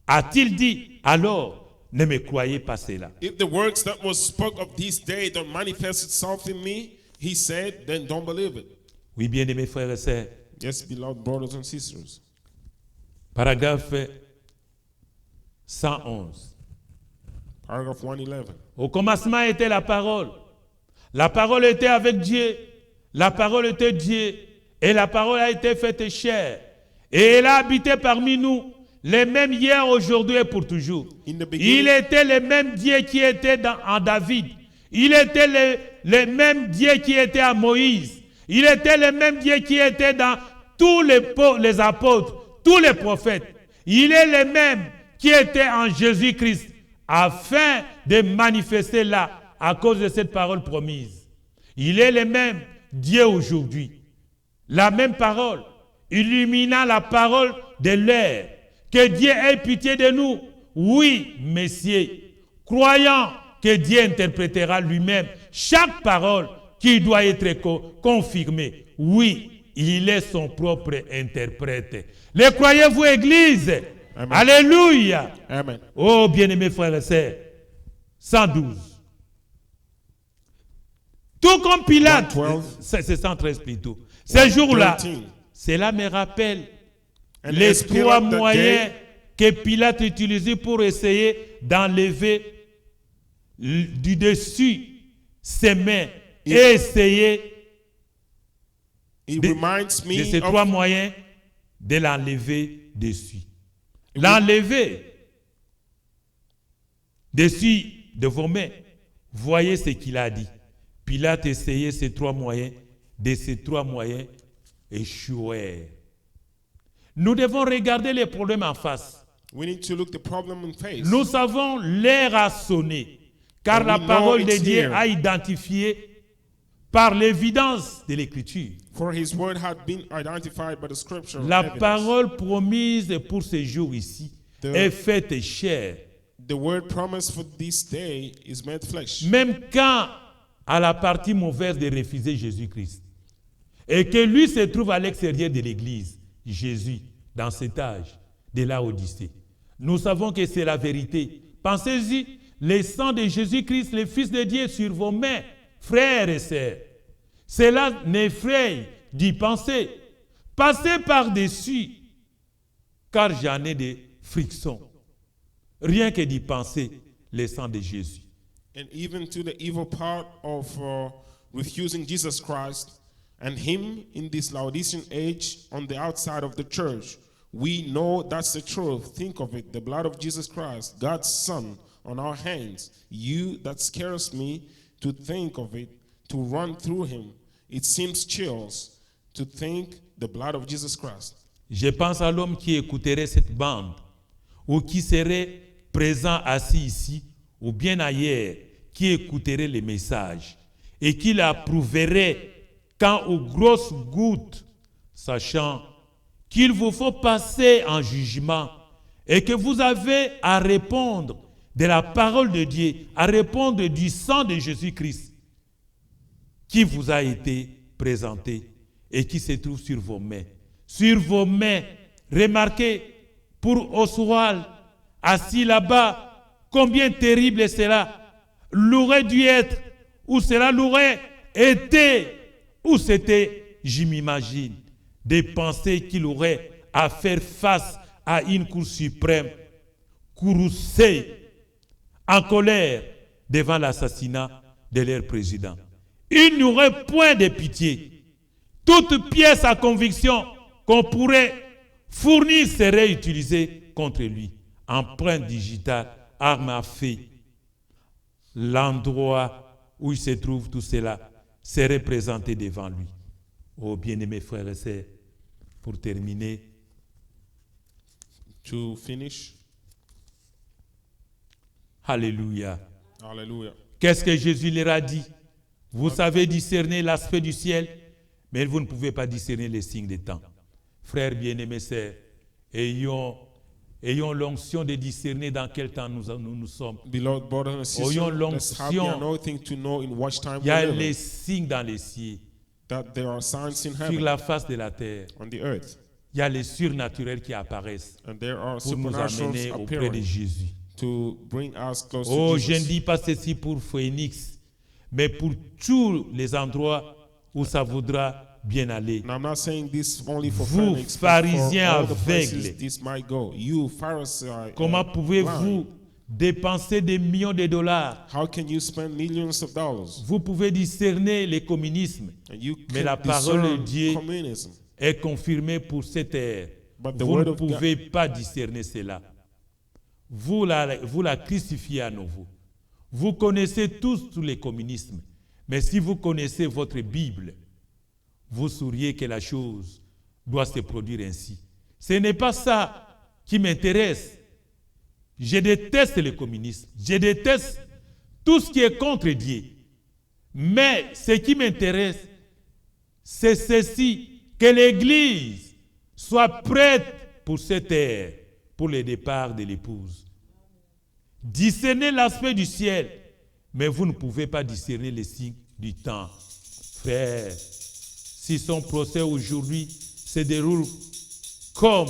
a-t-il dit, alors ne me croyez pas cela.
If the works that was spoke of this day don't manifest itself in me, he said, then don't believe it.
Oui, bien aimés frères et sœurs,
Yes, beloved brothers and sisters.
paragraphe 111.
Paragraph 111.
Au commencement était la parole. La parole était avec Dieu. La parole était Dieu. Et la parole a été faite chair. Et elle a habité parmi nous. Les mêmes hier, aujourd'hui et pour toujours.
In the beginning-
Il était le même Dieu qui était en David. Il était le même Dieu qui était à Moïse. Il était le même Dieu qui était dans tous les apôtres, tous les prophètes. Il est le même qui était en Jésus-Christ afin de manifester là à cause de cette parole promise. Il est le même Dieu aujourd'hui. La même parole, illuminant la parole de l'air. Que Dieu ait pitié de nous. Oui, messieurs, croyant que Dieu interprétera lui-même chaque parole qui doit être confirmée. Oui, il est son propre interprète. Le croyez-vous, Église?
Amen.
Alléluia.
Amen.
Oh, bien-aimés frères et sœurs, 112. Tout comme Pilate,
112.
c'est 113 plutôt. Ce jour-là,
113.
cela me rappelle
And
les
as
trois
Pilate that
moyens
day-
que Pilate utilisait pour essayer d'enlever du dessus ses mains et essayer
It
de
reminds me
ces
of
trois moyens de l'enlever dessus. L'enlever dessus de vos mains. Voyez ce qu'il a dit. Pilate essayait ces trois moyens. De ces trois moyens, échouèrent. Nous devons regarder les problèmes en face.
we need to look the problem in face.
Nous savons l'heure a sonné, car
And
la
we know
parole de
it's
Dieu
here.
a identifié par l'évidence de l'Écriture.
For his word had been identified by the scripture.
La
evidence.
parole promise pour ce jour ici est faite chair.
The word promised for this day is made flesh.
Même quand à la partie mauvaise de refuser Jésus-Christ et que lui se trouve à l'extérieur de l'église, Jésus, dans cet âge de la Odyssée. Nous savons que c'est la vérité. Pensez-y, le sang de Jésus-Christ, le Fils de Dieu, sur vos mains, frères et sœurs. Cela n'effraie d'y penser. Passez par-dessus, car j'en ai des frictions. Rien que d'y penser, le sang de Jésus.
And even to the evil part of refusing Jesus Christ and him in this Laodicean age on the outside of the church, we know that's the truth. Think of it, the blood of Jesus Christ, God's Son, on our hands. You, that scares me to think of it, to run through him. It seems chills to think the blood of Jesus Christ.
Je pense à l'homme qui écouterait cette bande ou qui serait présent assis ici ou bien ailleurs, qui écouterait les messages et qui l'approuverait quand aux grosses gouttes, sachant qu'il vous faut passer en jugement et que vous avez à répondre de la parole de Dieu, à répondre du sang de Jésus-Christ qui vous a été présenté et qui se trouve sur vos mains. Sur vos mains, remarquez, pour Oswald, assis là-bas, combien terrible cela l'aurait dû être, ou cela l'aurait été, ou c'était, je m'imagine, des pensées qu'il aurait à faire face à une Cour suprême, courroucée, en colère devant l'assassinat de leur président. Il n'y aurait point de pitié. Toute pièce à conviction qu'on pourrait fournir serait utilisée contre lui. Empreinte digitale, arme à feu. L'endroit où il se trouve tout cela serait présenté devant lui. Oh bien-aimés frères et sœurs, pour terminer,
To finish,
alléluia.
hallelujah.
Qu'est-ce que Jésus leur a dit? Vous savez discerner l'aspect du ciel, mais vous ne pouvez pas discerner les signes des temps. Frères bien-aimés, sœurs, ayons l'onction de discerner dans quel temps nous sommes.
Beloved brothers and sisters,
Ayons
let's have the
l'onction.
anointing to know in what time
Il y a
we live,
les signes dans les cieux,
that there are signs in
sur
heaven,
la face de la terre.
on the earth,
Il y a les surnaturels qui apparaissent
and there are
pour nous amener
supernaturals
auprès de
appearing
Jésus.
to bring us close
Oh,
to
je ne
Jesus.
dis pas ceci pour Phoenix, mais pour tous les endroits où ça voudra bien aller.
And I'm not saying this only for
Vous,
Phoenix, but
pharisiens
for all the places
aveugles.
this might go. You, Pharisee,
Comment pouvez-vous
blind,
dépenser des millions de dollars?
how can you spend millions of dollars
Vous pouvez discerner le communisme
and you
Mais
can
la parole de
discern
Dieu
communism?
est confirmée pour cette ère.
But the
Vous
word
ne
of God-
pouvez pas discerner cela. Vous la crucifiez à nouveau. Vous connaissez tous les communismes. Mais si vous connaissez votre Bible, vous sauriez que la chose doit se produire ainsi. Ce n'est pas ça qui m'intéresse. Je déteste le communisme. Je déteste tout ce qui est contre Dieu. Mais ce qui m'intéresse, c'est ceci, que l'Église soit prête pour cette ère, pour le départ de l'épouse. Discernez l'aspect du ciel, mais vous ne pouvez pas discerner les signes du temps. Frère, si son procès aujourd'hui se déroule comme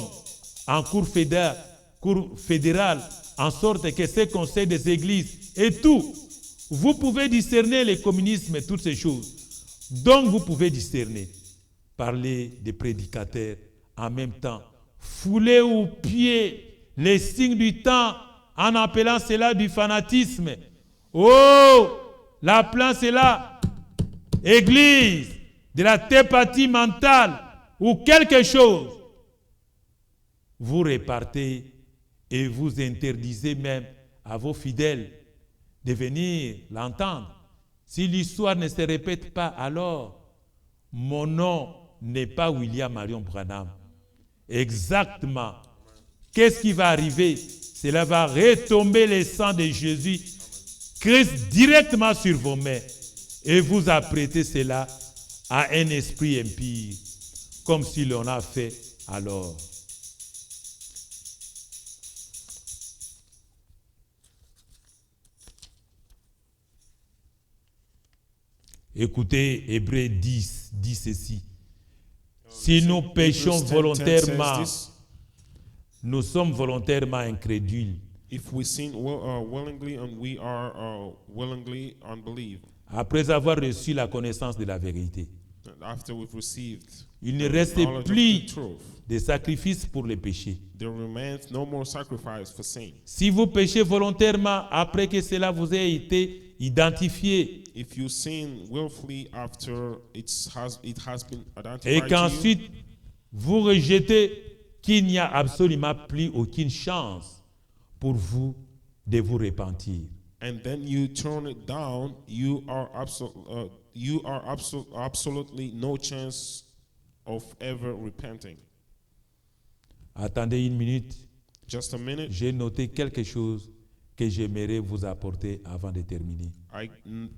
en cour fédérale, en sorte que ce conseil des églises et tout, vous pouvez discerner le communisme et toutes ces choses. Donc vous pouvez discerner, parler des prédicateurs en même temps, fouler aux pieds les signes du temps en appelant cela du fanatisme. Oh, l'appelant cela église de la télépathie mentale ou quelque chose. Vous repartez et vous interdisez même à vos fidèles de venir l'entendre. Si l'histoire ne se répète pas, alors mon nom n'est pas William Marion Branham. Exactement. Qu'est-ce qui va arriver? Cela va retomber le sang de Jésus Christ directement sur vos mains. et vous apprêtez cela à un esprit impie, comme si l'on a fait alors. Écoutez, Hébreux 10 dit ceci. Si nous péchons volontairement, nous sommes volontairement incrédules.
If we sin willingly and we are willingly unbelief,
Après avoir reçu la connaissance de la vérité,
after we've received
il ne
the
reste
knowledge of
plus
the truth,
de sacrifices pour les péchés.
there remains no more sacrifice for sin.
Si vous péchez volontairement après que cela vous ait été identifié
If you sin willfully after it has been
et
identified to you,
qu'ensuite vous rejetez qu'il n'y a absolument plus aucune chance pour vous de vous repentir.
and then you turn it down, you are absolutely no chance of ever repenting.
Attendez une minute,
Just a minute.
j'ai noté quelque chose que j'aimerais vous apporter avant de terminer.
I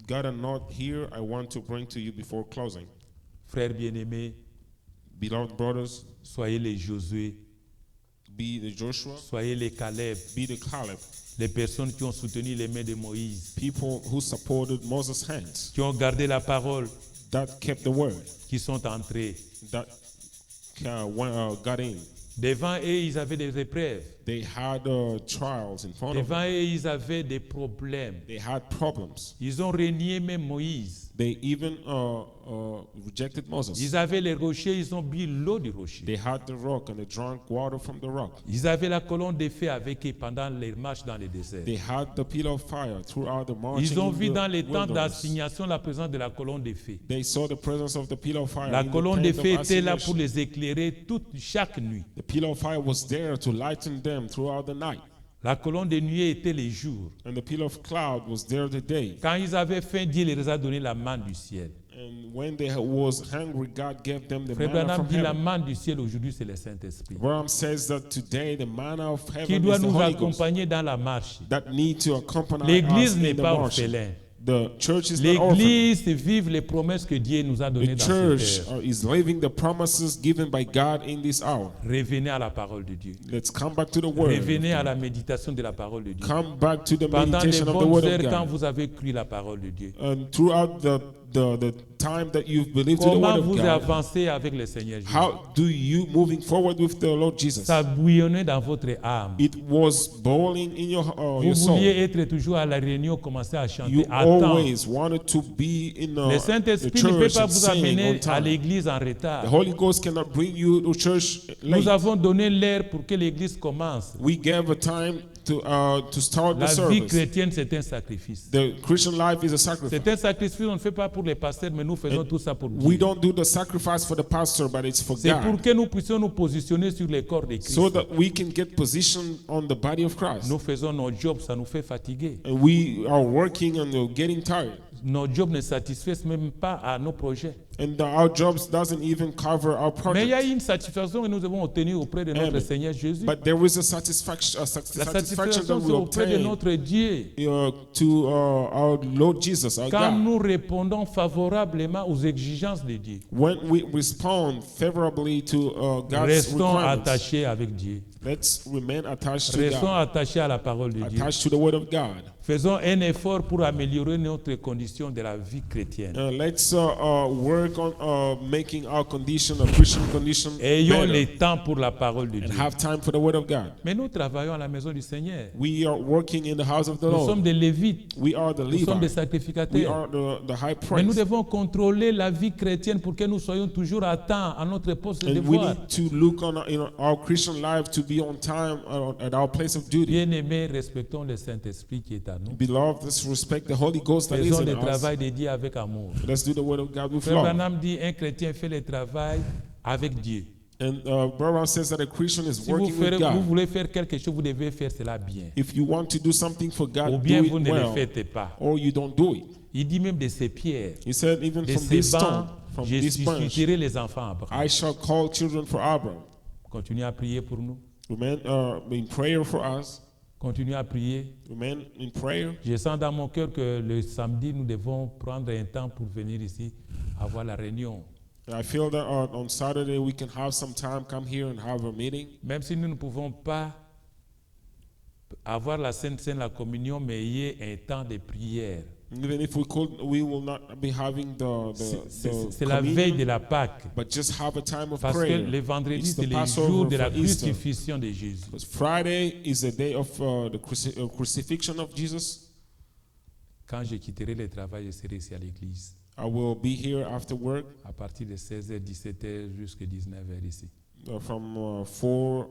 got a note here I want to bring to you before closing.
Frères bien-aimés,
Beloved brothers,
soyez les Josué,
be the Joshua,
soyez les Caleb,
be the Caleb,
les personnes qui ont soutenu les mains de Moïse,
people who supported Moses' hands,
qui ont gardé la parole,
that kept the word,
qui sont entrés.
that got in.
Devant eux, ils avaient des épreuves.
They had trials in front of them.
Devant eux, ils avaient des problèmes.
They had problems.
Ils ont renié même Moïse.
They even rejected Moses.
Ils avaient les rochers, ils ont bu l'eau du rocher.
They had the rock and they drank water from the rock.
Ils avaient la colonne de feu avec eux pendant les marches dans le désert.
They had the pillar of fire throughout the marching
Ils ont
in
vu
the
dans les temps
wilderness.
d'assignation la présence de la colonne de feu.
They saw the presence of the pillar of fire.
La
in the
colonne de
tent
feu
of
était là
assignation.
pour les éclairer chaque nuit.
The pillar of fire was there to lighten them throughout the night.
La colonne de nuit était les jours.
And the pillar of cloud was there the day.
Quand ils avaient faim, Dieu les a donné la manne du ciel.
And when they was hungry, God gave them the
Frère
manna
Branham
from
dit la
heaven.
manne du ciel aujourd'hui, c'est le Saint-Esprit.
Branham says that today the manna of
Qui
heaven
doit
is the
nous
Holy Ghost
accompagner dans la marche.
that need to accompany
L'Église
us
n'est
in the
pas
march.
orphelin.
The church is not orphan.
L'Église vive les promesses que Dieu nous a données
The
dans
church
cette terre.
is living the promises given by God in this hour.
Revenez à la parole de Dieu.
Let's come back to the word.
Revenez à la méditation de la parole de Dieu.
Come back to the
Pendant les
meditation of the
bonnes
word
heures,
of
quand
God.
vous avez cru la parole de Dieu.
And throughout the time that you've believed to the
Comment
word of
vous
God,
avancez avec le Seigneur Jésus?
how do you moving forward with the Lord Jesus?
Ça bouillonnait dans votre âme.
It was boiling in your
Vous
soul.
vouliez être toujours à la réunion, commencer à chanter
You
à temps.
always wanted to be in
Le
the
Saint-Esprit ne peut
church
pas
and
vous
sing
amener
on
à
time.
l'église en
The
retard.
Holy Ghost cannot bring you to church
Nous
late.
avons donné l'heure pour que l'église commence.
We gave a time to start the
La vie
service.
chrétienne, c'est un sacrifice.
The Christian life is a sacrifice.
C'est un sacrifice, on ne fait pas pour les pasteurs, mais nous faisons tout ça pour
We
Dieu.
don't do the sacrifice for the pastor, but it's for
C'est pour
God,
que nous puissions nous positionner sur les corps de Christ.
so that we can get position on the body of Christ.
Nous faisons nos jobs, ça nous fait fatiguer.
And we are working and we're getting tired.
Nos jobs ne satisfaisent même pas à nos projets.
And our jobs doesn't even cover our
Mais il y a
project.
une satisfaction que nous devons obtenir auprès de notre
Amen.
Seigneur Jésus.
But there is a satisfaction,
La
satisfaction that
satisfaction,
we
c'est auprès de
obtain
notre Dieu.
to our Lord Jesus, our
Quand
God.
nous répondons favorablement aux exigences de Dieu,
When we respond favorably to God's
restons
requirements,
attachés avec Dieu.
let's remain attached to
Restons
God,
attachés à la parole de Dieu.
attached to the Word of God.
Faisons un effort pour améliorer notre condition de la vie chrétienne.
Let's work on making our condition, a Christian condition,
Ayons
better,
le temps pour la parole de
and
Dieu.
have time for the Word of God.
Mais nous travaillons à la maison du Seigneur.
We are working in the house of the
Nous sommes
Lord.
des Lévites.
We are the
Nous sommes des
Levites. We
sacrificateurs.
are the high
Mais nous
priest.
devons contrôler la vie chrétienne pour que nous soyons toujours à temps à notre poste de
And we
devoir.
need to look on our Christian life to be on time at our place of duty.
Bien-aimés, respectons le Saint-Esprit qui est à nous.
Beloved, let's respect the Holy Ghost that is
Faisons
in
le
us.
travail de Dieu avec amour.
Let's do the Word of God with
Frère
love.
Branham dit, un chrétien fait le travail avec Dieu.
And Brother says that a Christian is
Si vous,
working with
vous
God.
voulez faire quelque chose, vous devez faire cela bien.
If you want to do something for
Ou
God,
bien
do
vous
it
ne le
well,
faites pas.
or you don't do it.
Il dit même de ces pierres,
He said, even
de
from
ces
this stone,
bancs,
from
je
this branch,
susciterai les enfants Abraham.
I shall call children for Abraham.
Continuez à prier pour nous.
Amen. In prayer for us.
continuer à prier.
Remain in prayer.
Je sens dans mon cœur que le samedi, nous devons prendre un temps pour venir ici, avoir la réunion.
I feel that on Saturday we can have some time, come here and have a meeting.
Même si nous ne pouvons pas avoir la Sainte Seine, la communion, mais il y ait un temps de prière.
Even if we could, we will not be having
C'est la veille de la Pâque.
but just have a time of
Parce que
prayer.
le vendredi,
It's
c'est
the
le
Passover
jour de la
for Easter.
crucifixion de Jésus.
Because Friday is the day of the crucifixion of Jesus.
Quand je quitterai le travail, je serai ici à l'église.
I will be here after work
À partir de 16h, 17h jusqu'à 19h ici.
from 4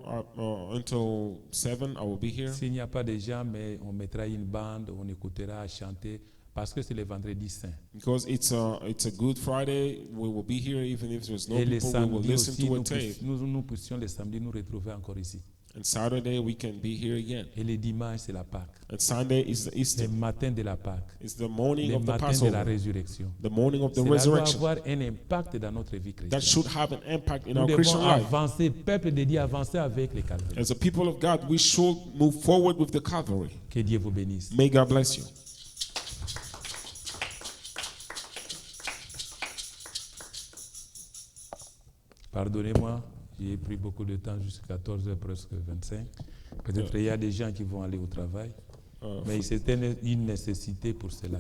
until 7. I will be here.
S'il n'y a pas de gens, mais on mettra une bande, on écoutera chanter, parce que c'est le vendredi saint.
Because it's a Good Friday, we will be here even if there's no
Et le
people. We will
samedi
listen
aussi,
to a tape.
nous puissions le samedi nous retrouver encore ici.
And Saturday we can be here again.
Et le dimanche, c'est la Pâque.
And Sunday is the Easter.
Le matin de la Pâque.
It's the morning
Le
of the
matin de la
Passover.
résurrection.
The morning of the
Cela doit
resurrection.
avoir un impact dans notre vie
That
chrétienne.
should have an impact in
Nous
our Christian
devons
life.
avancer, peuple de Dieu, avancer avec les calvaires.
As a people of God, we should move forward with the Calvary.
Que Dieu vous bénisse.
May God bless you.
Pardonnez-moi, j'ai pris beaucoup de temps jusqu'à 14h presque 25. Peut-être il y a des gens qui vont aller au travail, mais c'était une nécessité pour cela.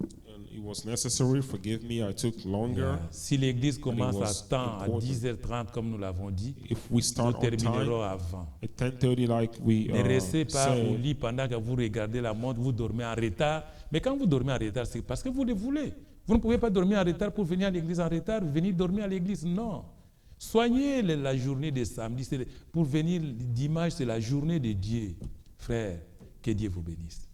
And it was necessary. Forgive me, I took longer.
Si l'église commence
was
à temps, à
important.
10h30 comme nous l'avons dit,
If we
nous
start on
terminerons
time
avant.
at 10:30, like we
Ne restez pas au
say,
lit pendant que vous regardez la montre, vous dormez en retard. Mais quand vous dormez en retard, c'est parce que vous le voulez. Vous ne pouvez pas dormir en retard pour venir à l'église en retard, venir dormir à l'église. Non. Soignez la journée de samedi. Pour venir dimanche, c'est la journée de Dieu. Frère, que Dieu vous bénisse.